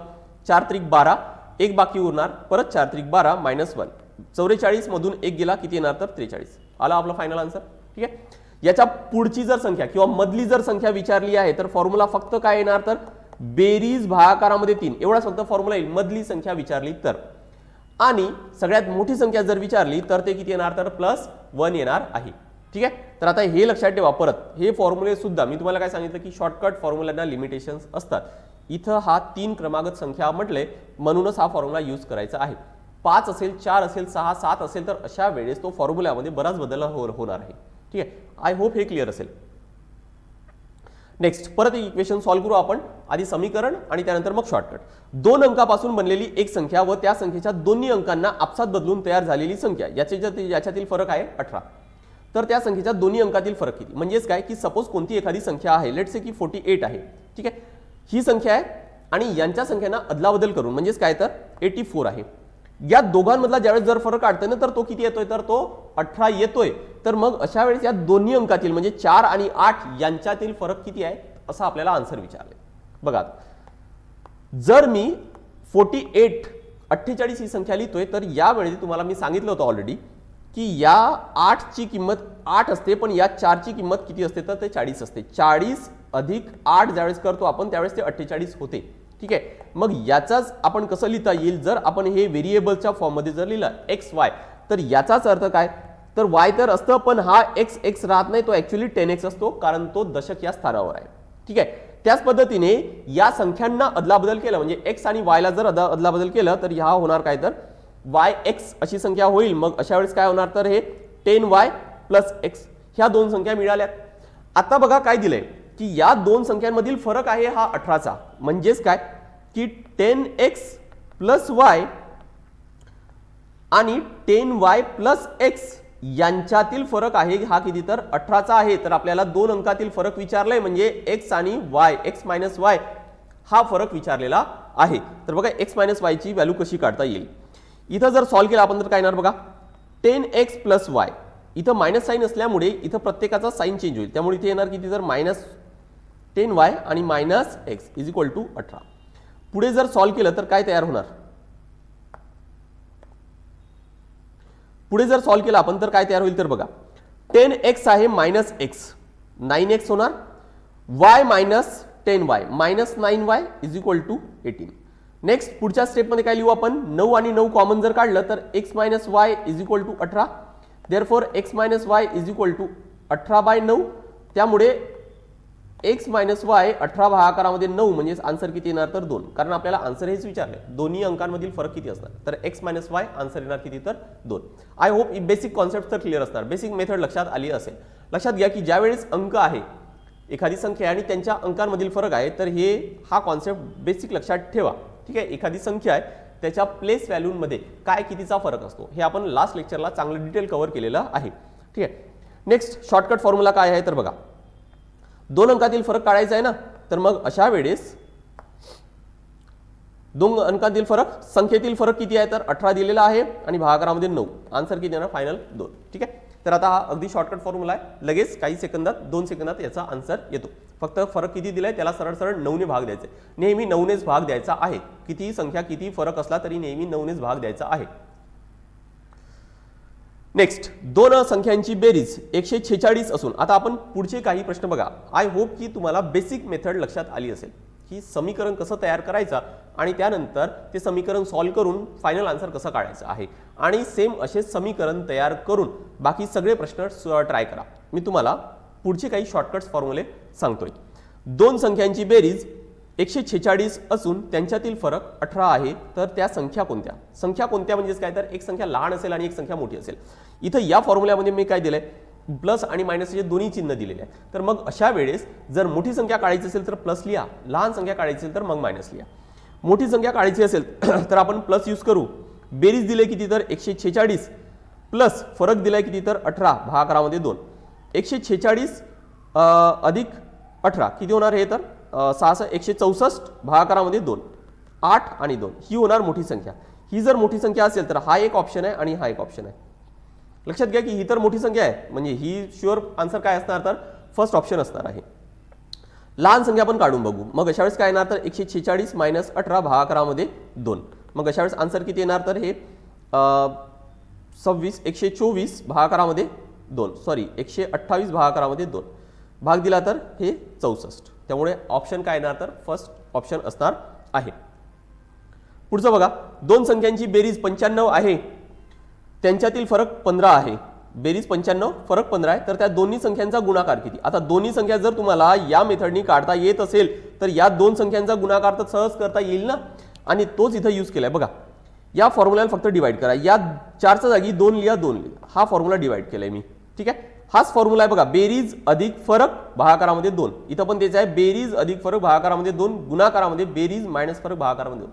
4 त्रिक 12, एक बाकी उरणार परत 4 त्रिक 12 मायनस 1. 44 मधून एक गेला किती येणार तर 43. आला आपला फायनल आन्सर. ठीक आहे. याच्या पुढची जर संख्या किंवा मधली जर संख्या विचारली आहे तर फॉर्म्युला फक्त काय येणार तर बेरीज भागाकारामध्ये 3 एवढाच फक्त फॉर्म्युला येईल मधली संख्या विचारली तर. आणि सगळ्यात मोठी संख्या जर विचारली तर ते किती येणार तर +1 येणार आहे. ठीक आहे. तर आता हे लक्षात ठेवा, परत हे फॉर्म्युले सुद्धा मी तुम्हाला काय सांगितलं की शॉर्टकट फॉर्म्युलांना लिमिटेशन्स असतात. इथं हा 3 क्रमागत संख्या म्हटले म्हणूनच हा फॉर्म्युला यूज करायचा आहे. 5 असेल 4 असेल 6 7 असेल तर अशा वेळेस तो फॉर्म्युल्यामध्ये बराच बदल होणार आहे. ठीक आहे. आय होप हे क्लिअर असेल. नेक्स्ट परत इक्वेशन सॉल्व्ह करू आपण. आधी समीकरण आणि त्यानंतर मग शॉर्टकट. 2 अंकापासून बनलेली एक संख्या व त्या संख्येच्या दोन्ही अंकांना आपसात बदलून तयार झालेली संख्या याच्यातील फरक आहे 18. तर त्या संख्येच्या दोन्ही अंकातील फरक किती, म्हणजेच काय की सपोज कोणती एखादी संख्या आहे, लेट्स से की 48 आहे. ठीक आहे. ही संख्या आहे आणि यांच्या संख्यांना अदलाबदल करून म्हणजेच काय तर 84 आहे. या दोघांमधला ज्यावेळेस जर फरक काढतोय ना तर तो किती येतोय तर तो 18 येतोय. तर मग अशा वेळेस या दोन्ही अंकातील म्हणजे 4 आणि 8 यांच्यातील फरक किती आहे असा आपल्याला आन्सर विचारले. बघा जर मी 48 ही संख्या लिहितोय तर यावेळी तुम्हाला मी सांगितलं होतं ऑलरेडी की या 8 ची किंमत 8 असते पण या 4 ची किंमत किती असते तर ते 40 असते. 40 अधिक 8 ज्यावेळेस करतो आपण त्यावेळेस ते 48 होते. ठीक आहे. मग याचाच आपण कसं लिहिता येईल जर आपण हे व्हेरिएबलच्या फॉर्म मध्ये जर लिहिलं xy तर याचाच अर्थ काय तर y तर असतं पण हा x राहत नाही, तो ऍक्च्युअली 10x असतो कारण तो दशक या स्थानावर आहे. ठीक आहे. त्याच पद्धतीने या संख्यांना अदलाबदल केलं म्हणजे x आणि y ला जर अदलाबदल केलं तर हा होणार काय तर yx अशी संख्या होईल. मग अशा वेळेस काय होणार तर हे 10y + x ह्या दोन संख्या मिळाल्यात. आता बघा काय दिलंय की या दोन संख्यांमधील फरक आहे हा 18चा, म्हणजेच काय की 10x + y आणि 10y + x यांच्यातील फरक आहे हा किती तर 18चा आहे. तर आपल्याला दोन अंकातील फरक विचारलाय म्हणजे x आणि y, x - y हा फरक विचारलेला आहे. तर बघा x - y ची व्हॅल्यू कशी काढता येईल. इथं जर सॉल्व्ह केला आपण तर काय येणार बघा 10x + y. इथं मायनस साइन असल्यामुळे इथं प्रत्येकाचा साइन चेंज होईल, त्यामुळे इथे येणार किती तर -10y आणि -x = 18. पुढे जर सॉल्व्ह केलं तर काय तयार होणार, पुढे जर सॉल्व्ह केलं आपण तर काय तयार होईल तर बघा 10x आहे -x 9x होणार, y - 10y -9y = 18. नेक्स्ट पुढच्या स्टेप मध्ये काय लिहू आपण 9 आणि 9 कॉमन जर काढलं तर x - y = 18. Therefore x - y = 18/9. त्यामुळे x - y 18 भागाकारामध्ये 9 म्हणजे आन्सर किती येणार तर 2. कारण आपल्याला आन्सर हेच विचारले दोन्ही अंकांमधील फरक किती असणार तर x - y आन्सर येणार किती तर 2. आय होप बेसिक कॉन्सेप्ट तर क्लिअर असणार, बेसिक मेथड लक्षात आली असेल. लक्षात घ्या की ज्यावेळेस अंक आहे एखादी संख्या आणि त्यांच्या अंकांमधील फरक आहे तर हा कॉन्सेप्ट बेसिक लक्षात ठेवा. ठीक आहे. एखादी संख्या आहे त्याच्या प्लेस व्हॅल्यूमध्ये काय कितीचा फरक असतो हे आपण लास्ट लेक्चरला चांगलं डिटेल कव्हर केलेलं आहे. ठीक आहे. नेक्स्ट शॉर्टकट फॉर्म्युला काय आहे तर बघा 2 अंकातील फरक काढायचा आहे ना तर मग अशा वेळेस 2 अंकातील फरक संख्येतील फरक किती आहे तर 18 दिलेला आहे आणि भागाकारामध्ये 9. आन्सर किती येणार फायनल 2. ठीक आहे. तर आता हा अगदी शॉर्टकट फॉर्म्युला आहे, लगेच काही सेकंदात 2 सेकंदात याचा आन्सर येतो. फक्त फरक किती दिलाय त्याला सरळ सरळ 9 ने भाग द्यायचा, नेहमी 9 नेच भाग द्यायचा आहे. किती संख्या किती फरक असला तरी नेहमी 9 नेच भाग द्यायचा आहे. नेक्स्ट 2 संख्यांची बेरीज 146 असून आता आपण पुढचे काही प्रश्न बघा. आय होप की तुम्हाला बेसिक मेथड लक्षात आली असेल. की समीकरण कसं तयार करायचं आणि त्यानंतर ते समीकरण सॉल्व्ह करून फायनल आन्सर कसं काढायचं आहे आणि सेम असेच समीकरण तयार करून बाकी सगळे प्रश्न ट्राय करा। मी तुम्हाला पुढचे काही शॉर्टकट्स फॉर्म्युले सांगतोय। दोन संख्यांची बेरीज 146 असून त्यांच्यातील फरक 18 आहे, तर त्या संख्या कोणत्या? संख्या कोणत्या म्हणजेच काय, तर एक संख्या लहान असेल आणि एक संख्या मोठी असेल। इथं या फॉर्म्युल्यामध्ये मी काय दिलंय, प्लस आणि मायनसचे दोन्ही चिन्ह दिलेले आहे। तर मग अशा वेळेस जर मोठी संख्या काढायची असेल तर प्लस लिहा, लहान संख्या काढायची असेल तर मग मायनस लिहा। मोठी संख्या काढायची असेल तर आपण प्लस यूज करू। बेरीज दिले किती, तर 146 प्लस फरक दिलाय किती, तर 18 भागाकारामध्ये 2। 146 अधिक 18 किती होणार हे, तर 164 भागाकारामध्ये 2, 8 आणि 2 ही होणार मोठी संख्या। ही जर मोठी संख्या असेल तर हा एक ऑप्शन आहे आणि हा एक ऑप्शन आहे। लक्षात घ्या की ही तर मोठी संख्या आहे, म्हणजे ही शुअर आन्सर काय असणार, तर फर्स्ट ऑप्शन असणार आहे। लहान संख्या पण काढून बघू। मग अशा वेळेस काय येणार, तर 146 - 18 भागाकारामध्ये 2। मग अशा वेळेस आन्सर किती येणार, तर हे 124 भागाकारामध्ये 2, सॉरी 128 भागाकारामध्ये 2 भाग दिला तर हे 64। त्यामुळे ऑप्शन काय येणार, तर फर्स्ट ऑप्शन असणार आहे। पुढचं बघा, दोन संख्यांची बेरीज 95 आहे, त्यांच्यातील फरक 15 आहे। बेरीज 95 फरक 15 आहे, तर त्या दोन्ही संख्यांचा गुणाकार किती? आता दोन्ही संख्या जर तुम्हाला या मेथडनी काढता येत असेल तर या दोन संख्यांचा गुणाकार तर सहज करता येईल ना, आणि तोच इथं यूज केलाय बघा। या फॉर्म्युल्याला फक्त डिवाइड करा, या 4च्या जागी 2 लिहा, 2 लिहा, हा फॉर्म्युला डिवाइड केलाय मी, ठीक आहे। हाच फॉर्म्युला आहे बघा, बेरीज अधिक फरक भागाकारामध्ये 2, इथं पण तेच आहे, बेरीज अधिक फरक भागाकारामध्ये 2, गुणाकारामध्ये बेरीज मायनस फरक भागाकारामध्ये 2।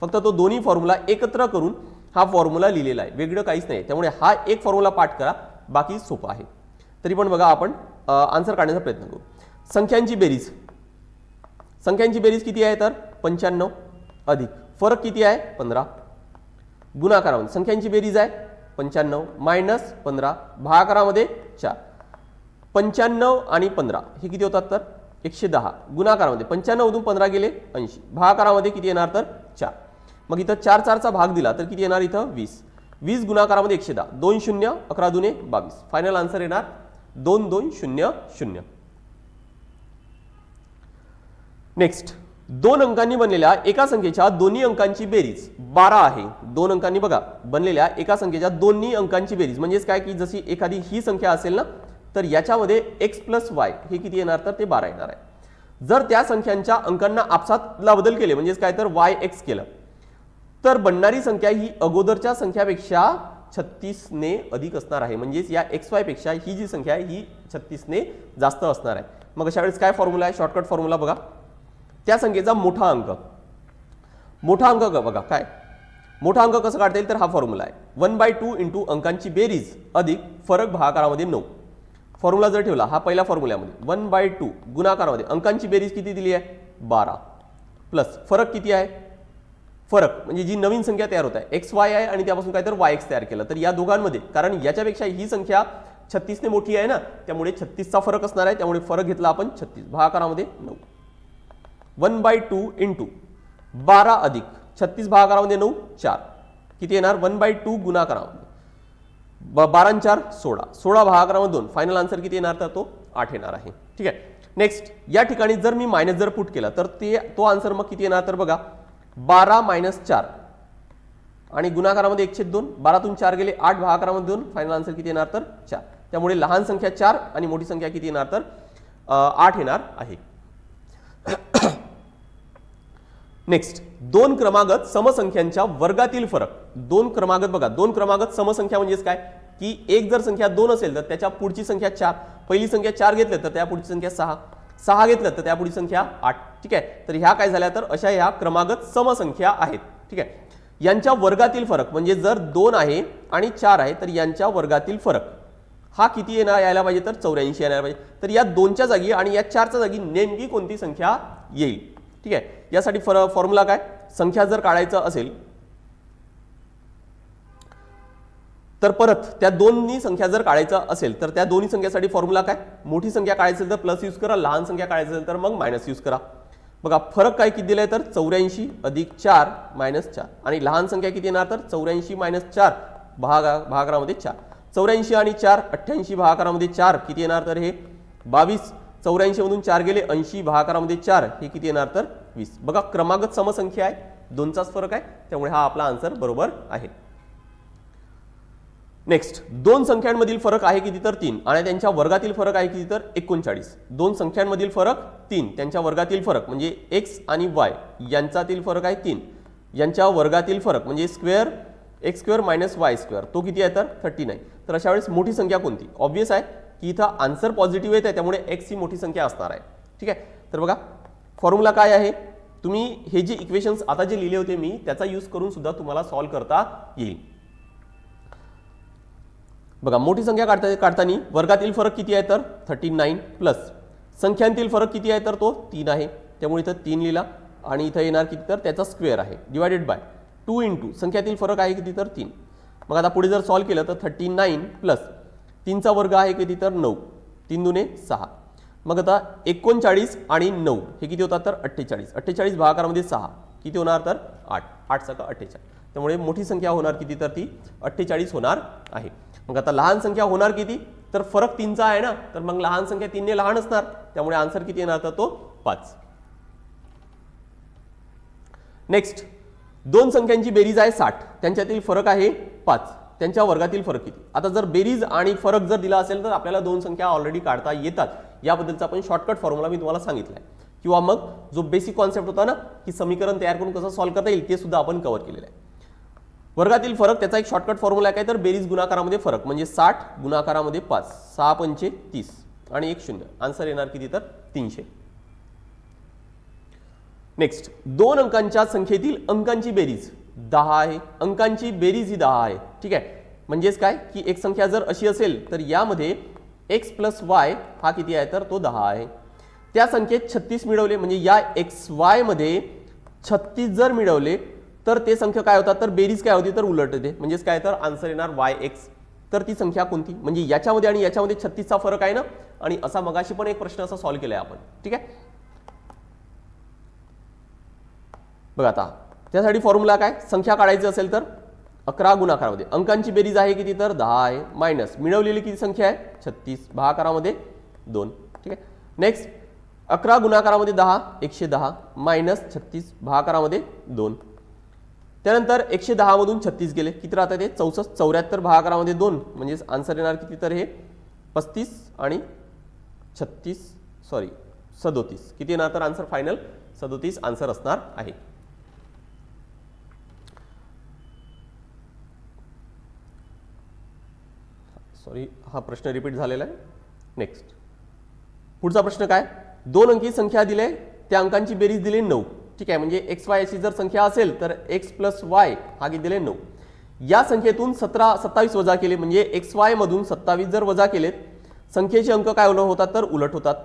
फक्त तो दोन्ही फॉर्म्युला एकत्र करून हा फॉर्म्युला लिहिलेला आहे, वेगळं काहीच नाही। त्यामुळे हा एक फॉर्म्युला पाठ करा, बाकी सोपं आहे। तरी पण बघा आपण आन्सर काढण्याचा प्रयत्न करू। संख्यांची बेरीज, संख्यांची बेरीज किती आहे, तर 95 अधिक फरक किती आहे, 15, गुणाकारामध्ये संख्यांची बेरीज आहे 95 मायनस 15 भागाकारामध्ये 4। 95 आणि 15 हे किती होतात, तर 110, गुणाकारामध्ये 95 मधून 15 गेले 80, भागाकारामध्ये किती येणार, तर 4। मग इथं 4 चा भाग दिला तर किती येणार, इथं 20, 20 गुणाकारामध्ये 110, 2 0 11 दुने 22, फायनल आन्सर येणार 2200। नेक्स्ट, दोन अंकांनी बनलेल्या एका संख्येच्या दोन्ही अंकांची बेरीज 12 आहे। दोन अंकांनी बघा बनलेल्या एका संख्येच्या दोन्ही अंकांची बेरीज म्हणजेच काय, की जशी एखादी ही संख्या असेल ना, तर याच्यामध्ये x + y हे किती येणार, तर ते 12 येणार आहे। जर त्या संख्यांच्या अंकांना आपसातला बदल केले म्हणजेच काय, तर yx केलं तर बनणारी संख्या ही अगोदरच्या संख्यापेक्षा 36 ने अधिक असणार आहे, म्हणजेच या xy पेक्षा ही जी संख्या आहे ही 36 ने जास्त असणार आहे। मग अशा वेळेस काय फॉर्म्युला आहे, शॉर्टकट फॉर्म्युला बघा, त्या संख्येचा मोठा अंक बघा काय, मोठा अंक कसं काढता येईल, तर हा फॉर्म्युला आहे 1/2 × अंकांची बेरीज अधिक फरक भागाकारामध्ये 9। फॉर्म्युला जर ठेवला हा पहिल्या फॉर्म्युल्यामध्ये 1/2 गुणाकारामध्ये अंकांची बेरीज किती दिली आहे, 12 प्लस फरक किती आहे, फरक म्हणजे जी नवीन संख्या तयार होत आहे xy आहे आणि त्यापासून काय, तर yx तयार केलं, तर या दोघांमध्ये कारण याच्यापेक्षा ही संख्या 36 ने मोठी आहे ना, त्यामुळे 36 चा फरक असणार आहे, त्यामुळे फरक घेतला आपण 36 भागाकारामध्ये 9। 1/2 × 12 अधिक 36 भागाकारामध्ये 9 4 किती येणार, 1/2 गुणाकारामध्ये 12 4 16, 16 भागाकारामध्ये 2, फायनल आन्सर किती येणार, तर तो 8 येणार आहे, ठीक आहे। नेक्स्ट, या ठिकाणी जर मी मायनस जर पुट केला तर तो आन्सर मग किती येणार, तर बघा 12 - 4 आणि गुणाकारामध्ये 1/2, 12तून 4 गेले 8 भागाकारामध्ये 2, फायनल आन्सर किती येणार, तर 4। त्यामुळे लहान संख्या 4 आणि मोठी संख्या किती येणार, तर 8 येणार आहे। नेक्स्ट, दोन क्रमागत समसंख्यांच्या वर्गातील फरक। दोन क्रमागत बघा, दोन क्रमागत समसंख्या म्हणजेच काय, की एक जर संख्या 2 असेल तर त्याच्या पुढची संख्या 4, पहिली संख्या 4 घेतलं तर त्या पुढची संख्या 6, 6 घेतलं तर त्या पुढची संख्या 8, ठीक आहे। तर ह्या काय झाल्या, तर अशा ह्या क्रमागत समसंख्या आहेत, ठीक आहे। यांच्या वर्गातील फरक म्हणजे जर 2 आहे आणि 4 आहे तर यांच्या वर्गातील फरक हा किती यायला पाहिजे, तर 84 यायला पाहिजे। तर या 2च्या जागी आणि या 4च्या जागी नेमकी कोणती संख्या येईल, ठीक आहे। यासाठी फॉर्म्युला काय, संख्या जर काढायचं असेल तर परत त्या दोन्ही संख्या जर काढायचं असेल तर त्या दोन्ही संख्यासाठी फॉर्म्युला काय, मोठी संख्या काढायची असेल तर प्लस यूज करा, लहान संख्या काढायची असेल तर मग मायनस यूज करा। बघा फरक काय किती दिलाय, तर 84 अधिक 4 मायनस 4 आणि लहान संख्या किती येणार, तर 84 - 4 भागाकारामध्ये 4, 84 आणि 4 88 भागाकारामध्ये 4 किती येणार, तर हे 22 84 मधून 4 गेले 80, भागाकारामध्ये 4 हे किती येणार तर 20. बघा क्रमागत समसंख्या आहे, 2चाच फरक आहे, त्यामुळे हा आपला आन्सर बरोबर आहे. नेक्स्ट, दोन संख्यांमधील फरक आहे किती तर 3 आणि त्यांच्या वर्गातील फरक आहे किती तर 39. दोन संख्यांमधील फरक 3, त्यांच्या वर्गातील फरक म्हणजे x आणि y यांच्यातील फरक आहे 3, यांच्या वर्गातील फरक म्हणजे square x square minus y square तो किती आहे तर 39. तर अशा वेळेस मोठी संख्या कोणती? ऑब्वियस आहे की इथं आन्सर पॉझिटिव्ह येत आहे, त्यामुळे x ही मोठी संख्या असणार आहे. ठीक आहे, तर बघा फॉर्म्युला काय आहे, तुम्ही हे जे इक्वेशन्स आता जे लिहिले होते मी त्याचा यूज करून सुद्धा तुम्हाला सॉल्व्ह करता येईल. बघा मोठी संख्या काढताना वर्गातील फरक किती आहे तर 39 प्लस संख्यांतील फरक किती आहे तर तो 3 आहे, त्यामुळे इथं 3 लिहिला आणि इथं येणार किती तर त्याचा स्क्वेअर आहे डिवायडेड बाय 2 इंटू संख्यातील फरक आहे किती तर 3. मग आता पुढे जर सॉल्व्ह केलं तर 39 प्लस 3चा वर्ग आहे किती तर 9, 3 दुने 6. मग आता 39 आणि 9 हे किती होतात तर 48. 48 भागाकारामध्ये 6 किती होणार तर 8, 8 × 48. त्यामुळे मोठी संख्या होणार किती तर ती 48 होणार आहे. मग आता लहान संख्या होणार किती तर फरक 3चा आहे ना, तर मग लहान संख्या 3 ने लहान असणार, त्यामुळे आन्सर किती येणार तर तो 5. नेक्स्ट, दोन संख्यांची बेरीज आहे 60, त्यांच्यातील फरक आहे 5, त्यांच्या वर्गातील फरक किती? आता जर बेरीज आणि फरक जर दिला असेल तर आपल्याला दोन संख्या ऑलरेडी काढता येतात, याबद्दलचा आपण शॉर्टकट फॉर्म्युला मी तुम्हाला सांगितला आहे, किंवा मग जो बेसिक कॉन्सेप्ट होता ना की समीकरण तयार करून कसं सॉल्व्ह करता येईल ते सुद्धा आपण कव्हर केलेलं आहे. वर्गातील फरक त्याचा एक शॉर्टकट फॉर्म्युला काय तर बेरीज गुणाकारामध्ये फरक म्हणजे 60 गुणाकारामध्ये 5, 6 पंचे 30 आणि 1 0. आन्सर येणार किती तर 300. नेक्स्ट, दोन अंकांच्या संख्येतील अंकांची बेरीज 10 आहे, अंकांची बेरीज ही 10 आहे. ठीक आहे, म्हणजेच काय की एक संख्या जर अशी असेल तर यामध्ये x + y हा किती आहे तर तो 10 आहे. त्या संख्येत 36 मिळवले म्हणजे या xy मध्ये 36 जर मिळवले तर ते संख्या काय होतात तर बेरीज काय होती तर उलट येते, म्हणजेच काय तर आन्सर येणार yx. तर ती संख्या कोणती म्हणजे याच्यामध्ये आणि याच्यामध्ये 36चा फरक आहे ना, आणि असा मगाशी पण एक प्रश्न असा सॉल्व्ह केलाय आपण. ठीक आहे, बघा आता त्यासाठी फॉर्म्युला काय, संख्या काढायची असेल तर 11 गुणाकारामध्ये अंकांची बेरीज आहे किती तर 10 आहे, मायनस मिळवलेली किती संख्या आहे 36 भागाकारामध्ये 2. ठीक आहे, नेक्स्ट 11 गुणाकारामध्ये 10 110 मायनस 36 भागाकारामध्ये 2. त्यानंतर 110 मधून 36 गेले किती राहतात ते 64, 74 भागाकारामध्ये 2 म्हणजे आन्सर येणार किती तर हे 35 आणि 37 किती येणार तर आन्सर फायनल 37 आन्सर असणार आहे. हा प्रश्न रिपीट झालेला आहे. नेक्स्ट, पुढचा प्रश्न काय, दोन अंकी संख्या दिले त्या अंकांची बेरीज दिली 9. ठीक आहे, म्हणजे xy अशी जर संख्या असेल तर x + y हा किती दिले 9. या संख्येतून 27 वजा केले म्हणजे xy मधून 27 जर वजा केलेत संख्येचे अंक काय होतात तर उलट होतात,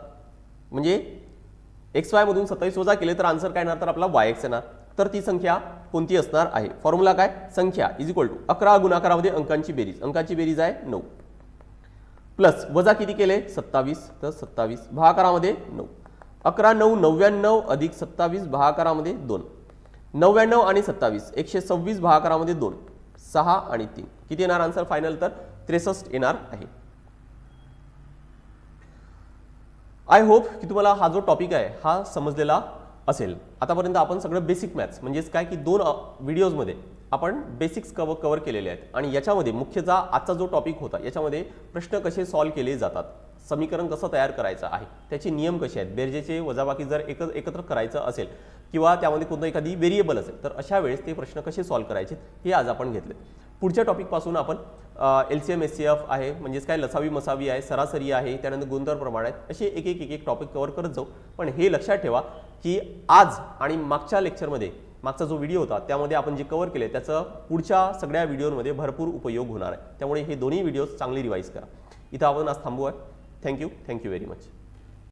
म्हणजे xy मधून 27 वजा केले तर आन्सर काय येणार तर आपला yx येणार. तर ती संख्या कोणती असणार आहे, फॉर्म्युला काय, संख्या = 11 गुणाकारामध्ये अंकांची बेरीज, अंकाची बेरीज आहे 9 प्लस वजा किती केले 27 तर 27 भागाकारामध्ये 9, 11 9 99 अधिक 27 भागाकारामध्ये 2, 99 आणि 27 126 भागाकारामध्ये 2, 6 आणि 3 किती येणार आन्सर फायनल तर 63 येणार आहे. आय होप की तुम्हाला हा जो टॉपिक आहे हा समजलेला असेल. आतापर्यंत आपण सगळं बेसिक मॅथ्स म्हणजेच काय की 2 व्हिडिओजमध्ये आपण बेसिक्स कव्हर केलेले आहेत, आणि याच्यामध्ये मुख्यतः आजचा जो टॉपिक होता याच्यामध्ये प्रश्न कसे सॉल्व्ह केले जातात, समीकरण कसं तयार करायचं आहे, त्याचे नियम कसे आहेत, बेरजेचे वजाबाकी जर एकत्र करायचं असेल किंवा त्यामध्ये कोणतं एखादी व्हेरिएबल असेल तर अशा वेळेस ते प्रश्न कसे सॉल्व्ह करायचे हे आज आपण घेतले. पुढच्या टॉपिकपासून आपण LCM SCF आहे, म्हणजेच काय लसावी मसावी आहे, सरासरी आहे, त्यानंतर गुणोत्तर प्रमाण आहेत, असे एक टॉपिक कव्हर करत जाऊ. पण हे लक्षात ठेवा की आज आणि मागच्या लेक्चरमध्ये मागचा जो व्हिडिओ होता त्यामध्ये आपण जे कव्हर केले त्याचा पुढच्या सगळ्या व्हिडिओमध्ये भरपूर उपयोग होणार आहे, त्यामुळे हे दोन्ही व्हिडिओज चांगली रिवाइज करा. इथं आपण आज थांबू आहे. Thank you very much.